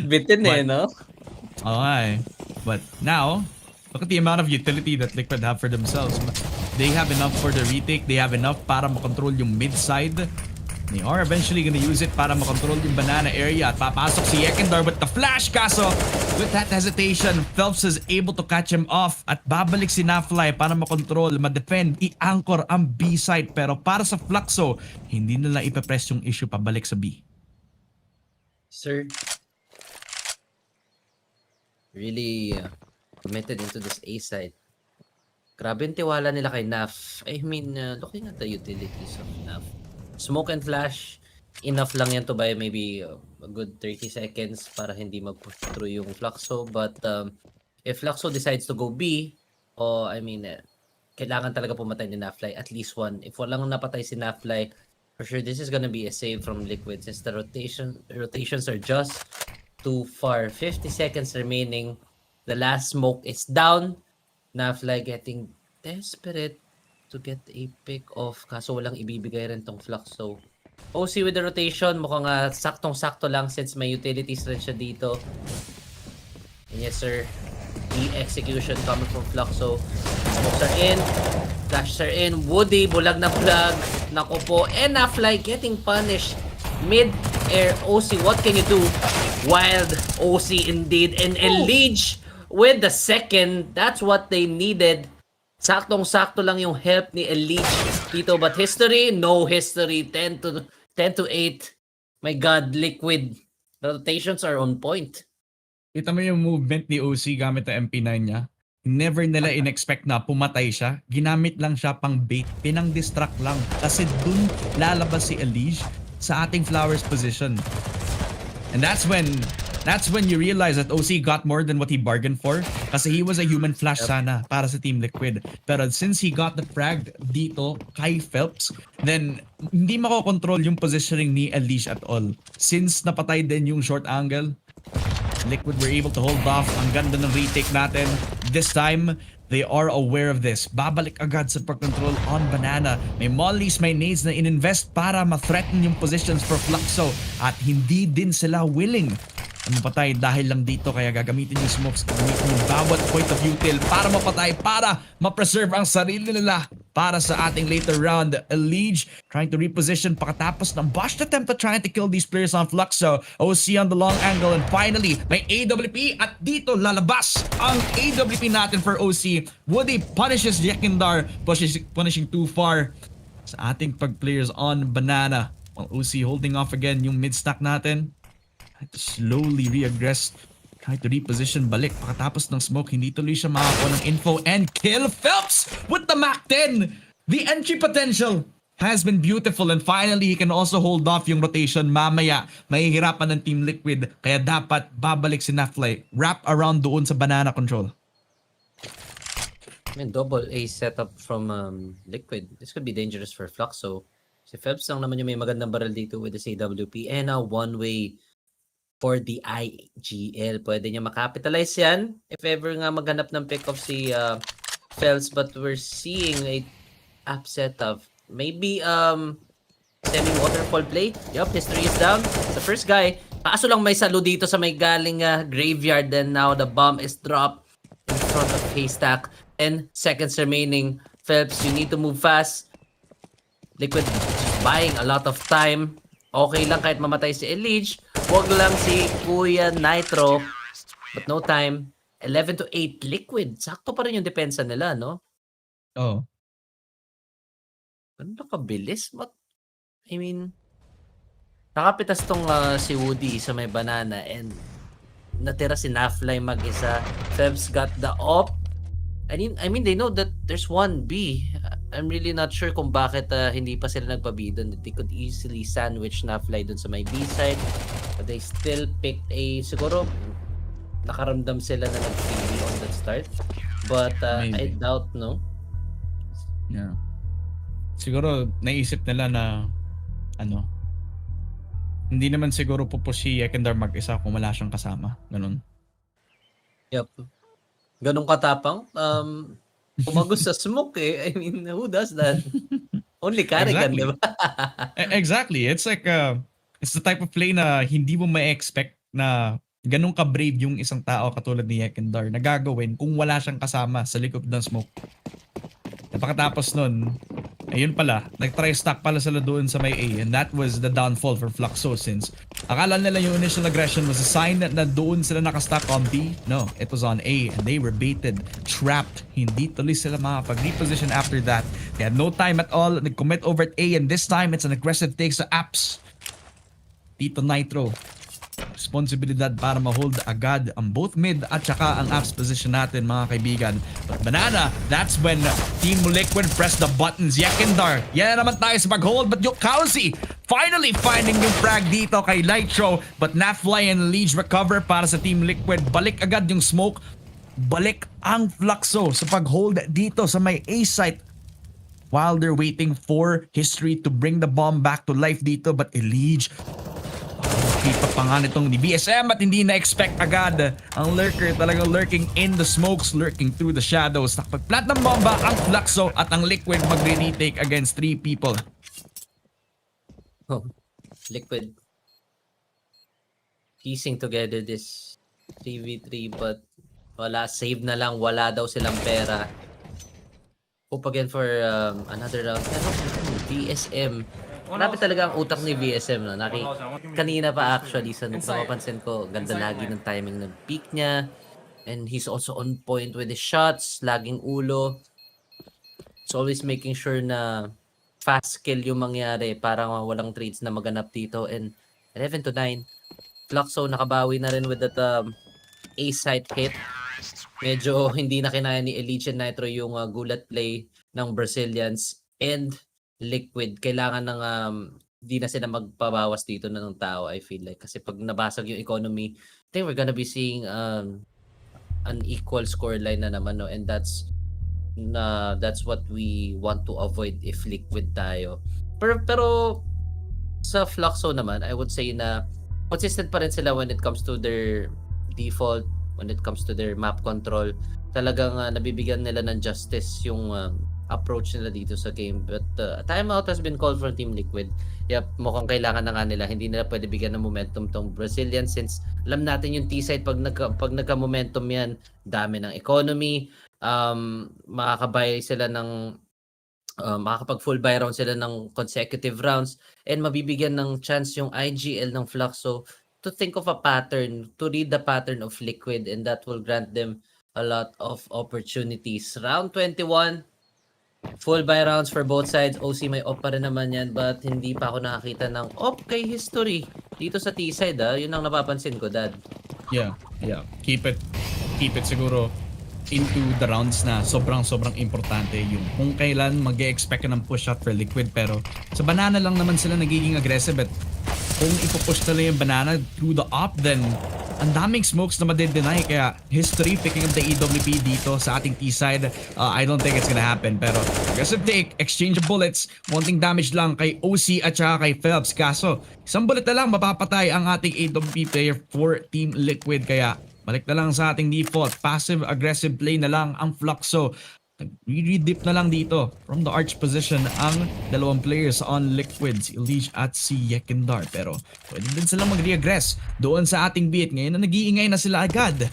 Bitin no? Okay. But now, look at the amount of utility that Liquid have for themselves. They have enough for the retake. They have enough para makontrol yung mid side. They are eventually gonna use it para makontrol yung banana area. At papasok si Yekindar with the flash. Kaso, with that hesitation, Phelps is able to catch him off. At babalik si Nafly para makontrol, ma-defend, i-anchor ang B side. Pero para sa Fluxo, hindi nila ipapress yung issue pabalik sa B. Sir, really committed into this A side. Grabe yung tiwala nila kay Naf. I mean, looking at the utilities of Naf. Smoke and flash, enough lang yan to buy maybe a good 30 seconds para hindi mag-push through yung Fluxo. But if Fluxo decides to go B, kailangan talaga pumatay ni Nafly. At least one. If walang napatay si Nafly, for sure this is gonna be a save from Liquid since the rotations are just too far. 50 seconds remaining. The last smoke is down. Nafly getting desperate to get a pick off. Kaso walang ibibigay rin tong Fluxo. OC with the rotation, mukhang saktong-sakto lang since may utilities rin siya dito. And yes sir, the execution coming from Fluxo. Smokes are in, flashes are in, Woody, bulag na bulag. Nako po, and Nafly getting punished. Mid-air OC, what can you do? Wild OC indeed, and Elige with the second, that's what they needed. Saktong-sakto lang yung help ni Elige dito, but history, no history. 10 to 8. My God, Liquid. The rotations are on point. Kita mo yung movement ni OC gamit ang MP9 niya. Never nila in-expect na pumatay siya. Ginamit lang siya pang bait. Pinang-distract lang. Kasi dun lalabas si Elige sa ating Flowers position. And that's when you realize that OC got more than what he bargained for. Kasi he was a human flash sana para sa Team Liquid. Pero since he got the frag dito kay Phelps, then hindi makokontrol yung positioning ni Elige at all. Since napatay din yung short angle, Liquid were able to hold off. Ang ganda ng retake natin. This time, they are aware of this. Babalik agad sa pag-control on Banana. May mollies, may nades na in-invest para ma-threaten yung positions for Fluxo. At hindi din sila willing ang mapatay dahil lang dito, kaya gagamitin yung smokes, gagamitin yung bawat point of util para mapatay, para ma-preserve ang sarili nila para sa ating later round. Elige trying to reposition pakatapos ng botched attempt at trying to kill these players on Fluxo. OC on the long angle, and finally may AWP at dito lalabas ang AWP natin for OC. Woody punishes Yekindar, punishing too far sa ating pag-players on Banana. While OC holding off again yung mid-stack natin. Try to slowly reaggress, try to reposition balik pakatapos ng smoke. Hindi tuloy siya makakuha ng info and kill Phelps with the Mac 10. The entry potential has been beautiful, and finally he can also hold off yung rotation. Mamaya mahihirapan ng Team Liquid, kaya dapat babalik si Nafly, wrap around doon sa Banana control. I mean, double A setup from Liquid. This could be dangerous for Fluxo. Si Phelps lang naman yung may magandang barrel dito with this AWP, and a one-way for the IGL. Pwede niya makapitalize yan if ever nga maghanap ng pick-off si Phelps, but we're seeing a upset of maybe semi-waterfall play. Yup, history is down. The first guy. Kaso lang may salo dito sa may galing graveyard, then now the bomb is dropped in front of Haystack. 10 seconds remaining. Phelps, you need to move fast. Liquid just buying a lot of time. Okay lang kahit mamatay si Elige. Huwag lang si Kuya Nitro. But no time. 11 to 8 Liquid. Sakto pa rin yung depensa nila, no? Oh. Ano nakabilis? I mean, nakapitas tong si Woody sa may Banana, and natira si Nafly mag-isa. Febs got the op. I mean, they know that there's one B. I'm really not sure kung bakit hindi pa sila nagpa-B doon. They could easily sandwich Nafly doon sa may B side. But they still picked a, siguro, nakaramdam sila na nag-B on that start. But I doubt, no? Yeah. Siguro, naisip nila na, hindi naman siguro po si Ekendar mag-isa kung wala siyang kasama. Ganun. Yup. Ganun katapang. Umagos sa smoke eh. I mean, who does that? Only Carrigan, Exactly. di ba? Exactly. It's like, it's the type of play na hindi mo ma-expect na ganun ka-brave yung isang tao katulad ni Ekendar na gagawin kung wala siyang kasama sa likod ng smoke. Pagkatapos nun, ayun pala, nag-try stack pala sila doon sa may A, and that was the downfall for Fluxo, since akala nila yung initial aggression was a sign that na doon sila nakastack on B. No, it was on A, and they were baited, trapped. Hindi tuloy sila makapag-reposition after that. They had no time at all. Nag-commit over at A, and this time it's an aggressive take sa apps. Tito Nitro, responsibilidad para ma-hold agad ang both mid at saka ang apps position natin, mga kaibigan. But Banana, that's when Team Liquid press the buttons. Yekindar, yan naman tayo sa mag-hold, but Yokauzi finally finding yung frag dito kay Nitro, but Nafly and Elige recover para sa Team Liquid. Balik agad yung smoke, balik ang Fluxo sa pag-hold dito sa may A site while they're waiting for history to bring the bomb back to life dito. But Elige, kita pa nga nitong ni BSM at hindi na-expect agad. Ang lurker talagang lurking in the smokes, lurking through the shadows. Nakapag-plant ng bomba ang Fluxo at ang Liquid magre-retake against 3 people. Liquid piecing together this 3v3 but wala, save na lang, wala daw silang pera. Hope again for another round. Pero VSM, grabe talaga ang utak ni VSM. No? Kanina pa actually, sa napapansin ko, ganda lagi ng timing ng peak niya. And he's also on point with his shots, laging ulo. It's always making sure na fast kill yung mangyari para walang trades na maganap dito. And 11 to 9. Fluxo nakabawi na rin with that A-site hit. Medyo hindi na kinaya ni Elite and Nitro yung gulat play ng Brazilians. And Liquid, kailangan ng di na sila magpabawas dito na ng tao, I feel like. Kasi pag nabasag yung economy, I think we're gonna be seeing an equal scoreline na naman, no? And that's what we want to avoid if Liquid tayo. Pero sa Fluxo naman, I would say na consistent pa rin sila when it comes to their default, when it comes to their map control. Talagang nabibigyan nila ng justice yung approach nila dito sa game. But timeout has been called for Team Liquid. Yep, mukhang kailangan na nga nila. Hindi nila pwede bigyan ng momentum tong Brazilian since alam natin yung T-side pag nagka-momentum yan, dami ng economy, makakabay sila ng makakapag full buy round sila ng consecutive rounds and mabibigyan ng chance yung IGL ng Fluxo to think of a pattern, to read the pattern of Liquid, and that will grant them a lot of opportunities. Round 21, full buy rounds for both sides. OC may op pa rin naman yan, but hindi pa ako nakakita ng op kay History dito sa T-side. Yun ang napapansin ko, Dad. Yeah. Keep it siguro into the rounds na sobrang importante yung kung kailan mag-expect ka ng push shot for Liquid, pero sa banana lang naman sila nagiging aggressive at kung ipupush nila yung banana through the up, then ang daming smokes na madedeny, kaya History picking up the EWP dito sa ating T-side, I don't think it's gonna happen, pero aggressive take, exchange of bullets, wanting damage lang kay OC at saka kay Phelps, kaso isang bullet na lang mapapatay ang ating AWP player for Team Liquid, kaya balik na lang sa ating default. Passive-aggressive play na lang ang Fluxo. Re-dip na lang dito from the arch position ang dalawang players on Liquid, si Elite at si Yekindar. Pero pwede din silang mag-reaggress doon sa ating beat. Ngayon na nag-iingay na sila agad,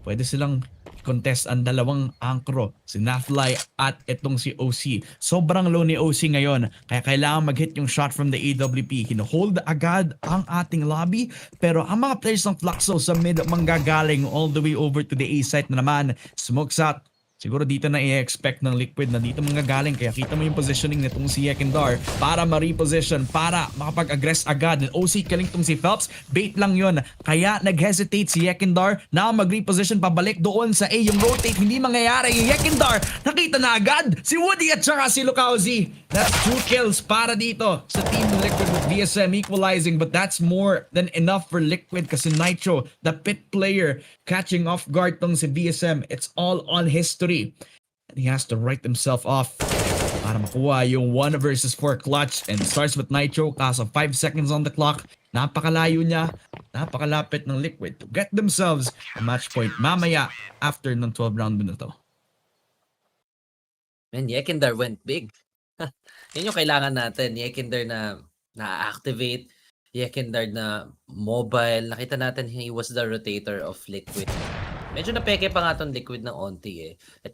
pwede silang contest ang dalawang angkro, si Nafly at itong si OC. Sobrang low ni OC ngayon, kaya kailangan mag-hit yung shot from the AWP. Hino-hold agad ang ating lobby, pero ang mga players ng Fluxo sa mid manggagaling all the way over to the A site na naman. Smoke shot. Siguro dito na i-expect ng Liquid na dito manggagaling, kaya kita mo yung positioning nitong si Yekindar para ma-reposition, para makapag-aggress agad. And OC killing tong si Phelps, bait lang yun, kaya nag-hesitate si Yekindar na mag-reposition pabalik doon sa A. Yung rotate hindi mangyayari, yung Yekindar nakita na agad si Woody at saka si Lukauzi. That's 2 kills para dito sa Team Liquid with VSM equalizing, but that's more than enough for Liquid kasi Nitro, the pit player, catching off guard tong si VSM. It's all on History. And he has to write himself off para makuha yung 1 versus 4 clutch, and starts with Nitro kaso 5 seconds on the clock. Napakalayo niya, napakalapit ng Liquid to get themselves a match point mamaya after ng 12 round na to. Man, Yekindar went big. Yan yung kailangan natin. Yekindar na na-activate, Yekindar na mobile. Nakita natin he was the rotator of Liquid. Medyo napeke pa nga itong Liquid ng onti eh. I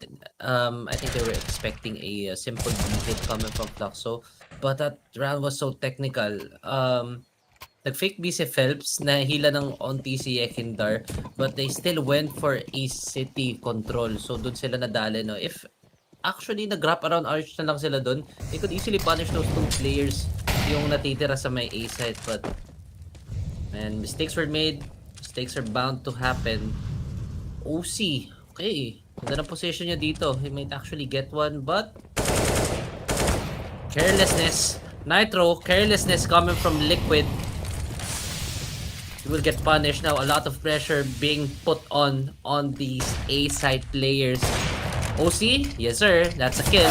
think they were expecting a simple hit coming from Fluxo, but that round was so technical. Nag-fake B si Phelps, nahila ng onti si Yekindar, but they still went for a city control. So doon sila nadali, no? If actually nag-wrap around arch na lang sila doon, they could easily punish those 2 players yung natitira sa may A side. But man, mistakes were made, mistakes are bound to happen. OC, okay, ganda ng position niya dito. He might actually get one, but carelessness. Nitro, carelessness coming from Liquid. He will get punished now. A lot of pressure being put on these A-side players. OC, yes sir, that's a kill.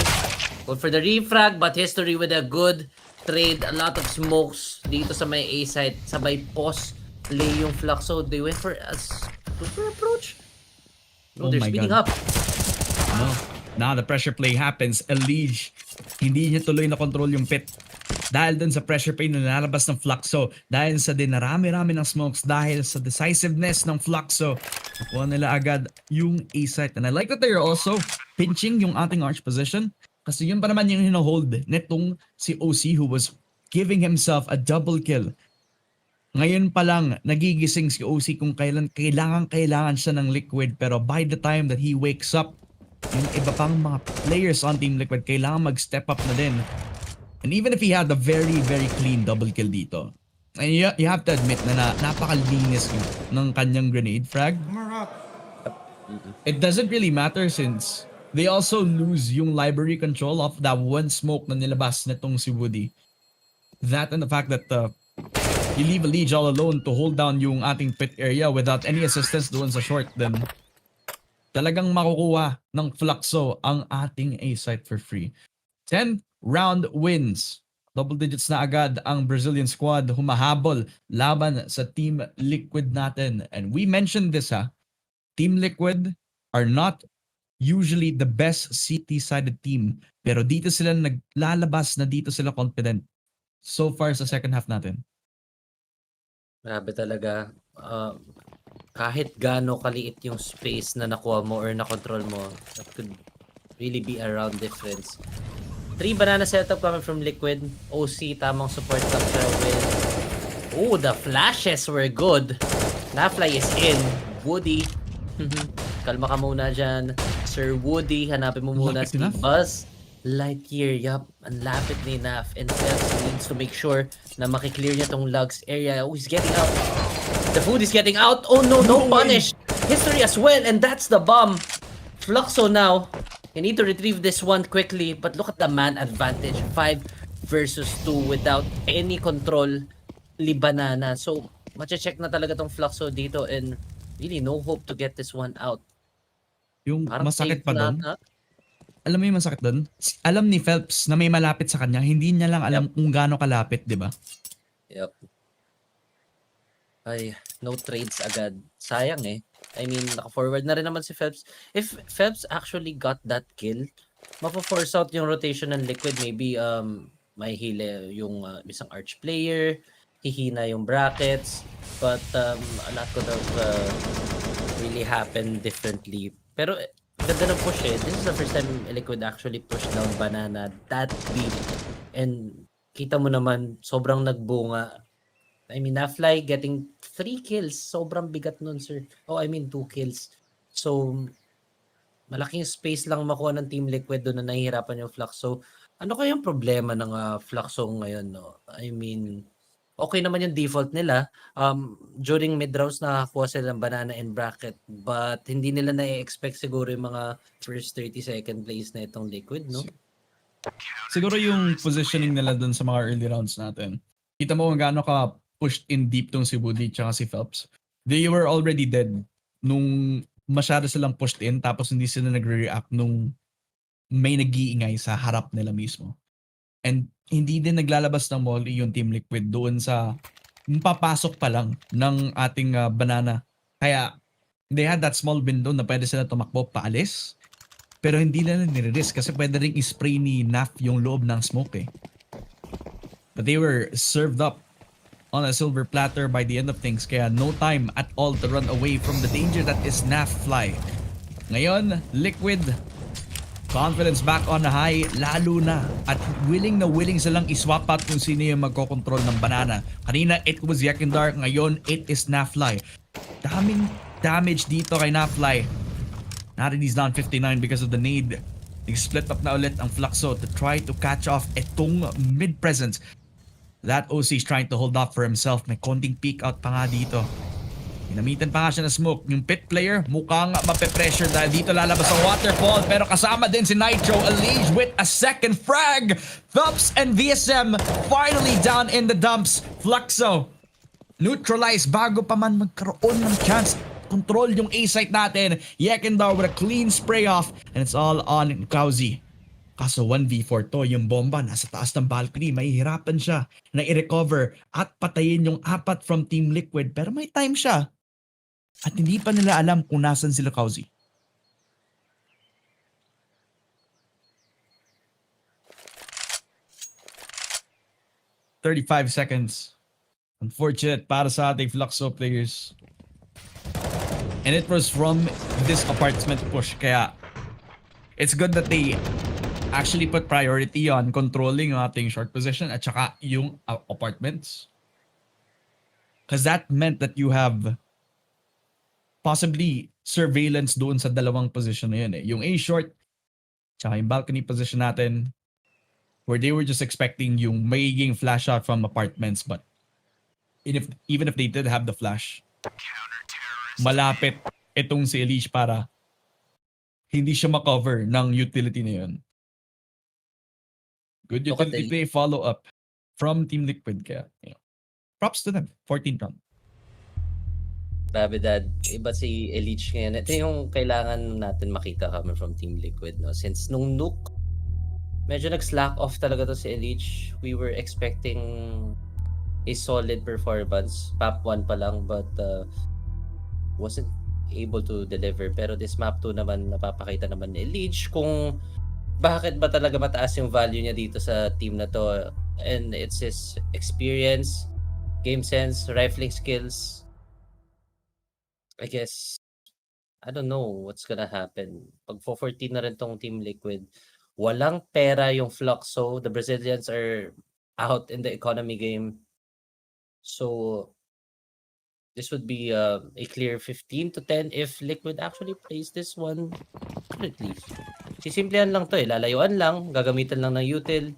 Good for the refrag, but History with a good trade. A lot of smokes dito sa may A-side. Sabay pause play yung Fluxo. They went for a super approach. No, they're speeding up. No. Now the pressure play happens. Elite, hindi niya tuloy na control yung pit. dahil dun sa pressure pain na nalabas ng Fluxo, dahil sa dinarami-rami ng smokes, dahil sa decisiveness ng Fluxo, nakuha nila agad yung A site. And I like that they're also pinching yung ating arch position kasi yun pa naman yung hino-hold netong si OC who was giving himself a double kill. Ngayon pa lang, nagigising si OC kung kailan kailangan siya ng Liquid, pero by the time that he wakes up, yung iba pang mga players on Team Liquid kailangan mag-step up na din. And even if he had a very, very clean double kill dito, and you have to admit na napakalinis ng kanyang grenade frag. It doesn't really matter since they also lose yung library control of that one smoke na nilabas nitong si Woody. That and the fact that you leave a Liege all alone to hold down yung ating pit area without any assistance doon sa short, then talagang makukuha ng Fluxo ang ating A site for free. 10 round wins. Double digits na agad ang Brazilian squad humahabol laban sa Team Liquid natin. And we mentioned this Team Liquid are not usually the best CT-sided team. Pero dito sila naglalabas na dito sila confident. So far sa second half natin. Grabe talaga. Kahit gaano kaliit yung space na nakuha mo or na-control mo, that could really be a round difference. 3 banana setup coming from Liquid. OC, tamang support capture with... Oh, the flashes were good. Nafly is in. Woody. Kalma ka muna dyan. Sir Woody, hanapin mo muna si Buzz Lightyear. Yup, ang lapit ni Naf. And Felps needs to make sure na makiklear niya tong lugs area. Oh, he's getting out. The food is getting out. Oh no, no punish. History as well, and that's the bomb. Fluxo now. You need to retrieve this one quickly, but look at the man advantage. 5 versus 2 without any control. Banana. So, mache-check na talaga tong Fluxo dito and really no hope to get this one out. Yung Parang masakit safe pa doon. na. Alam mo yung masakit doon? Alam ni Phelps na may malapit sa kanya, hindi niya lang alam kung gaano kalapit, di ba? Yep. Ay, no trades agad. Sayang eh. I mean, naka-forward na rin naman si Phelps. If Phelps actually got that kill, mapo-force out yung rotation ng Liquid. Maybe may hile yung isang arch player, hihina yung brackets, but a lot could have really happened differently. Pero ganda ng push eh. This is the first time Liquid actually pushed down Banana that deep. And kita mo naman, sobrang nagbunga. I mean, Nafly getting 3 kills. Sobrang bigat nun, sir. Oh, I mean, 2 kills. So, malaking space lang makuha ng Team Liquid doon na nahihirapan yung Fluxo. Ano kaya yung problema ng Fluxo ngayon, no? I mean, okay naman yung default nila. During mid-rounds nakakuha sila ng banana and bracket, but hindi nila na-expect siguro yung mga first 30-second plays na itong Liquid, no? Siguro yung positioning nila dun sa mga early rounds natin. Kita mo kung gaano ka pushed in deep tong si Woody tsaka si Phelps. They were already dead nung masyado silang pushed in tapos hindi sila nagre-react nung may nag-iingay sa harap nila mismo. And hindi din naglalabas ng molly yung Team Liquid doon sa papasok pa lang ng ating banana. Kaya they had that small window na pwede sila tumakbo paalis. Pero hindi na nire-risk kasi pwede rin i-spray ni Naf yung loob ng smoke eh. But they were served up on a silver platter by the end of things. Kaya no time at all to run away from the danger that is Naf Fly. Ngayon, Liquid, confidence back on high, lalo na. At willing silang iswap out kung sino yung magkocontrol ng banana. Kanina, it was Yakindar. Ngayon, it is Naf Fly. Daming damage dito kay Naf Fly. Natin he's down 59 because of the nade. Nag-split up na ulit ang Fluxo to try to catch off itong mid-presence. That OC is trying to hold off for himself. May konting peek out pa nga dito. Ginamitan pa nga siya na smoke. Yung pit player, mukhang mape-pressure dahil dito lalabas ang waterfall. Pero kasama din si Nitro, Alege with a second frag. Phelps and VSM finally down in the dumps. Fluxo neutralized bago pa man magkaroon ng chance control yung A-site natin. Yekindar with a clean spray off. And it's all on Kauzi. Kaso 1v4 to, yung bomba nasa taas ng balcony, mahihirapan siya na i-recover at patayin yung 4 from Team Liquid. Pero may time siya. At hindi pa nila alam kung nasan sila Kauzi. 35 seconds. Unfortunate para sa ating Fluxo players. And it was from this apartment push. Kaya it's good that they actually put priority on controlling yung ating short position at saka yung apartments. Because that meant that you have possibly surveillance doon sa dalawang position na yun eh. Yung A short tsaka yung balcony position natin where they were just expecting yung magiging flash out from apartments, but even if they did have the flash, malapit itong si Elish para hindi siya makover ng utility na yun. Good utility play follow-up from Team Liquid. Kaya, props to them. 14th round. Grabe dad, iba si Elite ngayon. Ito yung kailangan natin makita coming from Team Liquid, no? Since nung nuke, medyo nag-slack off talaga to si Elite. We were expecting a solid performance. Map 1 pa lang, but wasn't able to deliver. Pero this map 2 naman, napapakita naman ni Elite kung bakit ba talaga mataas yung value niya dito sa team na to. And it's his experience, game sense, rifling skills. I guess, I don't know what's gonna happen. Pag 14 na rin tong Team Liquid, walang pera yung Fluxo. The Brazilians are out in the economy game. So, this would be a clear 15-10 if Liquid actually plays this one correctly. Sisimplihan lang to eh. Lalayuan lang, gagamitan lang ng util.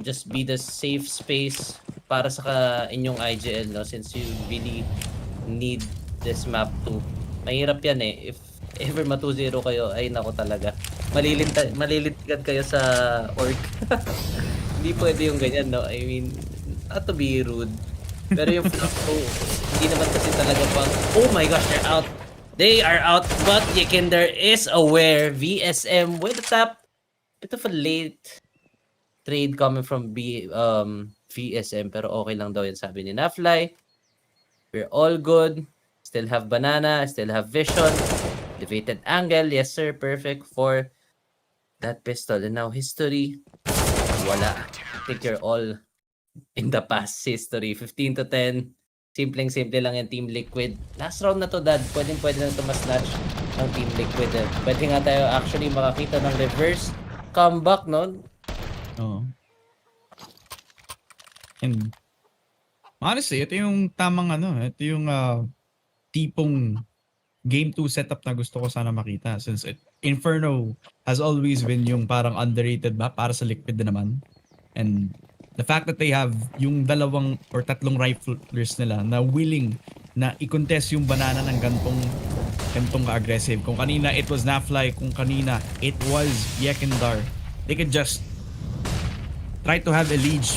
Just be the safe space para sa inyong IGL, no? Since you really need this map 2. Mahirap yan eh. If ever ma-2-0 kayo, ay nako talaga. Malilintigan kayo sa orc. Hindi pwede yung ganyan, no? I mean, not to be rude. Pero yung Fluxo, hindi naman kasi talaga pang, oh my gosh, they're out. They are out, but Yekender is aware. VSM with the tap. Bit of a late trade coming from VSM, pero okay lang daw yan sabi ni Nafly. We're all good. Still have banana, still have vision. Elevated angle, yes sir, perfect for that pistol. And now history, wala. I think you're all in the past history. 15-10. Simpleng-simple lang yung Team Liquid. Last round na to, dad. Pwede na ito mas-snatch ng Team Liquid. Pwede nga tayo actually makakita ng reverse comeback, no? Oo. And honestly, ito yung tamang ito yung tipong game 2 setup na gusto ko sana makita since Inferno has always been yung parang underrated ba para sa Liquid na naman. And the fact that they have yung dalawang or tatlong riflers nila na willing na i-contest yung banana ng gantong ka-aggressive. Kung kanina it was Nafly, kung kanina it was Yekindar, they could just try to have Elige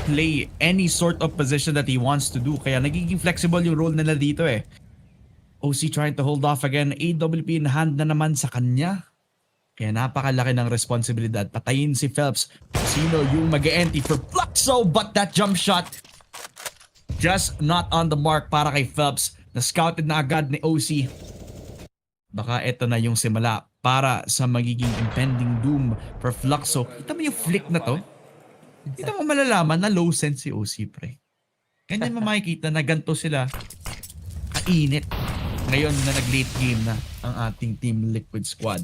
play any sort of position that he wants to do. Kaya nagiging flexible yung role nila dito eh. OC trying to hold off again. AWP in hand na naman sa kanya. Kaya napakalaki ng responsibilidad. Patayin si Phelps. Sino yung mag-e-empty for Fluxo, but that jump shot just not on the mark para kay Phelps. Na-scouted na agad ni OC. Baka ito na yung simula para sa magiging impending doom for Fluxo. Kita mo yung flick na to? Kita mo malalaman na low sense si OC, pre. Ganyan mo makikita na ganito sila kainit ngayon na nag-late game na ang ating Team Liquid squad.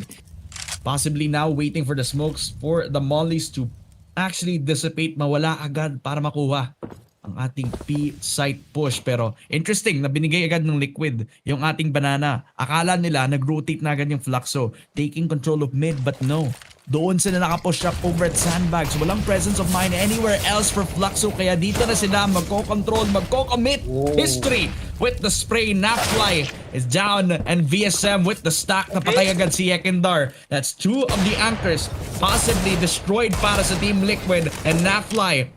Possibly now waiting for the smokes for the mollies to actually dissipate, mawala agad para makuha ang ating P-site push. Pero interesting na binigay agad ng Liquid yung ating banana. Akala nila nag-rotate na agad yung Fluxo, taking control of mid, but no. Doon sila nakapush up over at sandbags. Walang presence of mind anywhere else for Fluxo. Kaya dito na sila magko-control, magko-commit. History with the spray. Nafly is down and VSM with the stack. Napatay agad si Yekindar. That's two of the anchors possibly destroyed para sa Team Liquid. And Nafly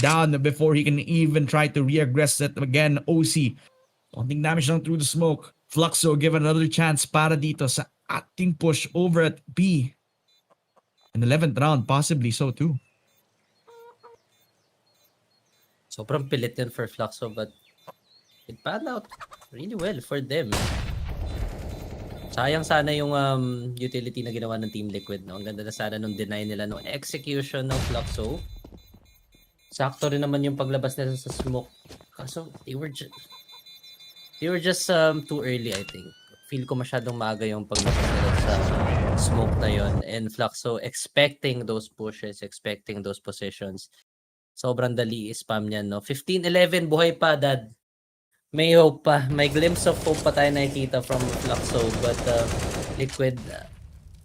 down before he can even try to re-aggress it again. OC konting damage lang through the smoke. Fluxo given another chance para dito sa ating push over at B. An 11th round, possibly so too. Sobrang pilit yun for Fluxo, but it panned out really well for them. Sayang sana yung utility na ginawa ng Team Liquid, no? Ang ganda na sana nung deny nila no execution ng Fluxo. Sakto rin naman yung paglabas nila sa smoke. Kaso, they were just too early, I think. Feel ko masyadong maaga yung paglabas nila sa smoke na yon. And Fluxo expecting those pushes, expecting those positions. Sobrang dali i-spam niyan, no? 15-11, buhay pa, Dad. May hope pa. May glimpse of hope pa tayo nakikita from Fluxo. But Liquid,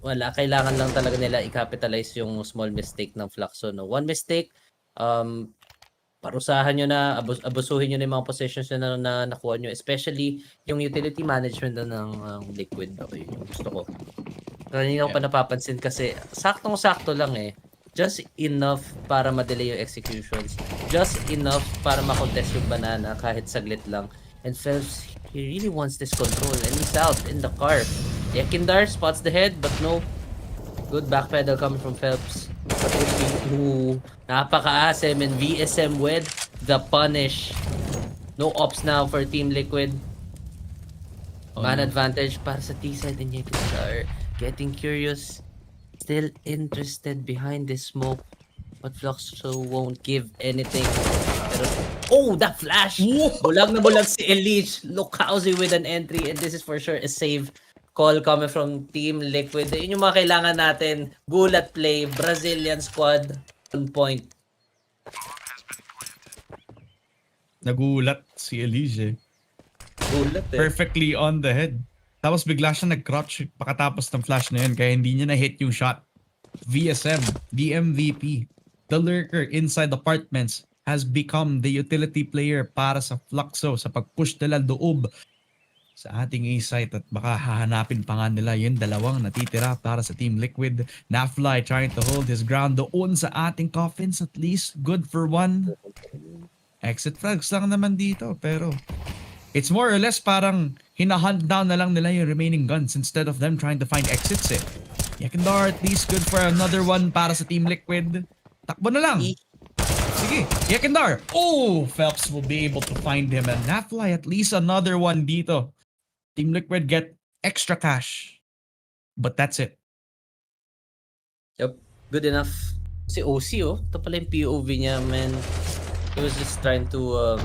wala. Kailangan lang talaga nila i-capitalize yung small mistake ng Fluxo, no? One mistake, parusahan nyo na, abusuhin nyo na yung mga positions na nakuha nyo. Especially yung utility management ng Liquid. Okay, yung gusto ko. Kanina ko pa napapansin kasi saktong-sakto lang eh. Just enough para ma-delay yung executions. Just enough para ma-contest yung banana kahit saglit lang. And Phelps, he really wants this control and he's out in the car. Ekindar spots the head but no. Good backpedal coming from Phelps. Ooh, napaka-asem and VSM with the punish. No ops now for Team Liquid. Man advantage para sa T-side and Ekindar. Getting curious. Still interested behind this smoke. But Fluxo won't give anything. Pero, oh, that flash! Bulag na bulag si Elite. Lukauzi with an entry. And this is for sure a save call coming from Team Liquid. Yun yung mga kailangan natin. Gulat play. Brazilian squad. On point. Nagulat si Elise. Gulat eh. Perfectly on the head. Tapos bigla siya nag-crouch pakatapos ng flash na yun kaya hindi niya na-hit yung shot. VSM, the MVP, the lurker inside apartments has become the utility player para sa Fluxo sa pag-push nila loob sa ating A-site at baka hahanapin pa nga nila yung dalawang natitira para sa Team Liquid. Nafly trying to hold his ground doon sa ating coffins at least. Good for one. Exit flags lang naman dito pero it's more or less parang hinahunt down na lang nila yung remaining guns instead of them trying to find exits eh. Yakindar at least good for another one para sa Team Liquid. Takbo na lang. Sige, Yakindar. Oh, Phelps will be able to find him and Nafly at least another one dito. Team Liquid get extra cash. But that's it. Yep, good enough. Si OC oh, ito pala yung POV niya, man. He was just trying to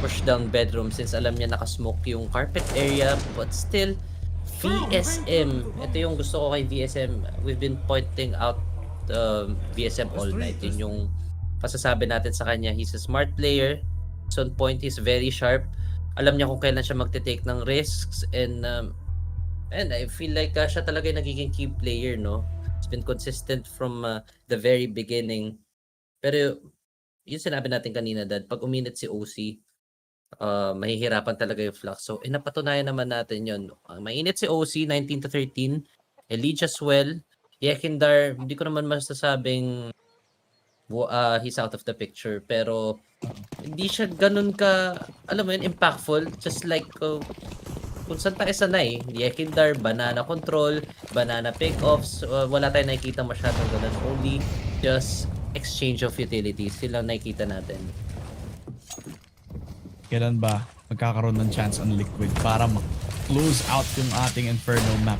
push down bedroom since alam niya nakasmoke yung carpet area, but still VSM. Ito yung gusto ko kay VSM. We've been pointing out VSM all night. Yun yung pasasabi natin sa kanya. He's a smart player. He's on point. He's very sharp. Alam niya kung kailan siya magte-take ng risks and I feel like siya talaga yung nagiging key player, no? He's been consistent from the very beginning. Pero yung sinabi natin kanina, Dad, pag uminit si OC, mahihirapan talaga yung Fluxo. So, napatunayan naman natin yun. Mainit si OC, 19-13. Elite as well. Yakindar, hindi ko naman masasabing he's out of the picture. Pero, hindi siya ganun ka, alam mo yun, impactful. Just like, kung saan tayo sanay. Yakindar, banana control, banana pick-offs. Wala tayong nakikita masyadong ganun. Only just exchange of utilities. Sila nakikita natin. Kailan ba magkakaroon ng chance ang Liquid para ma-close out yung ating Inferno map?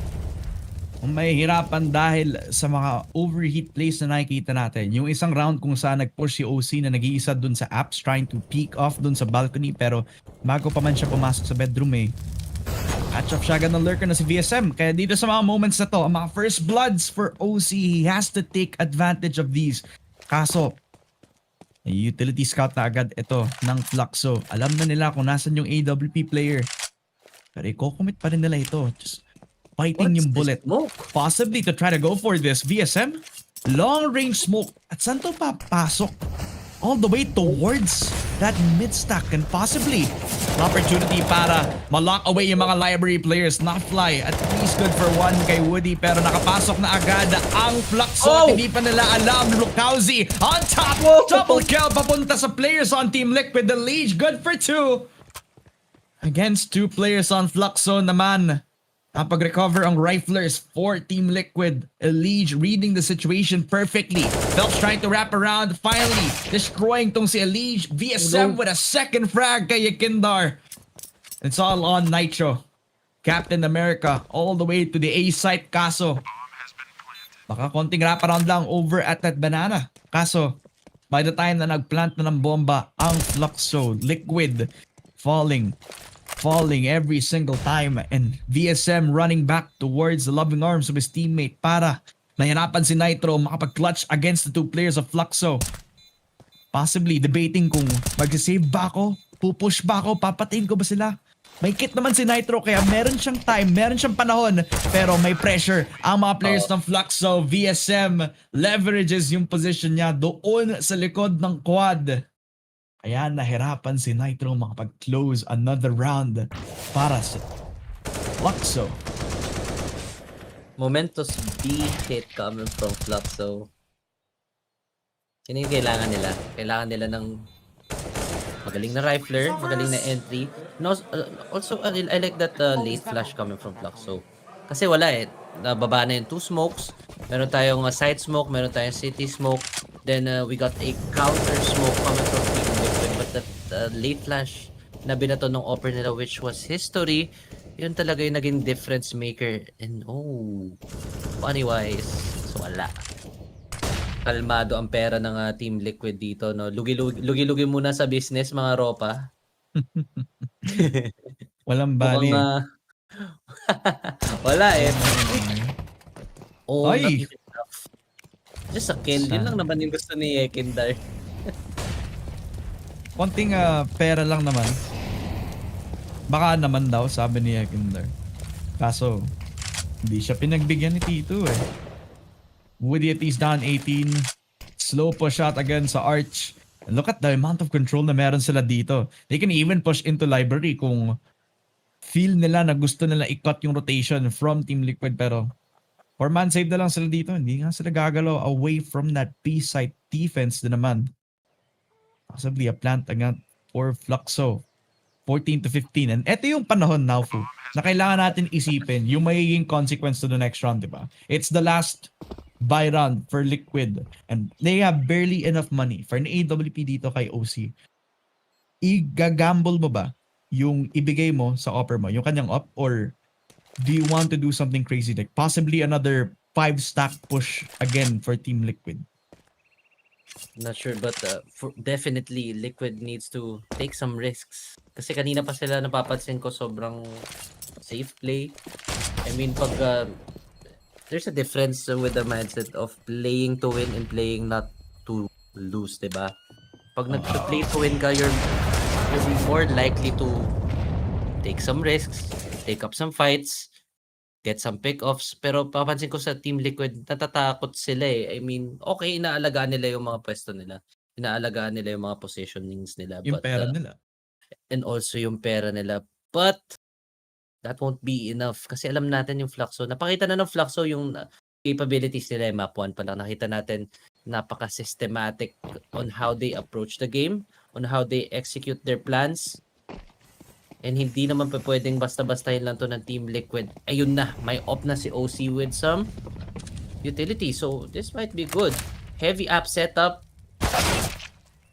Kung mahihirapan dahil sa mga overheat plays na nakikita natin. Yung isang round kung saan nag-push si OC na nag-iisa dun sa apps trying to peek off dun sa balcony pero bago pa man siya pumasok sa bedroom eh. Catch up siya agad ng lurker na si VSM. Kaya dito sa mga moments na to, ang mga first bloods for OC, he has to take advantage of these. Kaso, utility scout na agad ito ng Fluxo. Alam na nila kung nasan yung AWP player. Pero i-commit pa rin nila ito. Just fighting yung bullet. Possibly to try to go for this. VSM, long range smoke. At saan to papasok? All the way towards that mid-stack and possibly an opportunity para ma-lock away yung mga library players. Nafly at least good for one kay Woody pero nakapasok na agad ang Fluxo. Hindi pa nila alam. Lukauzi on top. Double kill papunta sa players on Team Liquid. The lead good for two. Against two players on Fluxo naman. Napag-recover ang riflers for Team Liquid. Elige reading the situation perfectly. Phelps trying to wrap around. Finally, destroying tong si Elige. VSM with a second frag kay Yakindar. It's all on Nitro. Captain America all the way to the A site. Kaso, baka konting wrap around lang over at that banana. Kaso, By the time na nagplant na ng bomba ang Fluxo, Liquid falling every single time, and VSM running back towards the loving arms of his teammate para nahirapan si Nitro makapag-clutch against the two players of Fluxo. Possibly debating kung mag-save ba ako, pupush ba ako, papatayin ko ba sila. May kit naman si Nitro kaya meron siyang time, meron siyang panahon, pero may pressure ang mga players ng Fluxo. VSM leverages yung position niya doon sa likod ng quad. Kaya nahirapan si Nitro makapag-close another round para sa Fluxo. Momentous B hit coming from Fluxo. Yun yung kailangan nila. Kailangan nila ng magaling na rifler, magaling na entry. No, also, I like that late flash coming from Fluxo. Kasi wala eh. Nababa na yung 2 smokes. Meron tayong side smoke, meron tayong city smoke. Then we got a counter smoke coming from Team Liquid. But that late flash na binato ng offer nila, which was history, yun talaga yung naging difference maker. And funny-wise, so wala. Kalmado ang pera ng Team Liquid dito, no? Lugi-lugi muna sa business, mga ropa. Walang bali. Wala eh. Ay! Not even enough. Just a kill. Yun lang naman yung gusto ni Ekindar. Konting pera lang naman. Baka naman daw, sabi ni Ekindar. Kaso, hindi siya pinagbigyan ni Tito eh. Woody is down 18. Slow push out again sa Arch. And look at the amount of control na meron sila dito. They can even push into library kung feel nila na gusto nila i-cut yung rotation from Team Liquid. Pero 4-man save na lang sila dito. Hindi nga sila gagalaw away from that B-site defense din naman. Possibly a plant agad for Fluxo. 14-15. And eto yung panahon now, Fu, na kailangan natin isipin yung magiging consequence to the next round, diba? It's the last buy round for Liquid. And they have barely enough money for an AWP dito kay OC. Igagamble mo ba yung ibigay mo sa offer mo, yung kanyang up, or do you want to do something crazy like possibly another 5-stack push again for Team Liquid? Not sure, but definitely Liquid needs to take some risks. Kasi kanina pa sila napapansin ko sobrang safe play. I mean, pag there's a difference with the mindset of playing to win and playing not to lose, diba? Pag nag-play to win ka, you'll be more likely to take some risks, take up some fights, get some pick-offs. Pero papansin ko sa Team Liquid, natatakot sila eh. I mean, okay, inaalagaan nila yung mga pwesto nila. Inaalagaan nila yung mga positionings nila. Yung pera nila. And also yung pera nila. But that won't be enough. Kasi alam natin yung Fluxo. Napakita na ng Fluxo yung capabilities nila. Map 1 pa lang. Nakita natin napaka-systematic on how they approach the game, on how they execute their plans. And hindi naman pa pwedeng basta-bastahin lang to ng Team Liquid. Ayun na, may op na si OC with some utility. So, this might be good. Heavy app setup.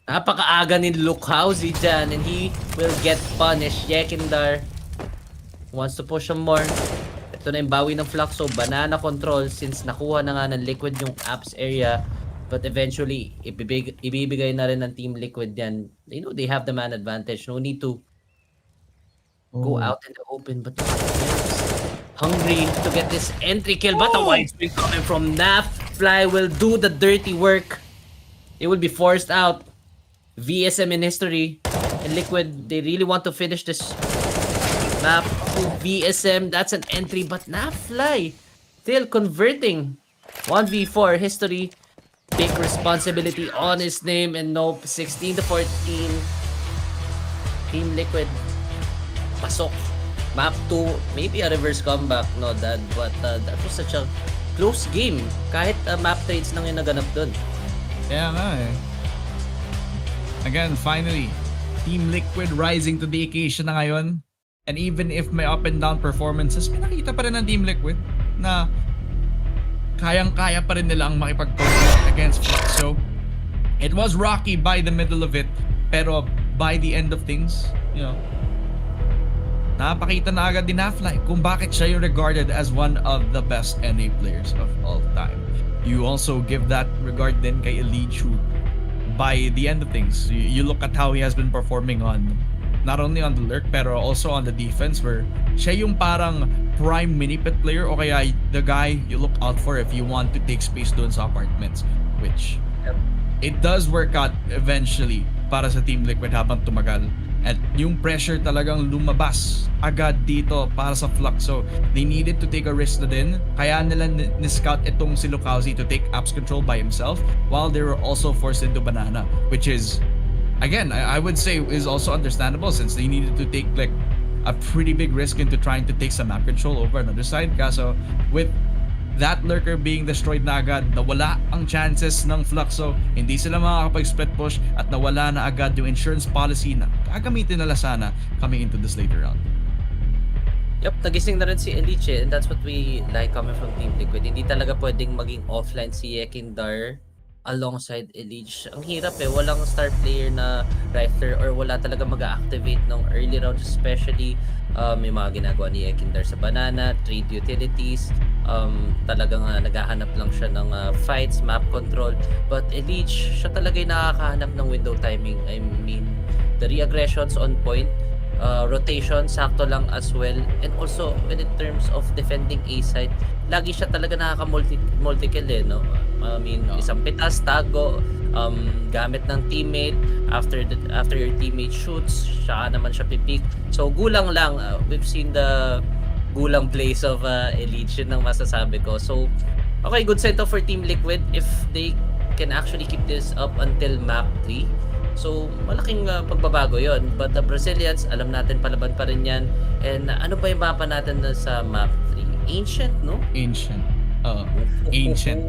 Napakaaga ni Lukhausi dyan, and he will get punished. Yekindar wants to push him more. Ito na yung bawi ng Fluxo. Banana control since nakuha na nga ng Liquid yung apps area. But eventually, ibibigay na rin ng Team Liquid yan. You know, they have the man advantage. No need to go out in the open, but hungry to get this entry kill. But a wide swing coming from Naf. Fly will do the dirty work. It will be forced out. VSM in history. And Liquid, they really want to finish this map. VSM, that's an entry, but Naf Fly still converting. 1v4 history. Big responsibility on his name, and nope, 16-14. Team Liquid. Pasok. Map 2, maybe a reverse comeback, no dad, but that was such a close game. Kahit map trades lang yung naganap dun. Kaya nga eh. Again, finally, Team Liquid rising to the occasion na ngayon. And even if may up and down performances, may nakita pa rin ng Team Liquid na kayang-kaya pa rin nila ang makipag-compete against Fluxo. It was rocky by the middle of it, pero by the end of things, you know, napakita na agad din Nafly kung bakit siya yung regarded as one of the best NA players of all time. You also give that regard din kay Elite, who by the end of things, you look at how he has been performing on not only on the lurk pero also on the defense, where siya yung parang prime mini-pit player o kaya the guy you look out for if you want to take space doon sa apartments, which it does work out eventually para sa Team Liquid habang tumagal. At yung pressure talagang lumabas agad dito para sa Fluxo. They needed to take a risk na din. Kaya nila ni-scout itong si Lucauzi to take apps control by himself while they were also forced into banana, which is, again, I would say is also understandable since they needed to take like a pretty big risk into trying to take some map control over another side. Kaso with that lurker being destroyed na agad, nawala ang chances ng Fluxo, hindi sila makakapag-split push at nawala na agad yung insurance policy na gagamitin nila sana coming into this later round. Yep, nagising na rin si Eliche, and that's what we like coming from Team Liquid. Hindi talaga pwedeng maging offline si Yekindar alongside Elige. Ang hirap walang star player na Rifter or wala talaga mag-activate ng early rounds, especially may mga ginagawa ni Yekindar sa banana, trade utilities, talagang naghahanap lang siya ng fights, map control. But Elige, siya talaga yung nakakahanap ng window timing. I mean, the re-aggressions on point, rotation, sakto lang as well. And also, when in terms of defending A side, lagi siya talaga nakaka-multi-kill no? I mean, isang pitas, tago, gamit ng teammate, after your teammate shoots, siya naman siya pipik. So, gulang lang. We've seen the gulang plays of Elite, yun ang masasabi ko. So, okay, good setup for Team Liquid if they can actually keep this up until map 3. So, malaking pagbabago yon. But the Brazilians, alam natin palaban pa rin yan. And ano ba yung mapa natin na sa map 3? Ancient, no? Ancient. Ancient.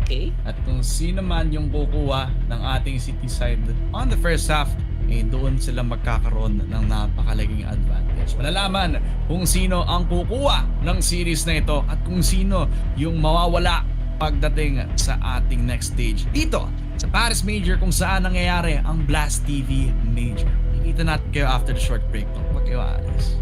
Okay. At kung sino man yung kukuha ng ating city side on the first half, doon sila magkakaroon ng napakalaging advantage. Malalaman kung sino ang kukuha ng series na ito at kung sino yung mawawala pagdating sa ating next stage dito sa Paris Major, kung saan nangyayari ang Blast TV Major. Nakikita natin kayo after the short break. Huwag kayo aalis.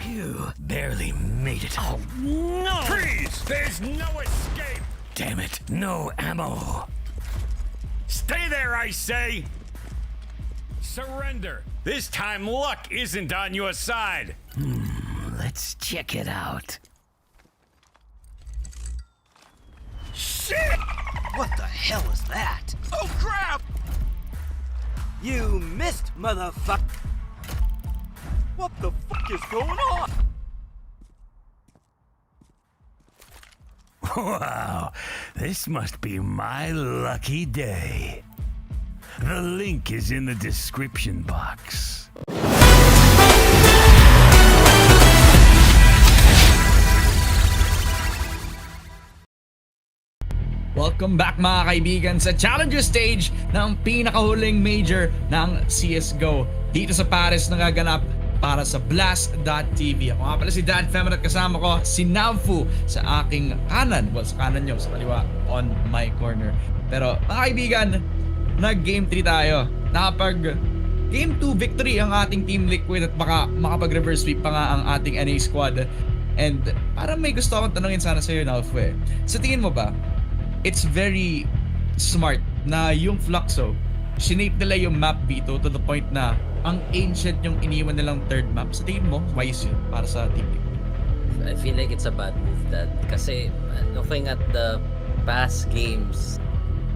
Phew, barely made it. Oh, no! Freeze! There's no escape! Damn it, no ammo. Stay there, I say! Surrender! This time luck isn't on your side! Let's check it out. Shit! What the hell is that? Oh, crap! You missed, motherfucker! What the fuck is going on? Wow, this must be my lucky day. The link is in the description box. Welcome back mga kaibigan sa Challenger Stage ng pinakahuling major ng CSGO dito sa Paris na gaganap para sa Blast.tv. Ako nga pala si Dan Femin at kasama ko si Namfu sa aking kanan. Well, sa kanan nyo, sa kaliwa, on my corner. Pero mga kaibigan, nag-game 3 tayo. Nakapag game 2 victory ang ating Team Liquid at baka makapag-reverse sweep pa nga ang ating NA squad. And parang may gusto akong tanungin sana sa'yo, Namfu eh. Sa tingin mo ba, it's very smart na yung Fluxo, sinape nila yung map B2 to the point na ang ancient yung iniwan nilang third map. Sa tingin mo, wise yun para sa Team Liquid? I feel like it's a bad move that kasi looking at the past games,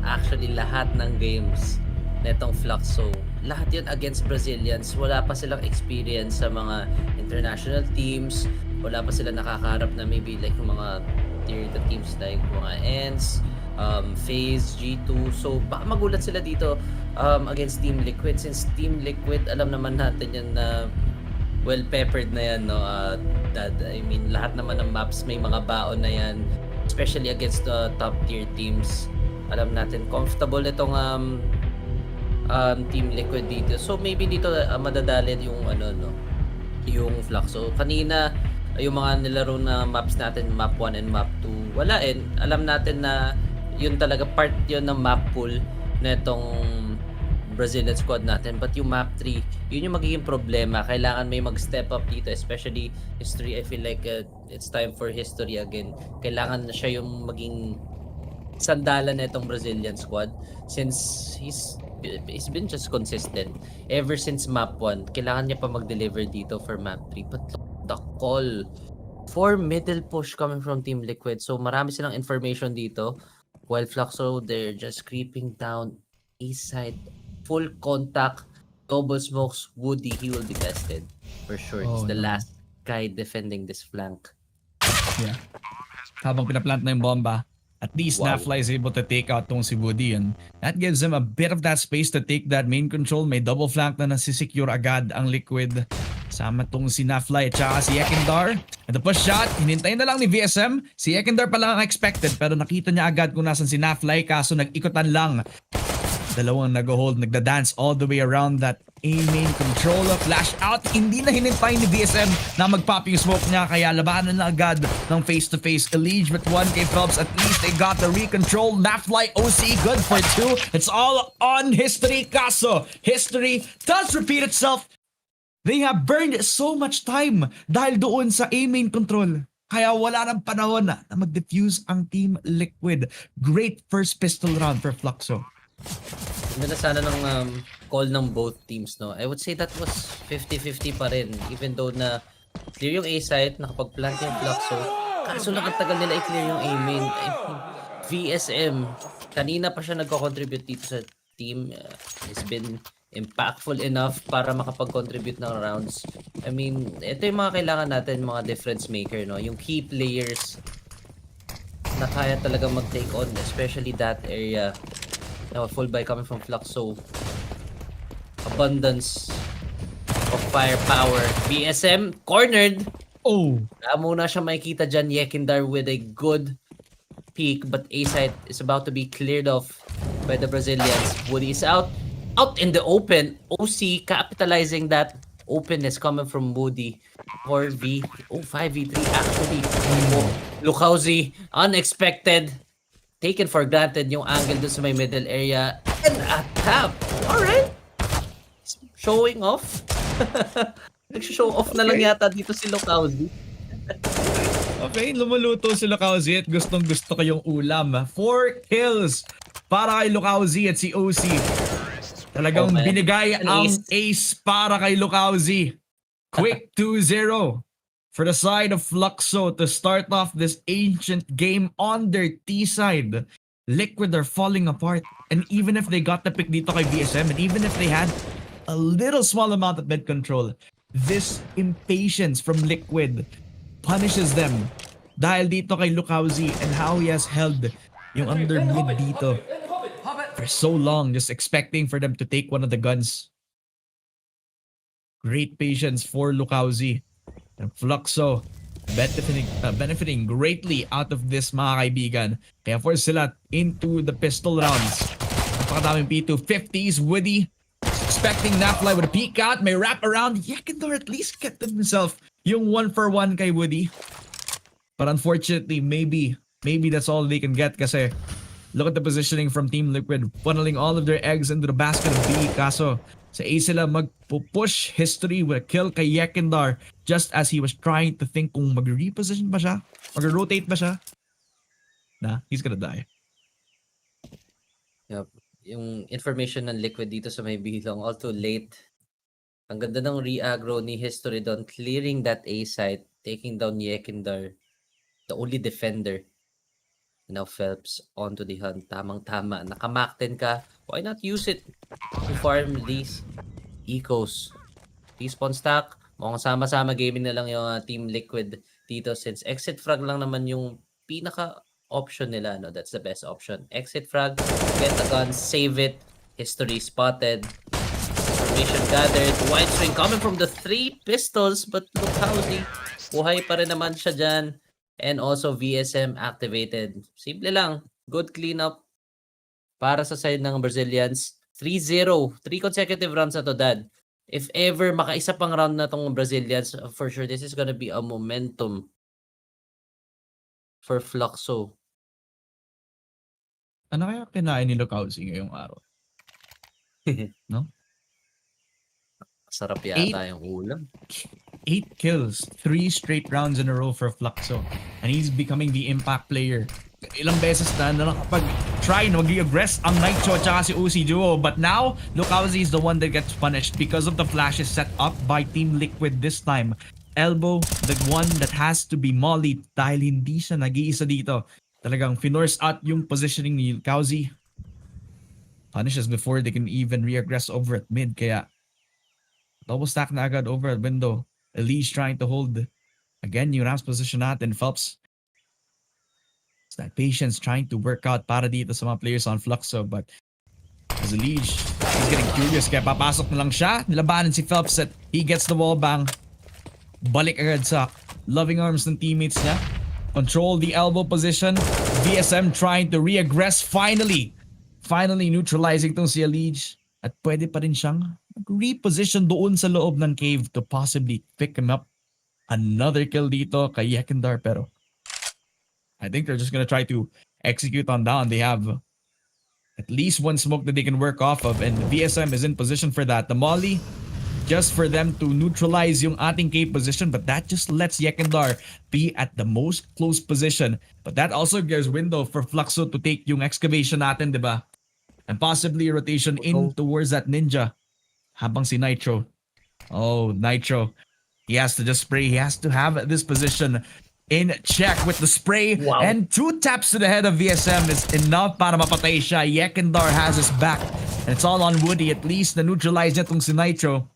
actually lahat ng games netong Fluxo, lahat yun against Brazilians. Wala pa silang experience sa mga international teams, wala pa sila nakakaharap na maybe like yung mga tier 2 teams like mga ENGs, FaZe, G2. So baka magulat sila dito against Team Liquid, since Team Liquid alam naman natin yan na well peppered na yan, no? I mean lahat naman ng maps may mga baon na yan, especially against the top tier teams. Alam natin comfortable itong Team Liquid dito. So maybe dito madadali yung yung Fluxo. Kanina yung mga nilaro na maps natin, map 1 and map 2, wala alam natin na yun talaga part yun ng map pool na itong Brazilian squad natin. But yung map 3, yun yung magiging problema. Kailangan may mag-step up dito, especially history. I feel like it's time for history again. Kailangan na siya yung maging sandalan na itong Brazilian squad, since he's been just consistent ever since map 1. Kailangan niya pa mag-deliver dito for map 3. But the call for middle push coming from Team Liquid. So marami silang information dito. While Fluxo, they're just creeping down east side. Full contact, double smokes, Woody, he will be tested. For sure. He's the last guy defending this flank. Yeah. Habang pinaplant na yung bomba, at least Nafly is able to take out tong si Woody, and that gives him a bit of that space to take that main control. May double flank na nasisecure agad ang Liquid. Sama tong si Nafly at saka si Ekindar. At the push shot, hinintay na lang ni VSM. Si Ekindar pa lang ang expected, pero nakita niya agad kung nasan si Nafly, kaso nag-ikutan lang. Dalawang nag-hold, nagda-dance all the way around that A-main controller. Flash out, hindi na hinintay ni VSM na mag-pop yung smoke niya, kaya labanan na agad ng face-to-face. Elige with 1K Phelps, at least they got the recontrol. Nafly OC, good for 2. It's all on history, kaso history does repeat itself. They have burned so much time dahil doon sa A-main control. Kaya wala nang panahon na mag-defuse ang Team Liquid. Great first pistol round for Fluxo. Ganda sana ng call ng both teams, no? I would say that was 50-50 pa rin. Even though na clear yung A site, nakapag-plant yung Fluxo. Kaso lang ang tagal nila i-clear yung A-main. VSM, kanina pa siya nagko-contribute dito sa team. He's been impactful enough para makapag-contribute ng rounds. I mean, ito yung mga kailangan natin, mga difference maker, no? Yung key players na kaya talaga mag-take on, especially that area. Now, full buy coming from Fluxo. Abundance of firepower. BSM cornered. Oh! Muna siya makikita dyan, Yekindar with a good peek, but A site is about to be cleared off by the Brazilians. Woody is out in the open. OC capitalizing that openness coming from Woody. 5v3 actually. Lukhauzi, unexpected. Taken for granted yung angle dun sa may middle area. And a tap. Alright. Showing off. Nag-show off na lang yata dito si Lokauzi. Okay, lumuluto si Lokauzi at gustong gusto ko yung ulam. 4 kills para kay Lokauzi at si OC. Talagang Oh, man. binigay An ang ace. ace para kay Lokauzi. Quick 2-0 for the side of Fluxo to start off this ancient game on their T side. Liquid are falling apart, and even if they got the pick dito kay VSM, and even if they had a little small amount of mid control, this impatience from Liquid punishes them dahil dito kay Lokauzi and how he has held yung under mid dito for so long, just expecting for them to take one of the guns. Great patience for Lokauzi. And Fluxo benefiting greatly out of this, mga kaibigan. Kaya force sila into the pistol rounds. Napakadaming P2. 50s, Woody expecting Nafly with a peek out. May wrap around. Yekindor at least get himself yung 1-for-1 kay Woody. But unfortunately, maybe that's all they can get kasi look at the positioning from Team Liquid, funneling all of their eggs into the basket of B. Kaso sa A sila magpupush history with a kill kay Yekindar just as he was trying to think kung mag-reposition ba siya, mag-rotate ba siya. Nah, he's gonna die. Yup. Yung information ng Liquid dito sa may bilong, all too late. Ang ganda ng re-aggro ni History doon, clearing that A site, taking down Yekindar, the only defender. Now Phelps onto the hunt. Tamang-tama. Nakamak 10 ka. Why not use it to farm these ecos? T-spawn stack. Mukhang sama-sama gaming na lang yung Team Liquid dito since exit frag lang naman yung pinaka-option nila. No? That's the best option. Exit frag, get the gun, save it. History spotted. Information gathered. Wide swing coming from the 3 pistols. But look how buhay pa rin naman siya dyan. And also VSM activated. Simple lang. Good cleanup para sa side ng Brazilians. 3-0. 3 consecutive rounds na to, Dad. If ever makaisa pang round na tong Brazilians, for sure this is gonna be a momentum for Fluxo. Ano kaya kinain ni Lokauzi ngayong araw? No? Sarap yata yung ulam. 8 kills, 3 straight rounds in a row for Fluxo. And he's becoming the impact player. Ilang beses na nakapag-try na mag-regress ang Nitro at saka si OC Duo. But now, Lokauzi is the one that gets punished because of the flashes set up by Team Liquid this time. Elbow, the one that has to be mollied dahil hindi siya nag-iisa dito. Talagang finorce out yung positioning ni Lokauzi. Punishes before they can even re-aggress over at mid. Kaya double stack na agad over at window. Elise trying to hold again yung Rams position natin. Phelps, it's that patience trying to work out para dito sa mga players on Fluxo, but as Elise, he's getting curious kaya papasok na lang siya. Nilabanan si Phelps at he gets the wall bang. Balik agad sa loving arms ng teammates niya. Control the elbow position. VSM trying to re-aggress finally neutralizing tong si Elise at pwede pa rin siyang reposition doon sa loob ng cave to possibly pick him up. Another kill dito kay Yekindar, pero I think they're just gonna try to execute on down. They have at least one smoke that they can work off of, and VSM is in position for that. The molly, just for them to neutralize yung ating cave position, but that just lets Yekindar be at the most close position. But that also gives window for Fluxo to take yung excavation natin, diba? And possibly a rotation in towards that ninja. Habang si Nitro. Oh, Nitro. He has to just spray. He has to have this position in check with the spray. Wow. And 2 taps to the head of VSM is enough para mapatay siya. Yekindar has his back. And it's all on Woody. At least na-neutralize niya itong si Nitro.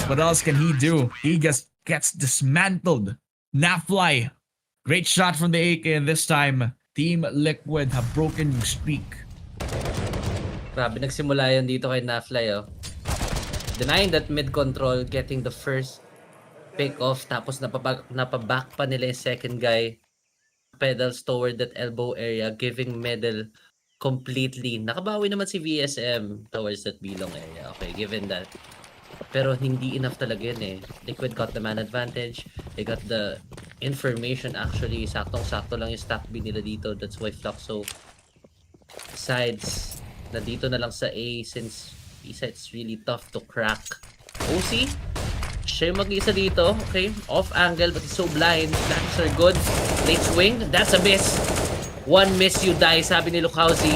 What else can he do? He just gets dismantled. Nafly. Great shot from the AK, and this time, Team Liquid have broken yung streak. Grabe, nagsimula yun dito kay Nafly, oh. Denying that mid control, getting the first pick off, tapos napaback pa nila yung second guy. Pedals toward that elbow area, giving middle completely. Nakabawi naman si VSM towards that bilong area. Okay, given that. Pero hindi enough talaga yun eh. Liquid got the man advantage. They got the information actually. Saktong-sakto lang yung stack B nila dito. That's why Fluxo decides na dito na lang sa A since B-side's really tough to crack. OC Siya yung mag-isa dito. Okay, off angle but he's so blind. Flashes are good. Late swing, that's a miss. One miss you die, sabi ni Lukauzi.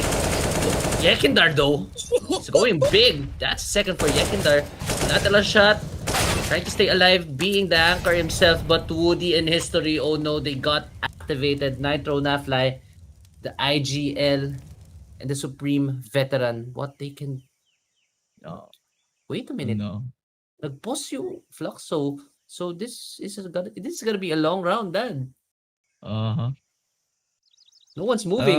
Yekindar though, it's going big. That's second for Yekindar. Not a shot. Trying to stay alive, being the anchor himself, but Woody in history, oh no, they got activated. Nitro Nafly, the IGL, and the Supreme Veteran. What they can... Wait a minute. No. Nag-pause yung Fluxo. So this is gonna be a long round, Dan. Uh-huh. No one's moving.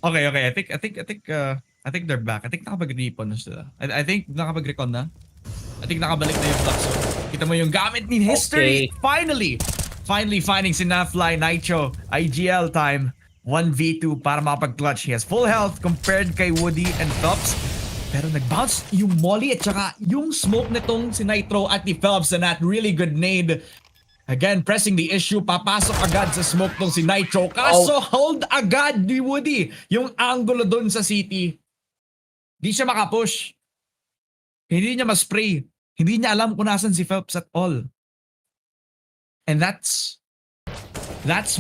Okay. I think they're back. I think nakapag-recon na sila. I think nakapag-recon na. I think nakabalik na yung Fluxo. Kita mo yung gamit ni history. Okay. Finally finding si Nafly, Nitro, IGL time. 1v2 para makapag-clutch. He has full health compared kay Woody and Phelps. Pero nag-bounce yung Molly at saka yung smoke nitong si Nitro at ni Phelps and that really good nade. Again, pressing the issue. Papasok agad sa smoke tong si Nitro. Kaso hold agad ni Woody yung angulo dun sa city. Di siya makapush. Hindi niya ma-spray. Hindi niya alam kung nasan si Phelps at all. And that's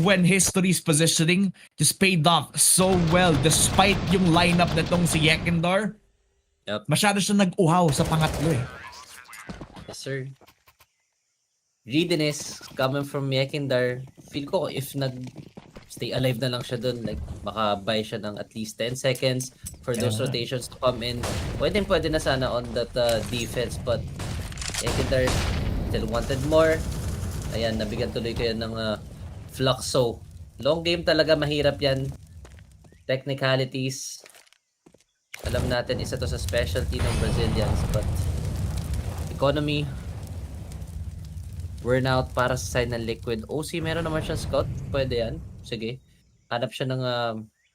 when history's positioning just paid off so well despite yung lineup nitong si Yekindar. Yep. Masyado siya nag-uhaw sa pangatlo eh. Yes, sir. Greediness coming from Yekindar. Feel ko if stay alive na lang siya dun, like maka-buy siya ng at least 10 seconds for those rotations to come in. Pwede na sana on that defense, but Yekindar still wanted more. Ayan, nabigyan tuloy kayo ng Fluxo. Long game talaga, mahirap yan. Technicalities. Alam natin, isa to sa specialty ng Brazilians, but economy, burnout para sa side ng Liquid. OC, meron naman siyang scout. Pwede yan. Sige. Hanap siya ng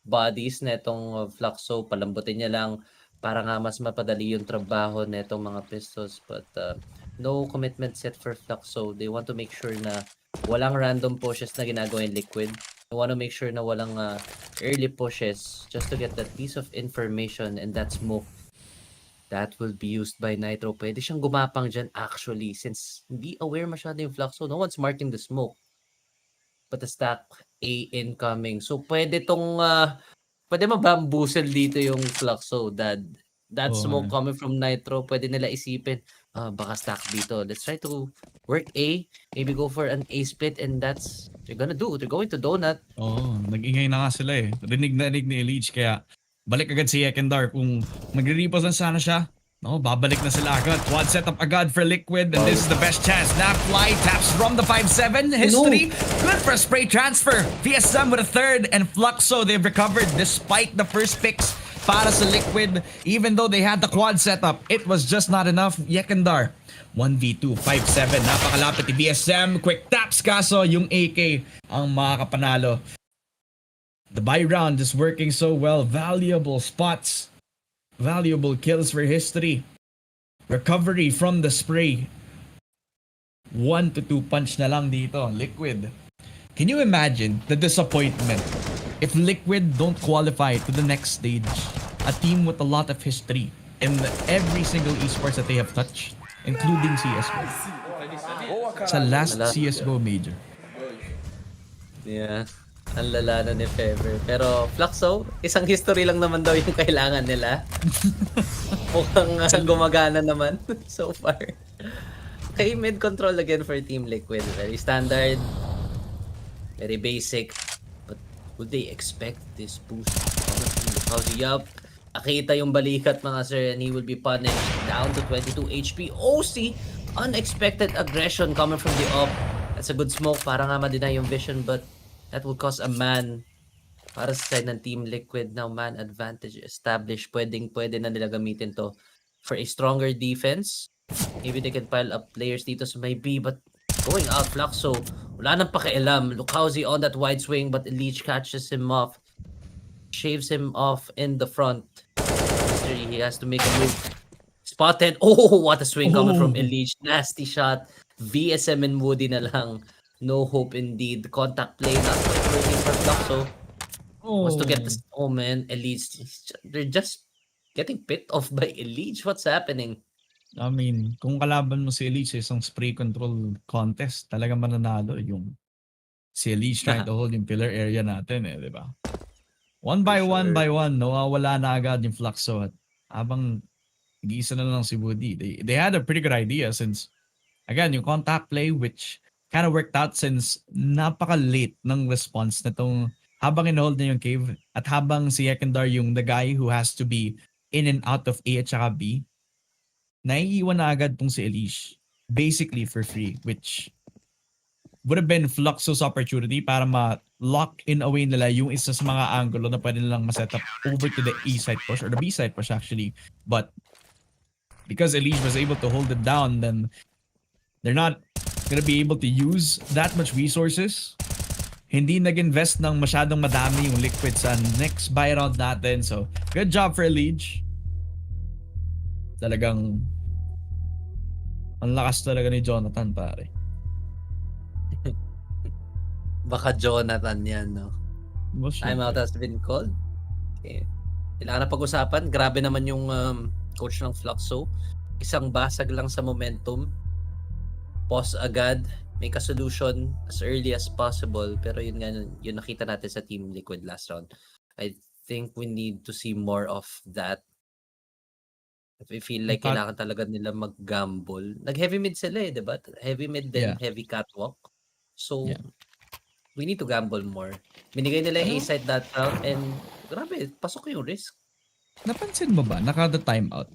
bodies na itong Fluxo. Palambutin niya lang para nga mas mapadali yung trabaho na itong mga pistols. But no commitment set for Fluxo. They want to make sure na walang random pushes na ginagawa yung Liquid. They want to make sure na walang early pushes just to get that piece of information and that smoke. That will be used by Nitro. Pwede siyang gumapang dyan actually since hindi aware masyado yung Fluxo. No one's marking the smoke. But the stack A incoming. So pwede tong pwede mabamboozle dito yung Fluxo. That smoke coming from Nitro, pwede nila isipin, baka stack dito. Let's try to work A. Maybe go for an A split and that's they're gonna do. They're going to donut. Nag-ingay na nga sila eh. Rinig ni Elite kaya balik agad si Yekindar. Kung magre-repos lang sana siya, babalik na sila agad. Quad setup agad for Liquid and this is the best chance. Nafly taps from the 5-7. History, good for a spray transfer. VSM with a third and Fluxo, they've recovered despite the first picks para sa Liquid. Even though they had the quad setup, it was just not enough. Yekindar, 1v2, 5-7. Napakalapit ni VSM. Quick taps kaso yung AK ang makakapanalo. The buy round is working so well. Valuable spots. Valuable kills for history. Recovery from the spray. 1 to 2 punch na lang dito. Liquid. Can you imagine the disappointment if Liquid don't qualify to the next stage? A team with a lot of history in every single esports that they have touched, including CSGO. Sa last CSGO major. Yeah. Ang lala na ni Fever. Pero Fluxo, isang history lang naman daw yung kailangan nila. Mukhang gumagana naman so far. Okay, mid control again for Team Liquid. Very standard. Very basic. But would they expect this boost? Yup. Akita yung balikat mga sir and he will be punished. Down to 22 HP. OC! Unexpected aggression coming from the up. That's a good smoke para nga ma-deny yung vision but that will cause a man para sa side ng Team Liquid. Now man advantage established. Pwede na nila gamitin to for a stronger defense. Maybe they can pile up players dito sa may B but going out Fluxo, wala nang pakialam. Lukauzi on that wide swing but Elite catches him off. Shaves him off in the front. He has to make a move. Spotted. Oh, what a swing coming from Elite. Nasty shot. VSM and Woody na lang. No hope indeed. Contact play not working for Fluxo. Wants to get this. Oh man, Elite. They're just getting picked off by Elite. What's happening? I mean, kung kalaban mo si Elise sa isang spray control contest, talagang mananalo yung si Elise trying to hold yung pillar area natin eh, di ba? One by one, nawawala na agad yung Fluxo at habang nag-iisa na lang si Woody. They had a pretty good idea since, again, yung contact play which kind of worked out since napaka-late ng response na tong habang in-hold na yung cave at habang si Ekendar yung the guy who has to be in and out of A at saka B, naiiwan na agad tong si Elish basically for free, which would have been Fluxo's opportunity para ma-lock in away nila yung isa sa mga angulo na pwede nilang ma-set up over to the A side push or the B side push actually. But because Elish was able to hold it down, then they're not gonna be able to use that much resources. Hindi nag-invest ng masyadong madami yung Liquid sa next buy round natin. So, good job for Elish. Talagang ang lakas talaga ni Jonathan, pare. Baka Jonathan yan, no? Timeout has been called. Okay. Kailangan na pag-usapan. Grabe naman yung coach ng Fluxo. Isang basag lang sa momentum. Pause agad. Make a solution as early as possible. Pero yun nga, yun nakita natin sa Team Liquid last round. I think we need to see more of that. I feel like kailangan talaga nila mag-gamble. Nag-heavy mid sila eh, diba? Heavy mid then heavy catwalk. So, we need to gamble more. Binigay nila yung A-side that round and grabe, pasok yung risk. Napansin mo ba, nakada timeout?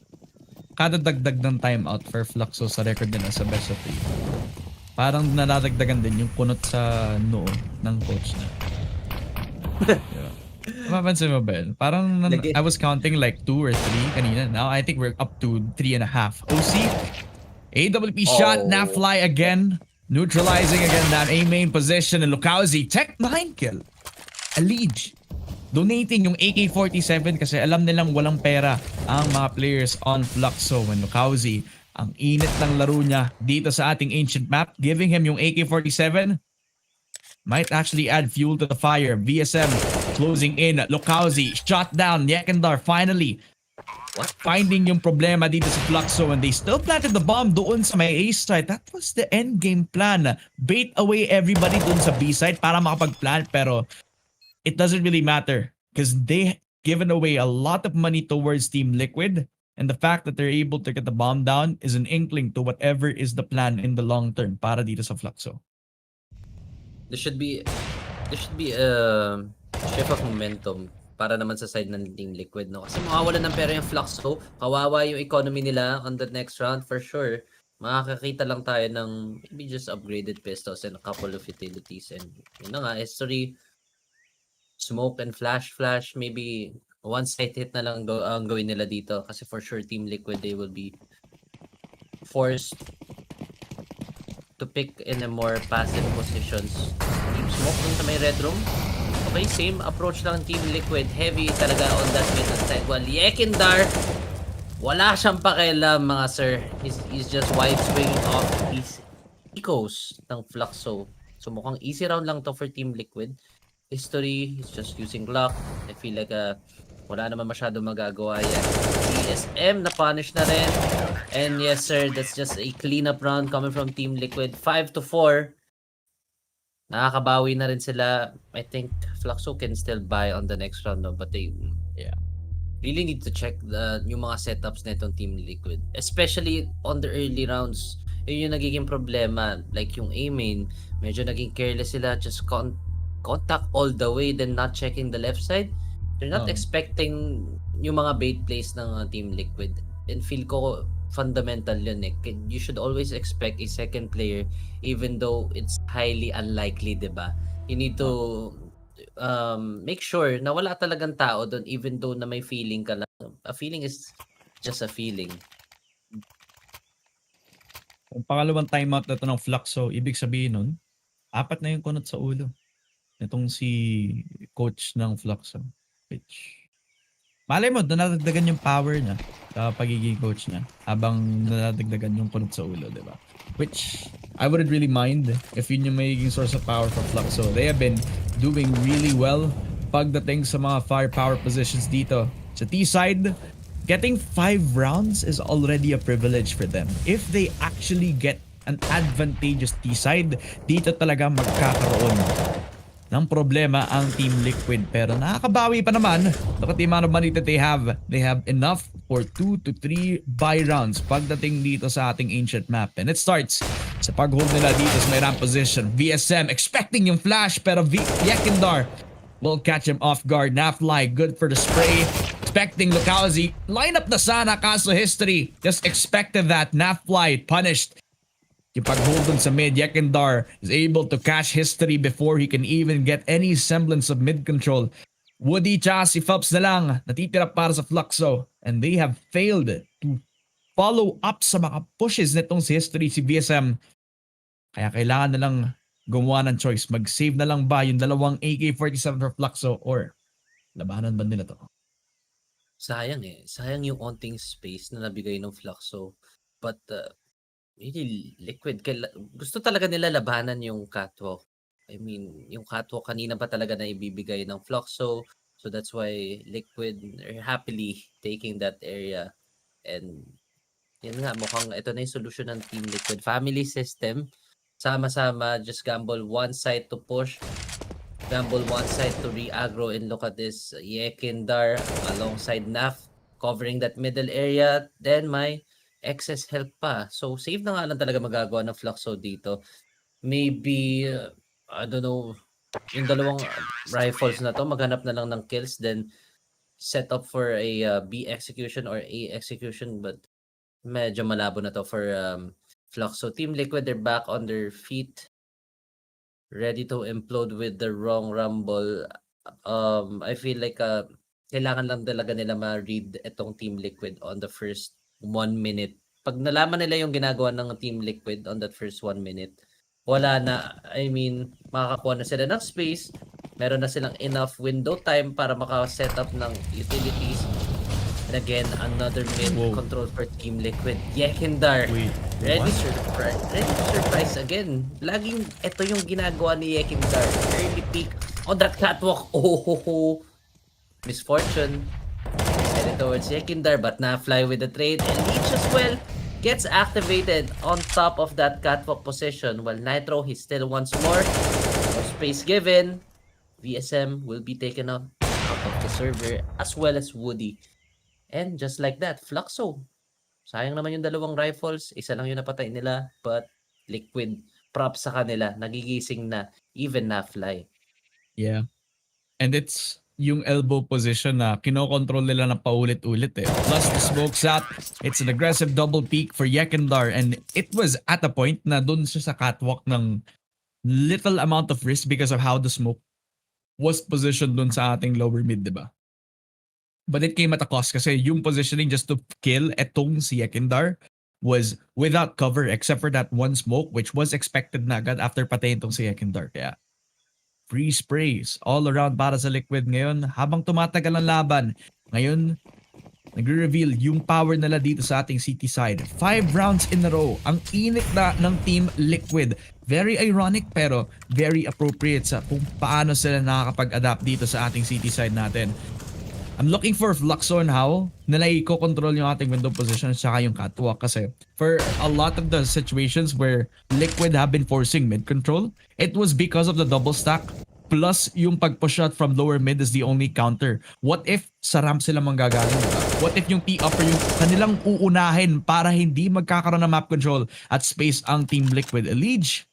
Kada dagdag ng timeout for Fluxo sa record nila sa best of 3. Parang nadadagdagan din yung kunot sa noo ng coach na. Yeah. Mapansin mo ba yun? Parang I was counting like 2 or 3 kanina. Now I think we're up to 3.5. OC, AWP shot, now fly again. Neutralizing again that A main position and Lukauzi, tech 9 kill. Elige, donating yung AK-47 kasi alam nilang walang pera ang mga players on Fluxo. When Lukauzi, ang init ng laro niya dito sa ating ancient map, giving him yung AK-47 might actually add fuel to the fire. VSM closing in. Lukauzi shot down. Yekendar finally finding yung problema dito sa Fluxo and they still planted the bomb doon sa may A side. That was the end game plan. Bait away everybody doon sa B side para makapag-plant, pero it doesn't really matter because they given away a lot of money towards Team Liquid, and the fact that they're able to get the bomb down is an inkling to whatever is the plan in the long term para dito sa Fluxo. There should be a shift of momentum para naman sa side ng Team Liquid, no? Kasi mawawala ng pera yung Fluxo, kawawa yung economy nila on the next round for sure. Makakakita lang tayo ng maybe just upgraded pistols and a couple of utilities, and yun na nga, history, smoke and flash, maybe one side hit na lang ang gawin nila dito kasi for sure Team Liquid, they will be forced to pick in a more passive positions. Team Smoke dun sa may red room. Okay, same approach lang Team Liquid. Heavy talaga on that middle side. While Yekindar, wala siyang pakialam mga sir. He's just wide swinging off his ecos ng Fluxo. So mukhang easy round lang to for Team Liquid. History, he's just using luck. I feel like wala naman masyado magagawa yan. CSM na punish na rin. And yes sir, that's just a cleanup round coming from Team Liquid. 5-4. Nakakabawi na rin sila. I think Fluxo can still buy on the next round, no? But they really need to check yung mga setups na itong Team Liquid. Especially on the early rounds. Yun yung nagiging problema. Like yung A main, medyo naging careless sila. Just contact all the way, then not checking the left side. They're not expecting yung mga bait plays ng Team Liquid. And feel ko fundamental yun eh. You should always expect a second player even though it's highly unlikely, diba? You need to make sure na wala talagang tao doon even though na may feeling ka lang. A feeling is just a feeling. Kung pangalawang timeout na ito ng Fluxo, ibig sabihin nun, 4 na yung kunot sa ulo. Itong si coach ng Fluxo. Which, malay mo, nadagdagan yung power niya sa pagiging coach niya habang nadagdagan yung kunot sa ulo, diba? Which, I wouldn't really mind if yun yung magiging source of power for Fluxo. They have been doing really well pagdating sa mga firepower positions dito. Sa T-side, Getting 5 rounds is already a privilege for them. If they actually get an advantageous T-side, dito talaga magkakaroon ng problema ang Team Liquid. Pero nakakabawi pa naman. Look at the amount of money that they have. They have enough for 2 to 3 buy rounds pagdating dito sa ating ancient map. And it starts sa pag-hold nila dito sa may ramp position. VSM expecting yung flash pero Yekindar will catch him off guard. Nafly good for the spray. Expecting Lucauzi. Lineup na sana kaso history. Just expected that. Nafly punished. Yung pag-hold dun sa mid, Yekindar is able to catch history before he can even get any semblance of mid control. Woody tsaka si Phelps na lang natitira para sa Fluxo and they have failed to follow up sa mga pushes nitong si history si VSM. Kaya kailangan na lang gumawa ng choice. Mag-save na lang ba yung dalawang AK-47 for Fluxo or labanan ba nila to? Sayang sayang yung onting space na nabigay ng Fluxo. But really Liquid, gusto talaga nila labanan yung catwalk. I mean, yung catwalk kanina pa talaga na ibibigay ng Fluxo. So that's why Liquid are happily taking that area. And yun nga, mukhang ito na yung solution ng Team Liquid. Family system, sama-sama, just gamble one side to push, gamble one side to re-aggro, and look at this, Yekindar alongside Naf, covering that middle area, then may excess health pa. So, save na nga lang talaga magagawa ng Fluxo dito. Maybe, I don't know, yung dalawang rifles na to, maghanap na lang ng kills, then set up for a B execution or A execution, but medyo malabo na to for Fluxo. Team Liquid, they're back on their feet, ready to implode with the wrong rumble. I feel like kailangan lang talaga nila ma-read itong Team Liquid on the first 1 minute. Pag nalaman nila yung ginagawa ng Team Liquid on that first 1 minute, wala na. I mean, makakakuha na sila ng space. Meron na silang enough window time para maka-set up ng utilities. And again, another mid control for Team Liquid. Yekindar, ready to surprise again. Laging ito yung ginagawa ni Yekindar. Early peak on that catwalk. Oh. Misfortune. Headed towards Yekindar, but Nafly with the trade, and Leech as well gets activated on top of that catwalk position. While Nitro, he still wants more. More space given. VSM will be taken out of the server, as well as Woody. And just like that, Fluxo. Sayang naman yung dalawang rifles. Isa lang yung napatay nila, but Liquid, props sa kanila. Nagigising na, even Nafly. Yeah. And it's yung elbow position na kinokontrol nila na paulit-ulit eh. Plus the smoke shot, it's an aggressive double peek for Yekindar, and it was at a point na dun siya sa catwalk ng little amount of risk because of how the smoke was positioned dun sa ating lower mid, diba? But it came at a cost kasi yung positioning just to kill etong si Yekindar was without cover except for that one smoke which was expected na agad after patayin tong si Yekindar. Kaya free sprays all around para sa Liquid ngayon habang tumatagal ang laban. Ngayon, nagre-reveal yung power nila dito sa ating city side. 5 rounds in a row. Ang init na ng Team Liquid. Very ironic pero very appropriate sa kung paano sila nakakapag-adapt dito sa ating city side natin. I'm looking for Fluxo and how nila i-control yung ating window position at saka yung catwalk kasi for a lot of the situations where Liquid have been forcing mid control, it was because of the double stack plus yung pag-push out from lower mid is the only counter. What if sa ramp sila manggagaling? What if yung T-upper yung kanilang uunahin para hindi magkakaroon ng map control at space ang Team Liquid? Elige,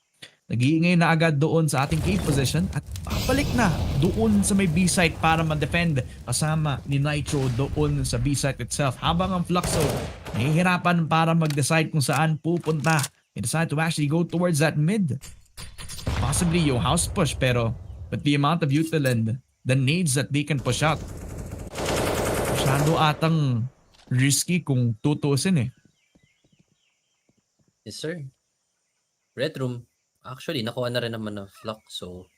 nag-iingay na agad doon sa ating cave position at babalik na doon sa may B-site para ma-defend kasama ni Nitro doon sa B-site itself. Habang ang Fluxo nahihirapan para mag-decide kung saan pupunta. They decide to actually go towards that mid. Possibly yung house push pero with the amount of util and the nades that they can push out, masyado atang risky kung tutusin eh. Yes, sir. Red Room. Actually, nakuha na rin naman ng Fluxo.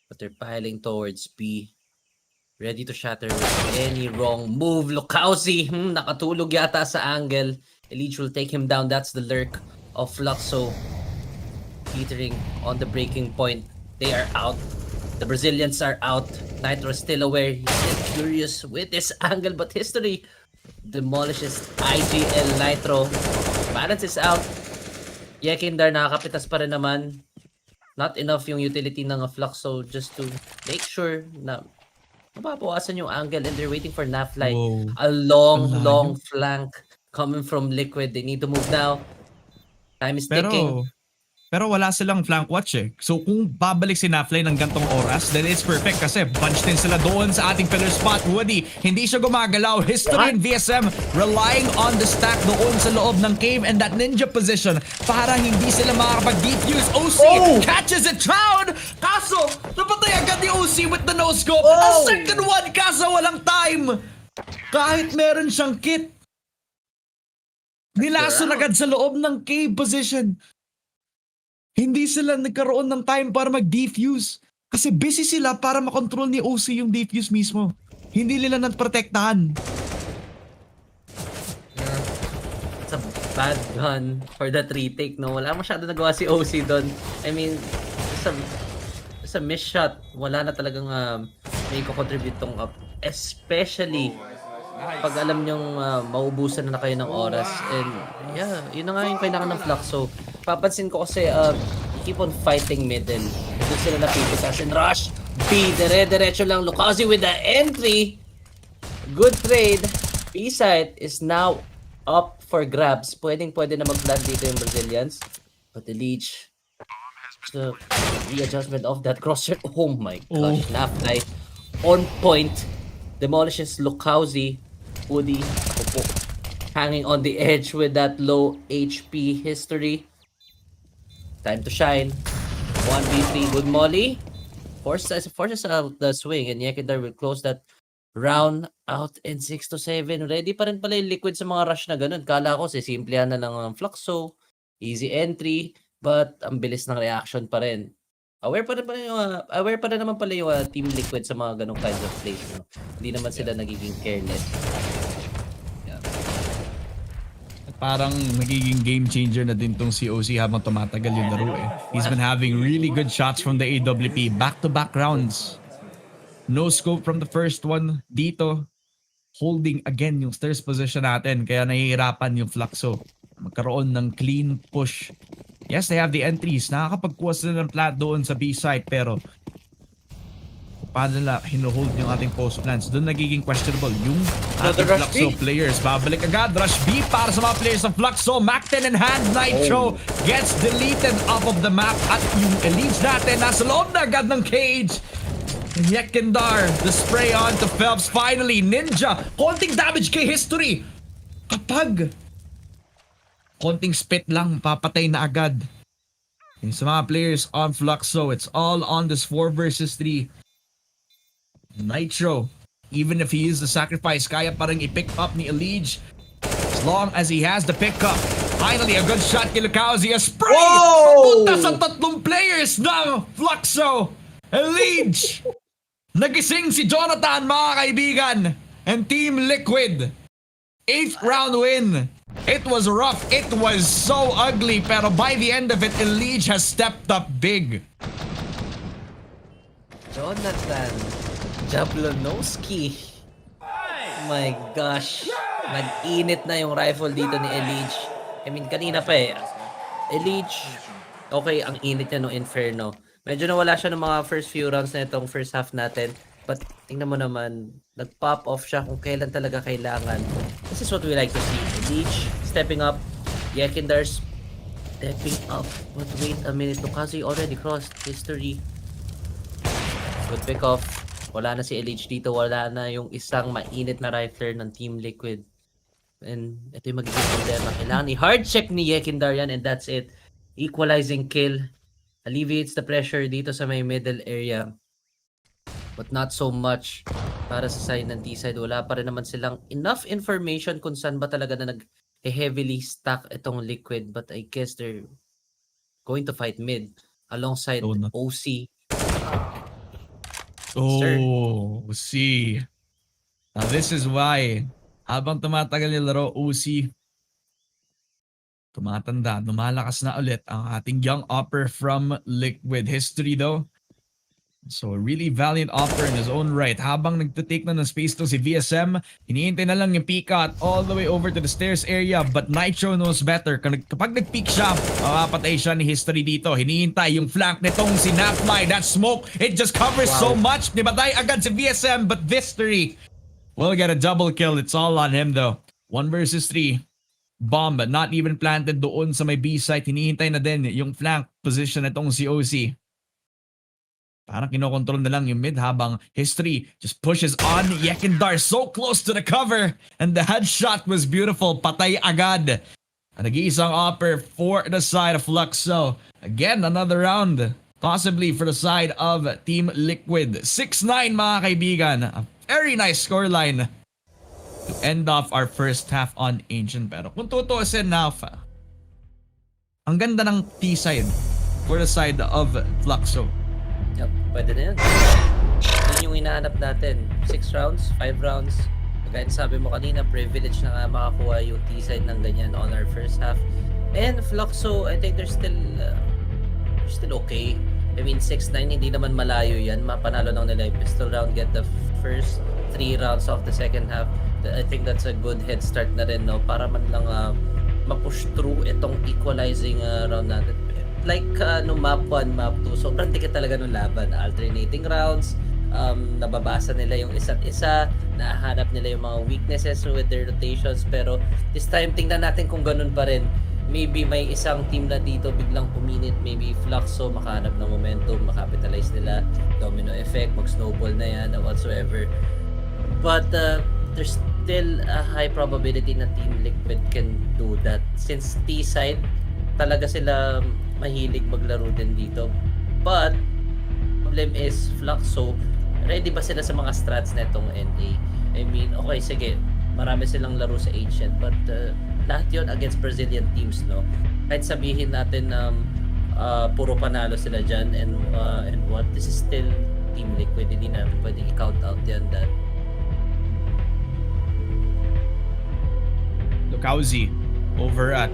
But they're piling towards B. Ready to shatter with any wrong move. Lucauzi, nakatulog yata sa angle. Elige will take him down. That's the lurk of Fluxo. Teetering on the breaking point. They are out. The Brazilians are out. Nitro is still aware. He's still curious with this angle. But history demolishes IGL Nitro. Balance is out. Yekindar nakakapitas pa rin naman. Not enough yung utility ng Fluxo just to make sure na mababawasan yung angle and they're waiting for Naflight. Whoa. A long, Ang layo. long flank coming from Liquid. They need to move now. Time is ticking. Pero wala silang flank watch eh. So kung babalik si Naflay ng gantong oras, then it's perfect kasi bunch din sila doon sa ating pillar spot. Woody, hindi siya gumagalaw. History and VSM relying on the stack doon sa loob ng cave and that ninja position para hindi sila makakapag-defuse. OC catches it down! Kaso, napatay agad ni OC with the no-scope. A second one, kaso walang time! Kahit meron siyang kit, nilason agad sa loob ng cave position. Hindi sila nagkaroon ng time para mag-defuse. Kasi busy sila para makontrol ni OC yung defuse mismo. Hindi nila nagprotektahan. It's a bad gun for that retake, no? Wala masyado nagawa si OC doon. I mean, it's a miss shot. Wala na talagang may contribute tong up. Especially pag alam nyong maubusan na kayo ng oras. And yeah, yun na nga yung kailangan ng Fluxo. Papansin ko kasi keep on fighting middle. Doon sila napipitas and rush. B, dire-diretso lang. Lucazi with the entry. Good trade. B side is now up for grabs. Pwede na mag-plan dito yung Brazilians. But the Leech, the readjustment of that crosshair. Oh my gosh. Nafly on point. Demolishes Lucazi. Woody hanging on the edge with that low HP history. Time to shine. 1v3, good molly. Forces out the swing and Yekindar will close that round out in 6 to 7. Ready pa rin pala yung Liquid sa mga rush na ganun. Kala ko simplihan na lang ang Fluxo. Easy entry. But ang bilis ng reaction pa rin. Aware pa rin naman pala yung Team Liquid sa mga ganong kinds of plays. No? Hindi naman sila nagiging careless. Parang nagiging game changer na din tong si OC habang tumatagal yung laro eh. He's been having really good shots from the AWP. Back-to-back rounds. No scope from the first one. Dito, holding again yung stairs position natin. Kaya nahihirapan yung Fluxo. Magkaroon ng clean push. Yes, they have the entries. Nakakapagkuha sila ng plat doon sa B site pero paano nila hinuhold yung ating post plans? Doon nagiging questionable yung ating Fluxo players. Babalik agad. Rush B para sa mga players ng Fluxo. Mac-10 in hand. Nitro gets deleted off of the map. At yung elites natin nasa loob na agad ng cage. Yekindar, the spray on to Phelps. Finally, Ninja. Konting damage kay History. Kapag konting spit lang, papatay na agad. Yung sa mga players on Fluxo, it's all on this 4 versus 3. Nitro, even if he is the sacrifice, kaya pa rin i-pick up ni Elige as long as he has the pickup. Finally, a good shot kay Lucauzi. A spray! Papunta sa 3 players ng Fluxo. Elige! Nagising si Jonathan, mga kaibigan. And Team Liquid. 8th round win. It was rough. It was so ugly. Pero by the end of it, Elige has stepped up big. Jonathan Jablonowski. My gosh. Nag-init na yung rifle dito ni Elige. I mean, kanina pa eh. Elige, okay, ang init niya no Inferno. Medyo nawala siya ng mga first few rounds na itong first half natin. But tingnan mo naman, nag-pop off siya kung kailan talaga kailangan. This is what we like to see. Leech stepping up. Yekindar stepping up. But wait a minute. Lucazi already crossed history. Good pick off. Wala na si Elige dito. Wala na yung isang mainit na rifler ng Team Liquid. And ito yung magiging problema. Kailangan i-hard check ni Yekindar yan and that's it. Equalizing kill. Alleviates the pressure dito sa may middle area. But not so much para sa side ng D-side. Wala pa rin naman silang enough information kung saan ba talaga na nag-heavily stack itong Liquid. But I guess they're going to fight mid alongside OC. Oh, OC. Now this is why habang tumatagal yung laro, OC tumatanda, lumalakas na ulit ang ating young upper from Liquid. History though, So, a really valiant offer in his own right. Habang nagtitake na ng space to si VSM, hinihintay na lang yung peek out all the way over to the stairs area. But Nitro knows better. Kapag nag-peek siya, makapatay siya ni History dito. Hinihintay yung flank nitong si Napfly. That smoke, it just covers so much. Nibatay agad si VSM, but History will get a double kill. It's all on him though. 1 versus 3. Bomb, but not even planted doon sa may B site. Hinihintay na din yung flank position nitong si OC. Parang kinokontrol na lang yung mid habang History just pushes on. Yekindar so close to the cover. And the headshot was beautiful. Patay agad. Nag-iisang offer for the side of Fluxo. Again, another round. Possibly for the side of Team Liquid. 6-9 mga kaibigan. A very nice scoreline to end off our first half on Ancient. Pero kung tutuusin na, ang ganda ng T-side for the side of Fluxo. Yep, pwede na yan. Yun yung hinahanap natin. 6 rounds, 5 rounds. Kaya sabi mo kanina, privilege na nga makakuha yung T-side ng ganyan on our first half. And Fluxo, I think they're still okay. I mean, 6-9, hindi naman malayo yan. Mapanalo lang nila yung pistol round, get the first 3 rounds of the second half. I think that's a good head start na rin, no? Para man lang ma-push through itong equalizing round natin. Like no map 1, map 2, sobrang dikit talaga ng laban. Alternating rounds, nababasa nila yung isa't isa, nahanap nila yung mga weaknesses with their rotations. Pero this time, tingnan natin kung ganun pa rin. Maybe may isang team na dito biglang puminit, maybe Fluxo makahanap ng momentum, makapitalize nila, domino effect, mag-snowball na yan, or whatsoever. But there's still a high probability na Team Liquid can do that. Since T-side, talaga sila mahilig maglaro din dito. But problem is Fluxo, ready ba sila sa mga strats na itong NA? I mean, okay, sige, marami silang laro sa Ancient, but lahat yun against Brazilian teams, no? Kahit sabihin natin na puro panalo sila dyan and what, this is still Team Liquid, hindi na pwede i-count out yan that. Lukauzi over at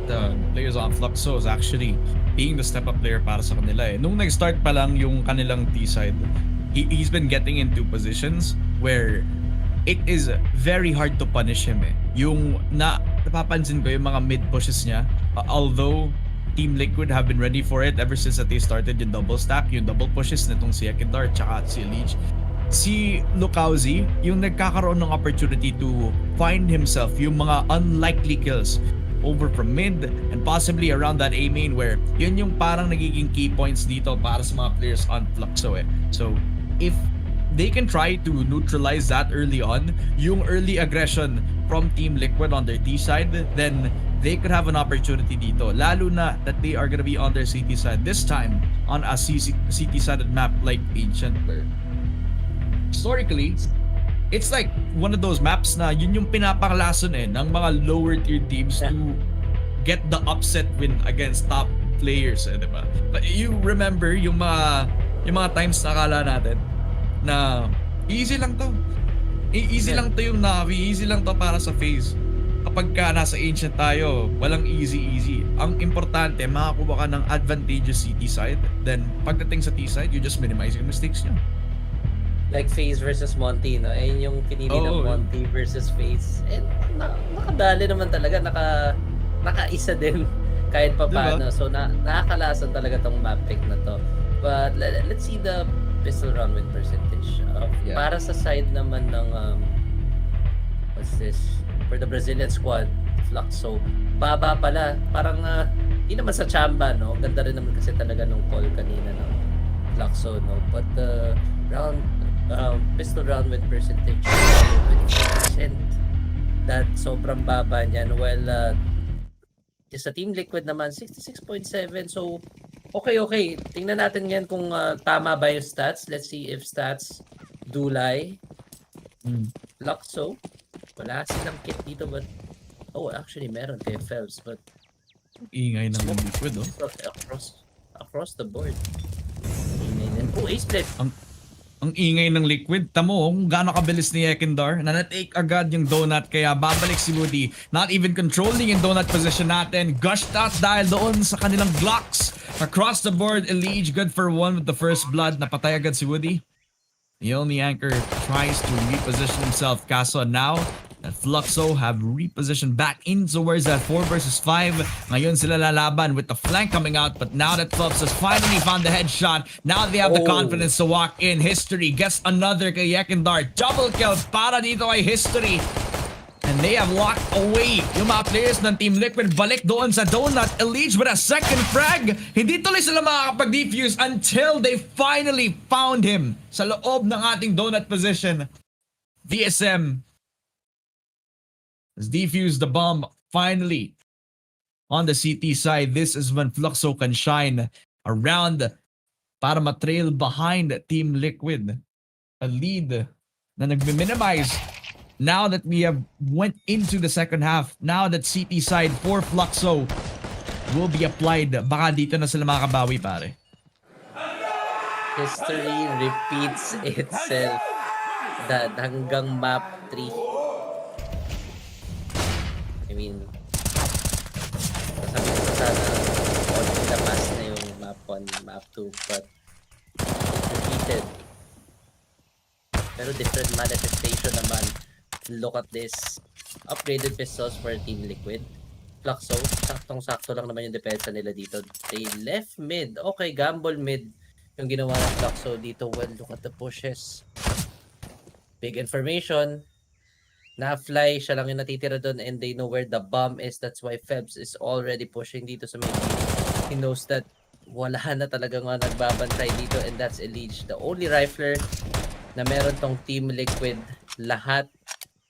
players on Fluxo is actually being the step-up player para sa kanila eh. Nung nag-start pa lang yung kanilang T-side, he's been getting into positions where it is very hard to punish him eh. Yung napapansin ko yung mga mid pushes niya, although Team Liquid have been ready for it ever since that they started yung double stack, yung double pushes nitong si Ekindar tsaka si Leech. Si Lukauzi, yung nagkakaroon ng opportunity to find himself yung mga unlikely kills over from mid and possibly around that A main where yun yung parang nagiging key points dito para sa mga players on Fluxo eh. So, if they can try to neutralize that early on, yung early aggression from Team Liquid on their T side, then they could have an opportunity dito. Lalo na that they are gonna be on their CT side this time on a CT-sided map like Ancient where historically, it's like one of those maps na yun yung pinapanglason eh ng mga lower tier teams to get the upset win against top players eh, diba? But you remember yung mga times na akala natin na easy lang to. Easy lang to yung Navi, easy lang to para sa phase. Kapag ka nasa Ancient tayo, walang easy. Ang importante, makakuha ka ng advantageous CT side. Then, pagdating sa T side, you just minimize yung mistakes nyo. Like FaZe versus Monty, no? Ayun yung pinili ng Monty versus FaZe. And nakadali naman talaga, nakaisa din kahit pa paano. So nakakalasan talaga tong map pick na to. But let's see the pistol round win percentage. Para sa side naman ng what's this? For the Brazilian squad, Fluxo. Baba pala. Parang hindi naman sa chamba, no? Ganda rin naman kasi talaga nung call kanina ng Fluxo, no? But pistol round with percentage 24%. That sobrang baba niyan. Well, sa Team Liquid naman 66.7. So okay. Tingnan natin yan kung tama ba yung stats. Let's see if stats do lie. Fluxo, wala silang kit dito but actually meron kay Phelps but ingay ng Liquid across the board. Ingay din. Ace split. Ang ingay ng Liquid. Tamo kung gaano kabilis ni Ekindar na na-take agad yung donut kaya babalik si Woody. Not even controlling yung donut position natin. Gushed out dahil doon sa kanilang Glocks. Across the board, Elige good for one with the first blood. Napatay agad si Woody. The only anchor tries to reposition himself. Kaso now that Fluxo have repositioned back in towards that 4 versus 5. Ngayon sila lalaban with the flank coming out. But now that Fluxo has finally found the headshot, now they have the confidence to walk in. History gets another kay Ekindar. Double kill para dito kay History. And they have locked away yung mga players ng Team Liquid. Balik doon sa donut. Elige with a second frag. Hindi tuloy sila makakapag-defuse until they finally found him sa loob ng ating donut position. VSM has defused the bomb finally on the CT side. This is when Fluxo can shine around para matrail behind Team Liquid. A lead na nagmi-minimize. Now that we have went into the second half, now that CT side for Fluxo will be applied, baka dito na sila makakabawi, pare. History repeats itself. Hanggang map 3. I mean, sabi ko sana on the past na yung map 1, map 2, but repeated. Pero different manifestation naman. Look at this. Upgraded pistols for Team Liquid. Fluxo, saktong-sakto lang naman yung depensa nila dito. They left mid. Okay, gamble mid yung ginawa ng Fluxo dito. Well, look at the pushes. Big information. Na-fly, siya lang yung natitira doon and they know where the bomb is. That's why Febs is already pushing dito sa main. He knows that wala na talagang nagbabantay dito and that's Elige. The only rifler na meron tong Team Liquid. Lahat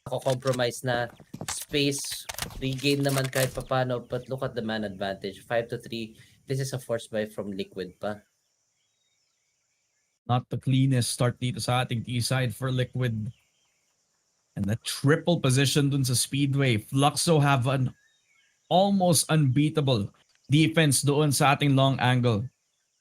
compromise na space, regain naman kahit papano, but look at the man advantage, 5-3. This is a force buy from Liquid pa. Not the cleanest start dito sa ating T side for Liquid. And the triple position dun sa Speedway. Fluxo have an almost unbeatable defense doon sa ating long angle.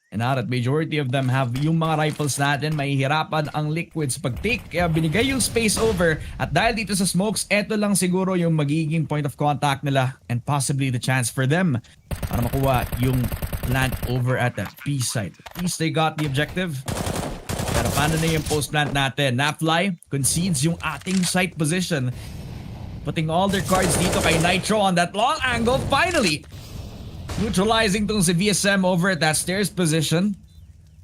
And now that majority of them have yung mga rifles natin, mahihirapan ang Liquids pag-take. Kaya binigay yung space over. At dahil dito sa smokes, eto lang siguro yung magiging point of contact nila and possibly the chance for them para makuha yung plant over at that B site. At least they got the objective. Pero paano na yung post plant natin? Napfly concedes yung ating site position. Putting all their cards dito kay Nitro on that long angle. Finally! Neutralizing tong si VSM over at that stairs position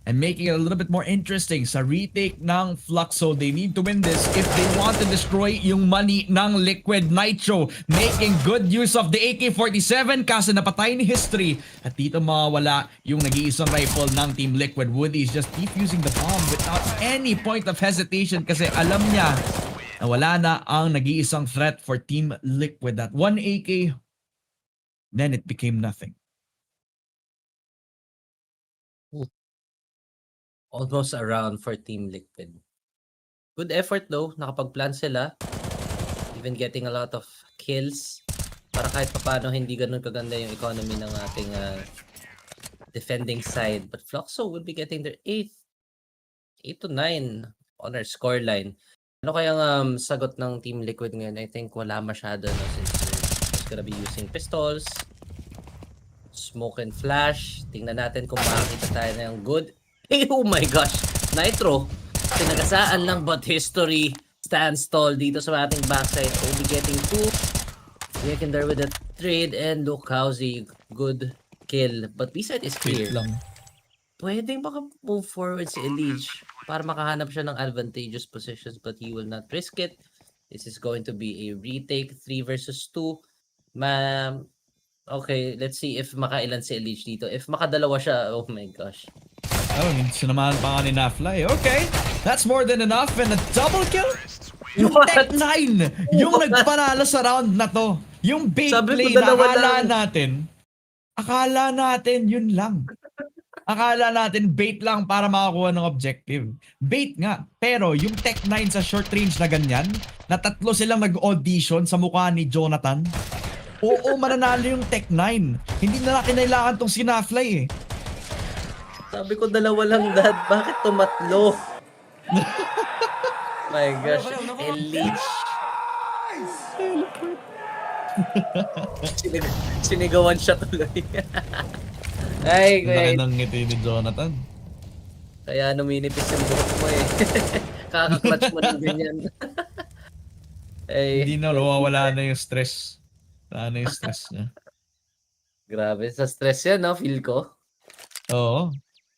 and making it a little bit more interesting sa retake ng Fluxo. They need to win this if they want to destroy yung money ng Liquid. Nitro making good use of the AK-47 kasi napatay ni History. At dito mawawala yung nag-iisang rifle ng Team Liquid. Woody is just defusing the bomb without any point of hesitation kasi alam niya na wala na ang nag-iisang threat for Team Liquid. That one AK, then it became nothing. Almost around for Team Liquid. Good effort though, nakapag-plan sila. Even getting a lot of kills. Para kahit papano hindi ganun kaganda yung economy ng ating defending side. But Fluxo will be getting their 8 to 9 on our scoreline. Ano kayang sagot ng Team Liquid ngayon? I think wala masyado, no, since we're just gonna be using pistols, smoke and flash. Tingnan natin kung makakita tayo na yung good. Hey, oh my gosh! Nitro, tinagasaan lang but History stands tall dito sa ating backside. Only getting 2. Ekindar with a trade and look howzy. Good kill. But B-side is clear. Pwedeng baka move forward si Elige para makahanap siya ng advantageous positions but he will not risk it. This is going to be a retake 3 versus 2. Okay, let's see if makailan si Elige dito. If makadalawa siya, oh my gosh. Oh, sinamahan pa nga ni Nafly. Okay, that's more than enough. And a double kill? Yung Tech 9, yung nagpanalo sa round na to. Yung bait play na akala natin yun lang. Akala natin bait lang para makakuha ng objective. Bait nga, pero yung Tech 9 sa short range na ganyan, na tatlo silang nag-audition sa mukha ni Jonathan. Oo, mananalo yung Tech 9. Hindi na kinailangan tong si Nafly eh. Sabi ko dalawa lang, Dad. Bakit tumatlo? My gosh, Elite. Sinigawan siya tuloy. Ay, Ang laki great. ng ngiti ni Jonathan. Kaya numinipis yung buhok mo eh. Kaka-clutch mo ng ganyan. Ay, Hindi na, nawawala na yung stress. Wala na yung stress niya. grabe, sa stress yan, no? Feel ko. Oo.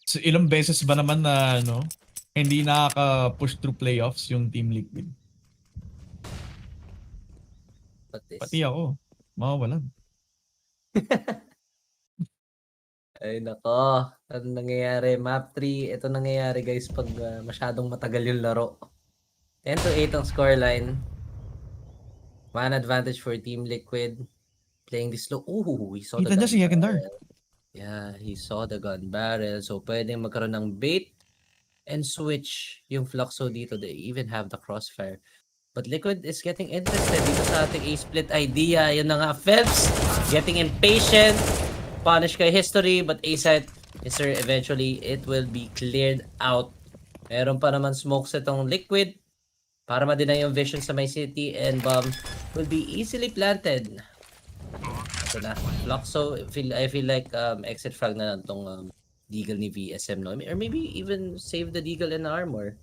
So, ilang beses ba naman na hindi nakaka-push through playoffs yung Team Liquid? Pati ako. Mawawalan. Ay, nako. Ano nangyayari? Map 3. Ito nangyayari, guys, pag masyadong matagal yung laro. 10-8 ang scoreline. One advantage for Team Liquid. Playing this low. Ooh, he saw the Kita niya gun si Yakindar. barrel. Yeah, he saw the gun barrel. So, pwedeng magkaroon ng bait and switch yung Fluxo dito. They even have the crossfire. But Liquid is getting interested dito sa ating A-split idea. Yun na nga, Phelps getting impatient. Punish kay History, but A-site, Mr. Eventually, it will be cleared out. Meron pa naman smokes itong Liquid para ma-deny yung vision sa my city, and bomb will be easily planted. Ito na, Fluxo, I feel like exit frag na lang tong Deagle ni VSM, no? Or maybe even save the Deagle and armor.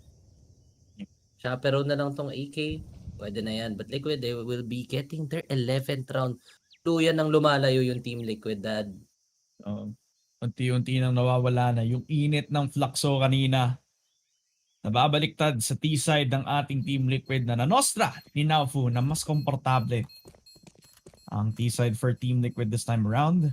Chaperone na lang tong AK. Pwede na yan. But Liquid, they will be getting their 11th round. Tuyan nang lumalayo yung Team Liquid, Dad. Unti-unti nang nawawala na yung init ng Fluxo kanina. Nababaliktad sa T-side ng ating Team Liquid na nanostra ni Naufu na mas komportable ang T-side for Team Liquid this time around.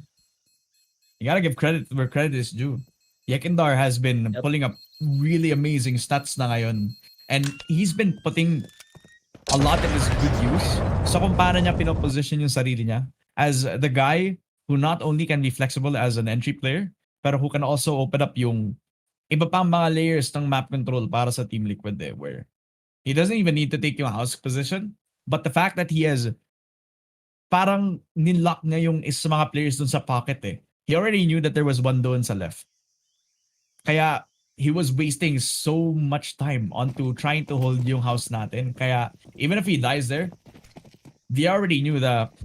You gotta give credit where credit is due. Yakindar has been pulling up really amazing stats na ngayon. And he's been putting a lot of his good use. So kung paano niya pinoposition yung sarili niya as the guy who not only can be flexible as an entry player, pero who can also open up yung iba pang mga layers ng map control para sa Team Liquid where he doesn't even need to take yung house position. But the fact that he has parang ninlock niya yung isa mga players dun sa pocket He already knew that there was one doon sa left. Kaya he was wasting so much time onto trying to hold yung house natin. Kaya even if he dies there, they already knew that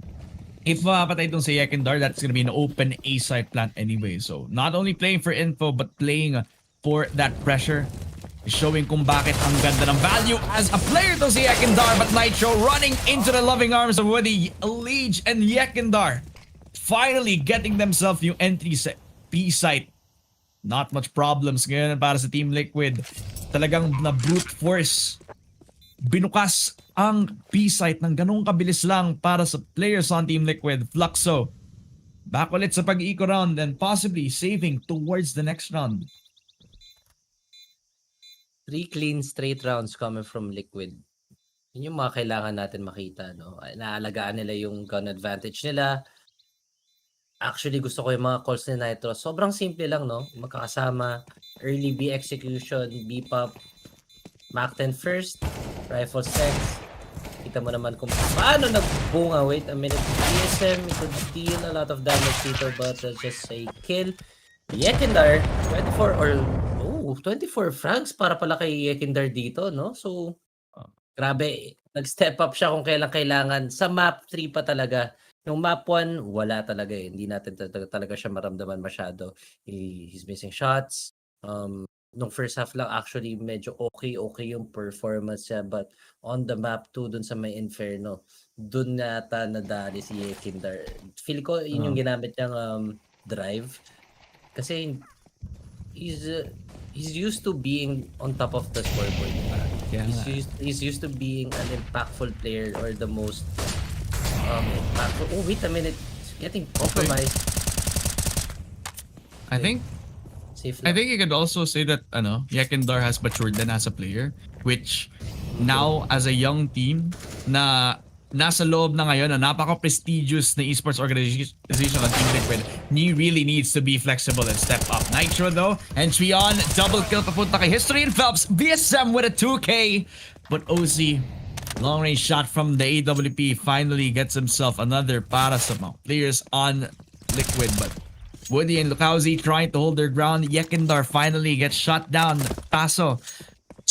if mapatay itong si Yakindar, that's gonna be an open A-side plant anyway. So not only playing for info, but playing for that pressure. Showing kung bakit ang ganda ng value as a player to si Yakindar. But Nitro running into the loving arms of Woody, Liege, and Yakindar. Finally getting themselves yung entry sa B-site. Not much problems ngayon para sa Team Liquid. Talagang na brute force. Binukas ang B-site ng ganung kabilis lang para sa players on Team Liquid. Fluxo back ulit sa pag-eco round and possibly saving towards the next round. 3 clean straight rounds coming from Liquid. Yun yung mga kailangan natin makita, no? Naalagaan nila yung gun advantage nila. Actually, gusto ko yung mga calls ni Nitro. Sobrang simple lang, no? Magkakasama, early B execution, B pop, Mac 10 first, rifle sex. Kita mo naman kung paano nagbunga. Wait a minute. DSM could deal a lot of damage dito, but just a kill. Yakindar, 24 or 24 frags para pala kay Yakindar dito, no? So, grabe. Nag-step up siya kung kailan kailangan. Sa map 3 pa talaga. Yung map 1, wala talaga Hindi natin talaga siya maramdaman masyado. He's missing shots. Nung first half lang, actually, medyo okay yung performance niya. But on the map 2, dun sa may Inferno, dun nata nadali si Yakindar. Feel ko, yun yung ginamit niyang drive. Kasi, he's used to being on top of the scoreboard. He's used to being an impactful player or the most impactful. Oh, wait a minute. It's getting compromised. I think you could also say that Yakindar has matured then as a player, which now as a young team na nasa loob na ngayon na napaka-prestigious na esports organization on Team Liquid, he really needs to be flexible and step up. Nitro though, entry on, double kill papunta kay History and Phelps, VSM with a 2K, but OC, long range shot from the AWP finally gets himself another para sa mga players on Liquid, but Woody and Lukauzi trying to hold their ground. Yakindar finally gets shot down. Paso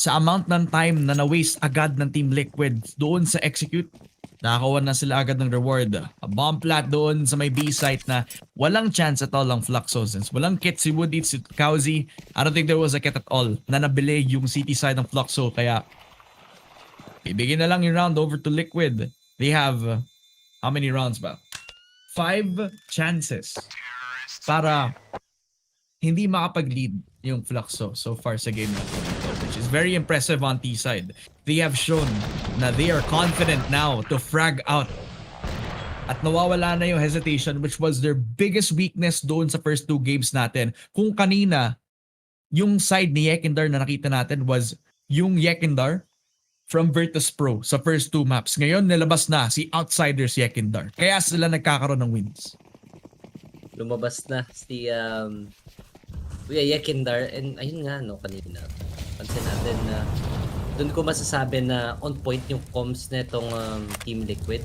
sa amount ng time na na-waste agad ng Team Liquid doon sa execute, nakakuha na sila agad ng reward. A bomb plant doon sa may B site na walang chance at all ang Fluxo. Since walang kit si Woody, si Kauzi, I don't think there was a kit at all na nabili yung city side ng Fluxo. Kaya ibigay na lang yung round over to Liquid. They have, how many rounds ba? 5 chances para hindi makapag-lead yung Fluxo so far sa game na to, which is very impressive on T side. They have shown na they are confident now to frag out at nawawala na yung hesitation, which was their biggest weakness doon sa first 2 games natin. Kung kanina yung side ni Yekindar na nakita natin was yung Yekindar from Virtus Pro sa first 2 maps. Ngayon nilabas na si Outsiders Yekindar, kaya sila nagkakaroon ng wins. Lumabas na si Kuya Yekindar, and ayun nga no, kanina pansin natin na doon ko masasabi na on point yung comms netong Team Liquid.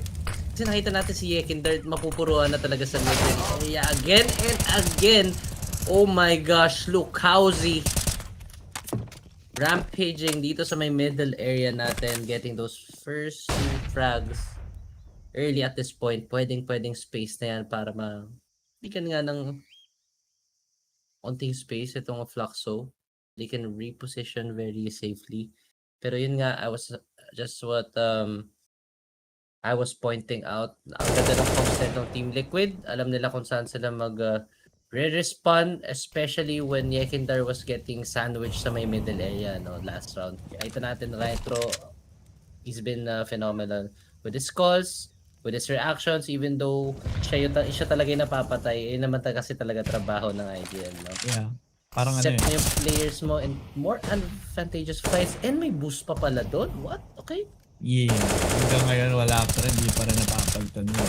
Kasi nakita natin si Yekindar mapupuruan na talaga sa middle area again and again. Oh my gosh, look Howzy rampaging dito sa may middle area natin, getting those first 2 frags early at this point. Pwedeng space na yan para bigyan nga ng onting space itong Fluxo. They can reposition very safely. Pero yun nga, I was just what I was pointing out. Ang ganda ng consent ng Team Liquid. Alam nila kung saan sila re-respond, especially when Yekindar was getting sandwiched sa may middle area last round. Ito natin, Retro, he's been phenomenal with his calls, with his reactions, even though siya talaga yung napapatay, naman kasi talaga trabaho ng IGL, no? Yeah. Parang set mo yung players mo in more advantageous fights, and may boost pa pala doon. What? Okay. Yeah. Hanggang ngayon wala pa rin, hindi pa rin napapagtan yun.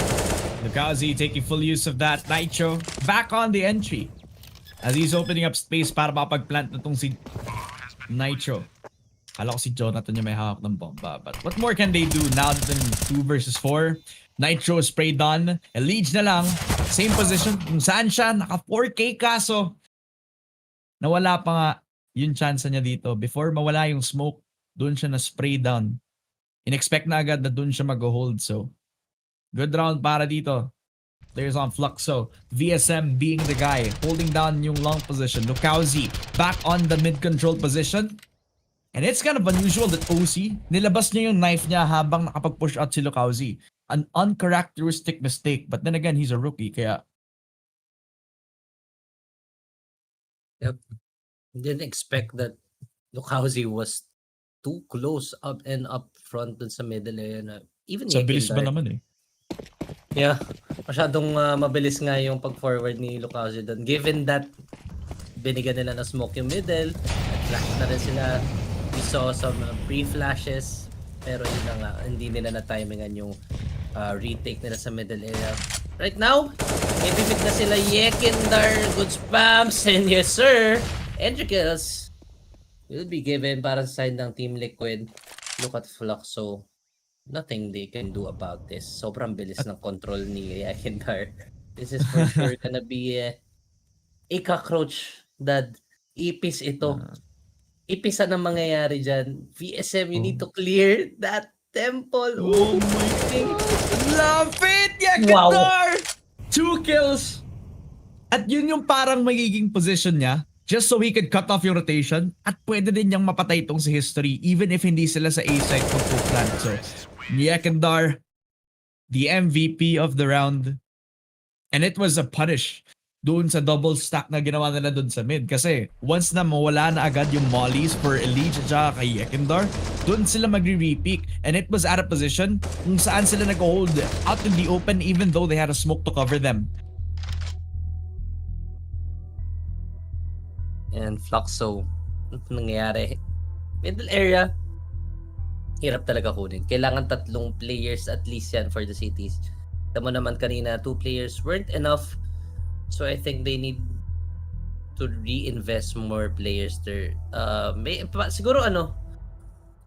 Lukazi taking full use of that. Nitro back on the entry as he's opening up space para makapag-plant na tong si Nitro. Kala ko si Jonathan yung may hawak ng bomba. But what more can they do now that in 2 versus 4? Nitro sprayed on. Elige na lang. Same position kung saan siya. Naka 4K kaso nawala pa nga yung chance niya dito. Before mawala yung smoke, doon siya na spray down. In-expect na agad na doon siya mag-hold. So, good round para dito. Players on Fluxo. VSM being the guy holding down yung long position. Lukauzi back on the mid-control position. And it's kind of unusual that OC, nilabas niya yung knife niya habang nakapag-push out si Lukauzi. An uncharacteristic mistake. But then again, he's a rookie. Kaya Yep. Didn't expect that Lukauzi was too close up and up front dun sa middle area na even sa bilis ba Yekindar. naman eh. Yeah. Masyadong mabilis nga yung pag-forward ni Lukauzi dun. Given that binigyan nila na smoke yung middle, flash na rin sila. We saw some pre-flashes, pero yun na nga, hindi nila na-timingan yung retake nila sa middle area. Right now, ibibig na sila Yekindar, good spams, and yes sir, entry kills will be given para sa side ng Team Liquid. Look at Fluxo. Nothing they can do about this. Sobrang bilis ng control ni Yekindar. This is for sure gonna be a cockroach that ipis ito. Ipisan ang mangyayari dyan. VSM, you need to clear that temple. Oh my God. Love it! Yekindar! 2 kills! At yun yung parang magiging position niya just so he could cut off yung rotation at pwede din niyang mapatay itong si History even if hindi sila sa A-site kung plan. So, Yekindar, the MVP of the round. And it was a punish doon sa double stack na ginawa nila doon sa mid. Kasi once na mawala na agad yung mollies for Elige at saka kay Yekindar, doon sila magre-repeak. And it was at a position kung saan sila nag-hold out in the open even though they had a smoke to cover them. And Fluxo, ano nangyayari? Middle area, hirap talaga kunin. Kailangan 3 players at least yan for the cities. Tama naman kanina, 2 players weren't enough. So I think they need to reinvest more players there. Siguro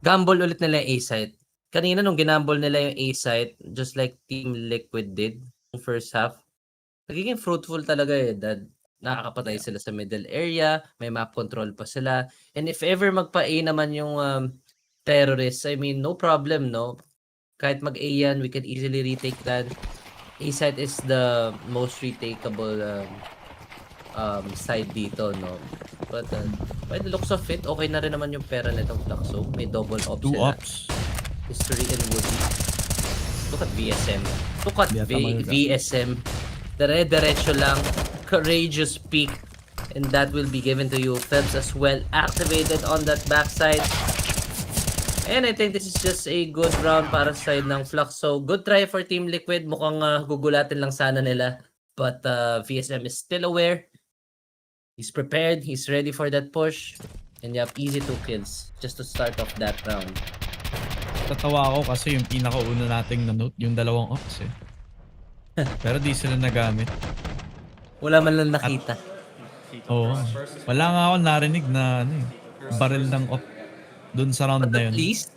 gamble ulit nila yung A-site. Kanina nung ginamble nila yung A-site, just like Team Liquid did yung first half, nagiging fruitful talaga Dad. nakakapatay sila sa middle area, may map control pa sila. And if ever magpa-A naman yung terrorists, I mean, no problem, no? Kahit mag-A yan, we can easily retake that. A side is the most retakeable side dito, no? But by the looks of it, okay na rin naman yung pera nitong Fluxo. May double ops 2 sila. ops. History and Woody. Look at VSM. Look at Yeah, tama yun. VSM. Dire-diretso lang. Courageous peak. And that will be given to you. Phelps as well. Activated on that backside. And I think this is just a good round para sa side ng Fluxo. Good try for Team Liquid. Mukhang gugulatin lang sana nila. But VSM is still aware. He's prepared. He's ready for that push. And you have easy 2 kills just to start off that round. Tatawa ako kasi yung pinakauna nating na-note, yung 2 ops eh. Pero di sila nagamit. Wala man lang nakita. Oo. Wala nga ako narinig na barrel ng op dun sa round But na at yun. least,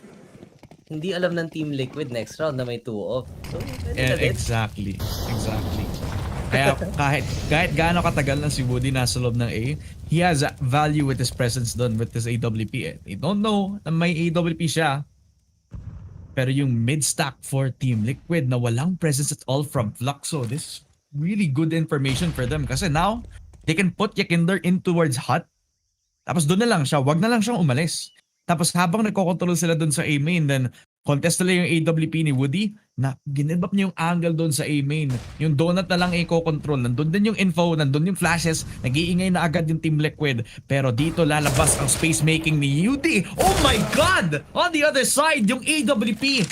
hindi alam ng Team Liquid next round na may 2 off. So, pwede na din. Exactly. Kaya kahit gaano katagal na si Woody nasa loob ng A, he has a value with his presence doon with his AWP. They don't know na may AWP siya. Pero yung mid-stack for Team Liquid na walang presence at all from Fluxo, this is really good information for them. Kasi now, they can put Yakinder in towards hut. Tapos doon na lang siya, wag na lang siyang umalis. Tapos habang nagkocontrol sila doon sa A main, then contest nila yung AWP ni Woody, na ginibap niya yung angle doon sa A main. Yung donut na lang i-control. Nandun din yung info, nandun yung flashes, nag-iingay na agad yung Team Liquid. Pero dito lalabas ang space making ni UD. Oh my God! On the other side, yung AWP.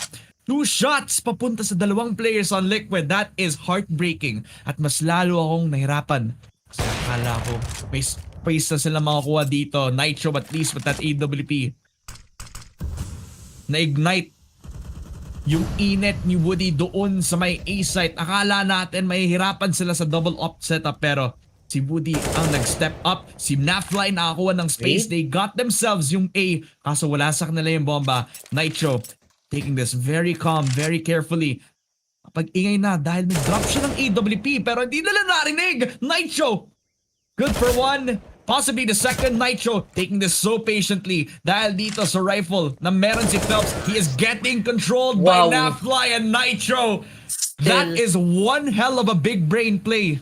2 shots papunta sa 2 players on Liquid. That is heartbreaking. At mas lalo akong nahirapan. Kasi akala ko may space na sila makakuha dito. Nitro at least with that AWP. Na-ignite yung init ni Woody doon sa may A site. Akala natin mahihirapan sila sa double op setup, pero si Woody ang nag-step up. Si Nafly nakakuha ng space. They got themselves yung A. Kaso wala sa kanila yung bomba. Nitro taking this very calm, very carefully. Pag-ingay na dahil may drop siya ng AWP pero hindi nila narinig. Nitro! Good for 1. Possibly the second. Nitro taking this so patiently dahil dito sa rifle na meron si Phelps. He is getting controlled by Nafly and Nitro. That is one hell of a big brain play.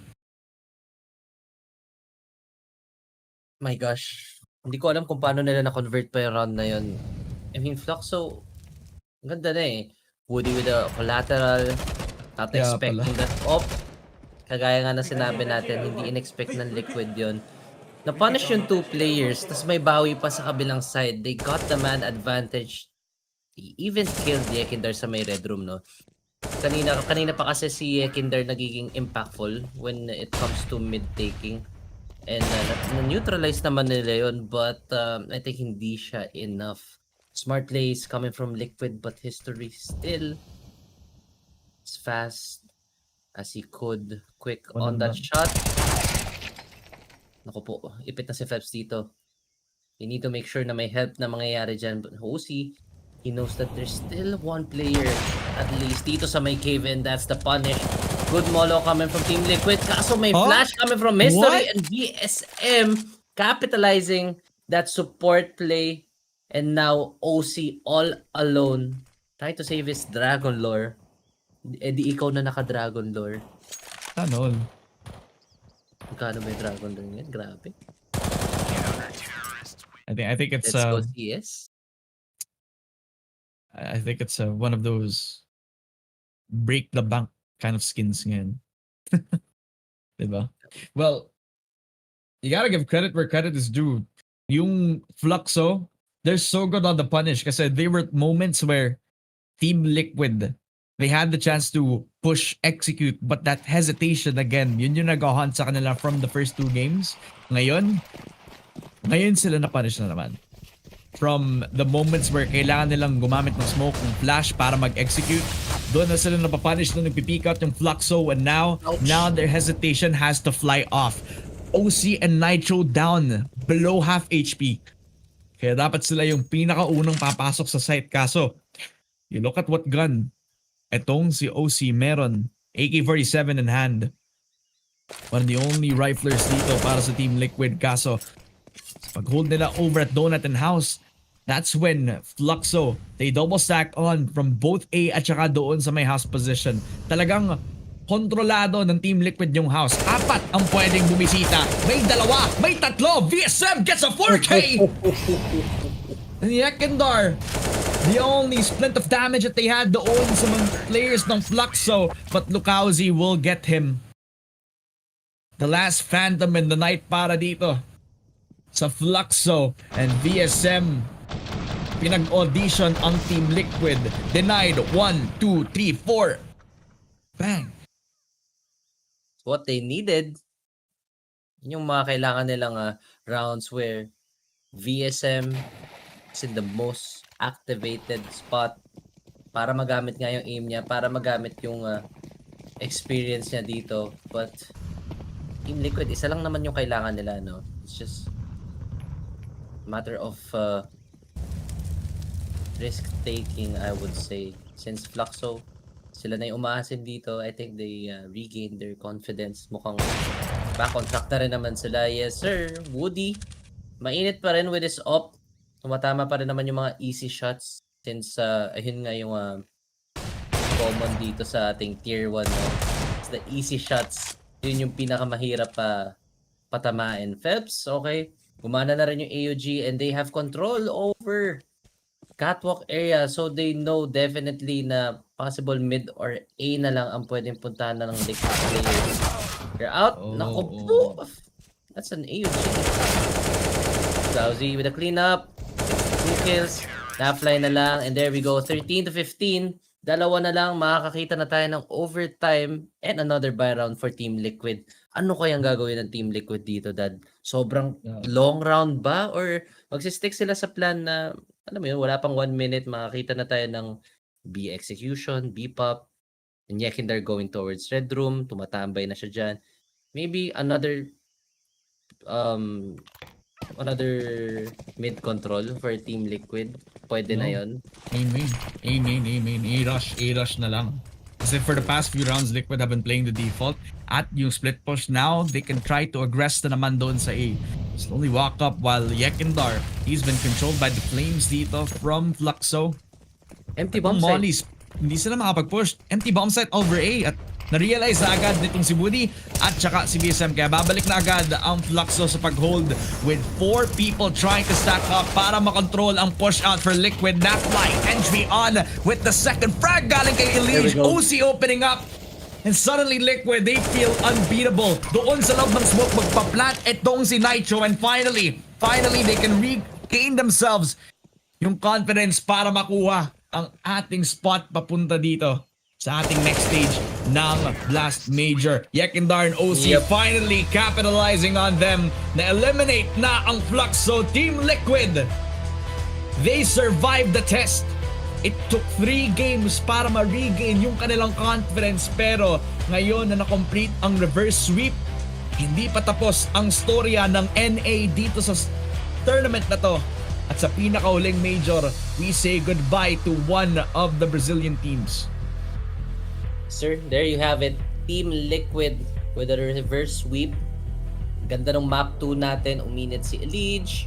My gosh. Hindi ko alam kung paano nila na-convert pa yung round na yun. I mean, Fluxo, ganda na eh. Woody with a collateral. Not Yeah, expecting that op. Kagaya nga na sinabi natin, hindi in-expect ng Liquid yun. Na-punish yung 2 players, tas may bawi pa sa kabilang side. They got the man advantage. He even killed Yekinder sa may red room, no? Kanina pa kasi si Yekinder nagiging impactful when it comes to mid-taking. And neutralize naman nila yun, but I think hindi siya enough. Smart plays coming from Liquid, but history still as fast as he could. Quick on that shot. Naku po, ipit na si Phelps dito. You need to make sure na may help na mangyayari dyan. But Hosey, he knows that there's still 1 player at least dito sa may cave, and that's the punish. Good molo coming from Team Liquid. Kaso may flash coming from History and VSM capitalizing that support play. And now OC all alone trying to save his Dragon Lore. Eh di ikaw na naka-Dragon Lore. Ano? Magkano may Dragon Lore yan? Grabe. I think it's Let's go CS. I think it's one of those break the bank kind of skins ngayon. Diba? Well, you gotta give credit where credit is due. Yung Fluxo, they're so good on the punish kasi there were moments where Team Liquid, they had the chance to push, execute, but that hesitation again, yun yung nag-hunt sa kanila from the first 2 games. Ngayon sila na-punish na naman. From the moments where kailangan nilang gumamit ng smoke, ng flash para mag-execute, doon na sila napapunish na nagpipick out yung Fluxo, and now their hesitation has to fly off. OC and Nitro down below half HP. Kaya dapat sila yung pinakaunang papasok sa site. Kaso, you look at what gun etong si OC meron. AK-47 in hand. One of the only riflers dito para sa Team Liquid. Kaso, sa pag-hold nila over at Donut and House, that's when Fluxo, they double stack on from both A at saka doon sa may house position. Talagang kontrolado ng Team Liquid yung house. 4 ang pwedeng bumisita. May 2, may 3. VSM gets a 4K! And Yekindar, the only splint of damage that they had doon sa mga players ng Fluxo. But Lukauzi will get him. The last Phantom in the night para dito sa Fluxo and VSM. Pinag-audition ang Team Liquid. Denied 1, 2, 3, 4. Bang! What they needed, yun yung mga kailangan nilang rounds where VSM is in the most activated spot para magamit nga yung aim niya, para magamit yung experience niya dito. But Team Liquid, isa lang naman yung kailangan nila, no? It's just matter of risk-taking, I would say. Since Fluxo, sila na yung umaasin dito, I think they regained their confidence. Mukhang back on track na rin naman sila. Yes, sir. Woody, mainit pa rin with his op. Tumatama pa rin naman yung mga easy shots since ayun nga yung common dito sa ating tier 1. No? It's the easy shots. Yun yung pinakamahirap patamain. Febs, okay. Gumana na rin yung AUG and they have control over catwalk area, so they know definitely na possible mid or A na lang ang pwedeng puntahan na ng Liquid players. They're out. Naku po. That's an AUG. Sauzi with a cleanup. 2 kills. Na-fly na lang. And there we go. 13 to 15. Dalawa na lang. Makakakita na tayo ng overtime and another buy round for Team Liquid. Ano kayang gagawin ng Team Liquid dito, Dad? Sobrang long round ba? Or magsistick sila sa plan na, alam mo yun, wala pang 1 minute, makakita na tayo ng B execution, B pop, and Yekindar going towards red room, tumatambay na siya dyan. Maybe another mid control for Team Liquid. Pwede na yun. Aim. A-rush na lang. Kasi for the past few rounds, Liquid have been playing the default. At yung split push now, they can try to aggress na naman doon sa A. Slowly walk up while Yekindar, he's been controlled by the flames dito from Fluxo. Empty bomb Mollies, hindi sila makapag-push. Empty bomb site over A at na-realize na agad nitong si Woody at saka si BSM. Kaya babalik na agad ang Fluxo sa pag-hold with 4 people trying to stack up para makontrol ang push out for Liquid. Nafly, entry on with the second frag galing kay Elige. OC opening up. And suddenly Liquid, they feel unbeatable. Doon sa loob ng smoke, magpa-plant itong si Nitro. And finally, they can regain themselves yung confidence para makuha ang ating spot papunta dito sa ating next stage ng Blast Major. Yekindar and OC finally capitalizing on them. Na-eliminate na ang Fluxo. Team Liquid, they survived the test. It took 3 games para ma-regain yung kanilang confidence, pero ngayon na na-complete ang reverse sweep, hindi pa tapos ang storya ng NA dito sa tournament na to. At sa pinakahuling major, we say goodbye to one of the Brazilian teams. Sir, there you have it. Team Liquid with a reverse sweep. Ganda ng map 2 natin. Uminit si Elige,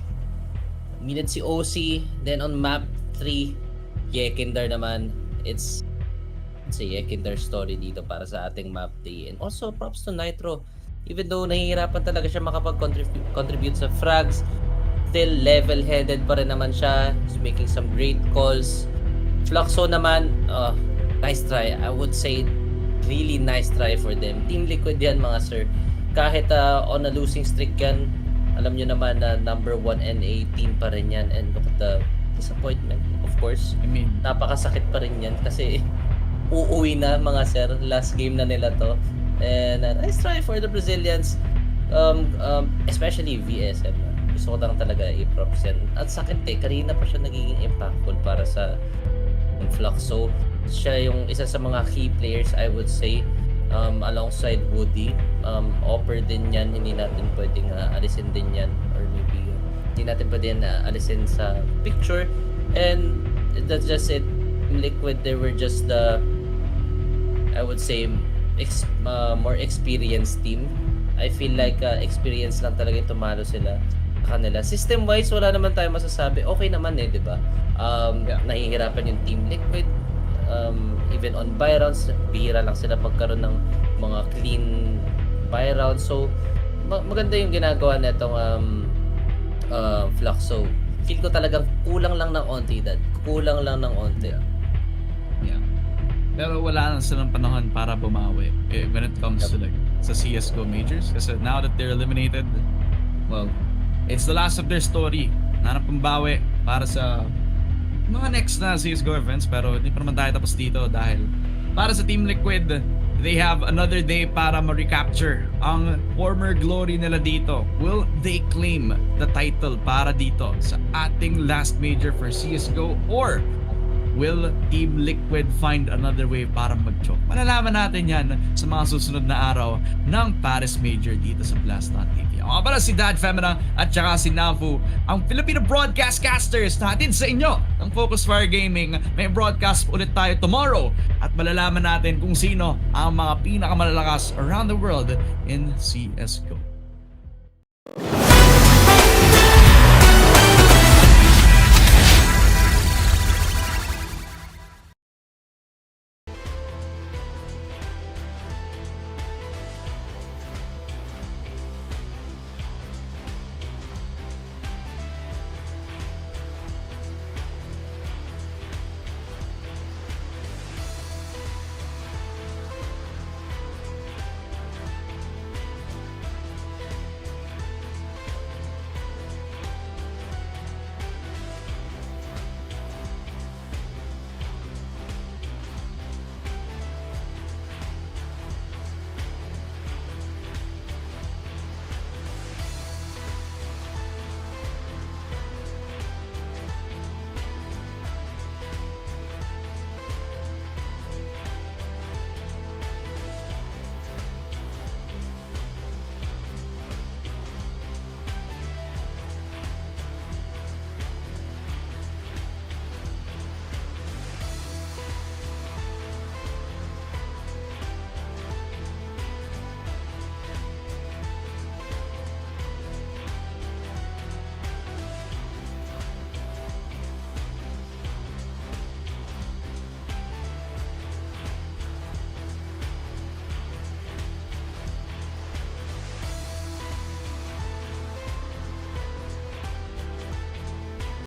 uminit si OC. Then on map 3, Yekindar naman. It's a Yekindar story dito para sa ating map 3. And also props to Nitro. Even though nahihirapan talaga siya makapag-contribute sa frags, still level-headed pa rin naman siya. He's making some great calls. Fluxo naman, nice try. I would say really nice try for them. Team Liquid yan mga sir. Kahit on a losing streak yan, alam nyo naman na number 1 NA team pa rin yan. And look at the disappointment, of course. I mean, napakasakit pa rin yan kasi uuwi na mga sir. Last game na nila to. And nice try for the Brazilians. Especially VSM. Gusto ko lang talaga i-props yan. At sakit kanina pa siya nagiging impactful para sa Fluxo. Siya yung isa sa mga key players, I would say, alongside Woody. Offer din yan, hindi natin pwedeng alisin din yan, or maybe hindi natin pwedeng alisin sa picture. And that's just it. Liquid, they were just the, I would say, more experienced team I feel like experience lang talaga yung tumalo sila sa kanila. System-wise, wala naman tayo masasabi. Okay naman di ba? Nahihirapan yung Team Liquid. Even on buy rounds, bihira lang sila magkaroon ng mga clean buy rounds. So, maganda yung ginagawa netong Fluxo. Feel ko talagang kulang lang ng onti, Dad. Kulang lang ng onti. Yeah. Pero wala na silang panahon para bumawi when it comes to like sa CSGO majors. Kasi now that they're eliminated, well, it's the last of their story. Nanap pambawi para sa mga next na CSGO events. Pero hindi pa naman tayo tapos dito dahil para sa Team Liquid, they have another day para ma-recapture ang former glory nila dito. Will they claim the title para dito sa ating last major for CSGO, or will Team Liquid find another way para mag-choke? Malalaman natin yan sa mga susunod na araw ng Paris Major dito sa Blast.tv. Ako nga pala si Dad Femina at saka si Nafu, ang Filipino broadcasters natin sa inyo ng Focus Fire Gaming. May broadcast ulit tayo tomorrow at malalaman natin kung sino ang mga pinakamalalakas around the world in CSGO.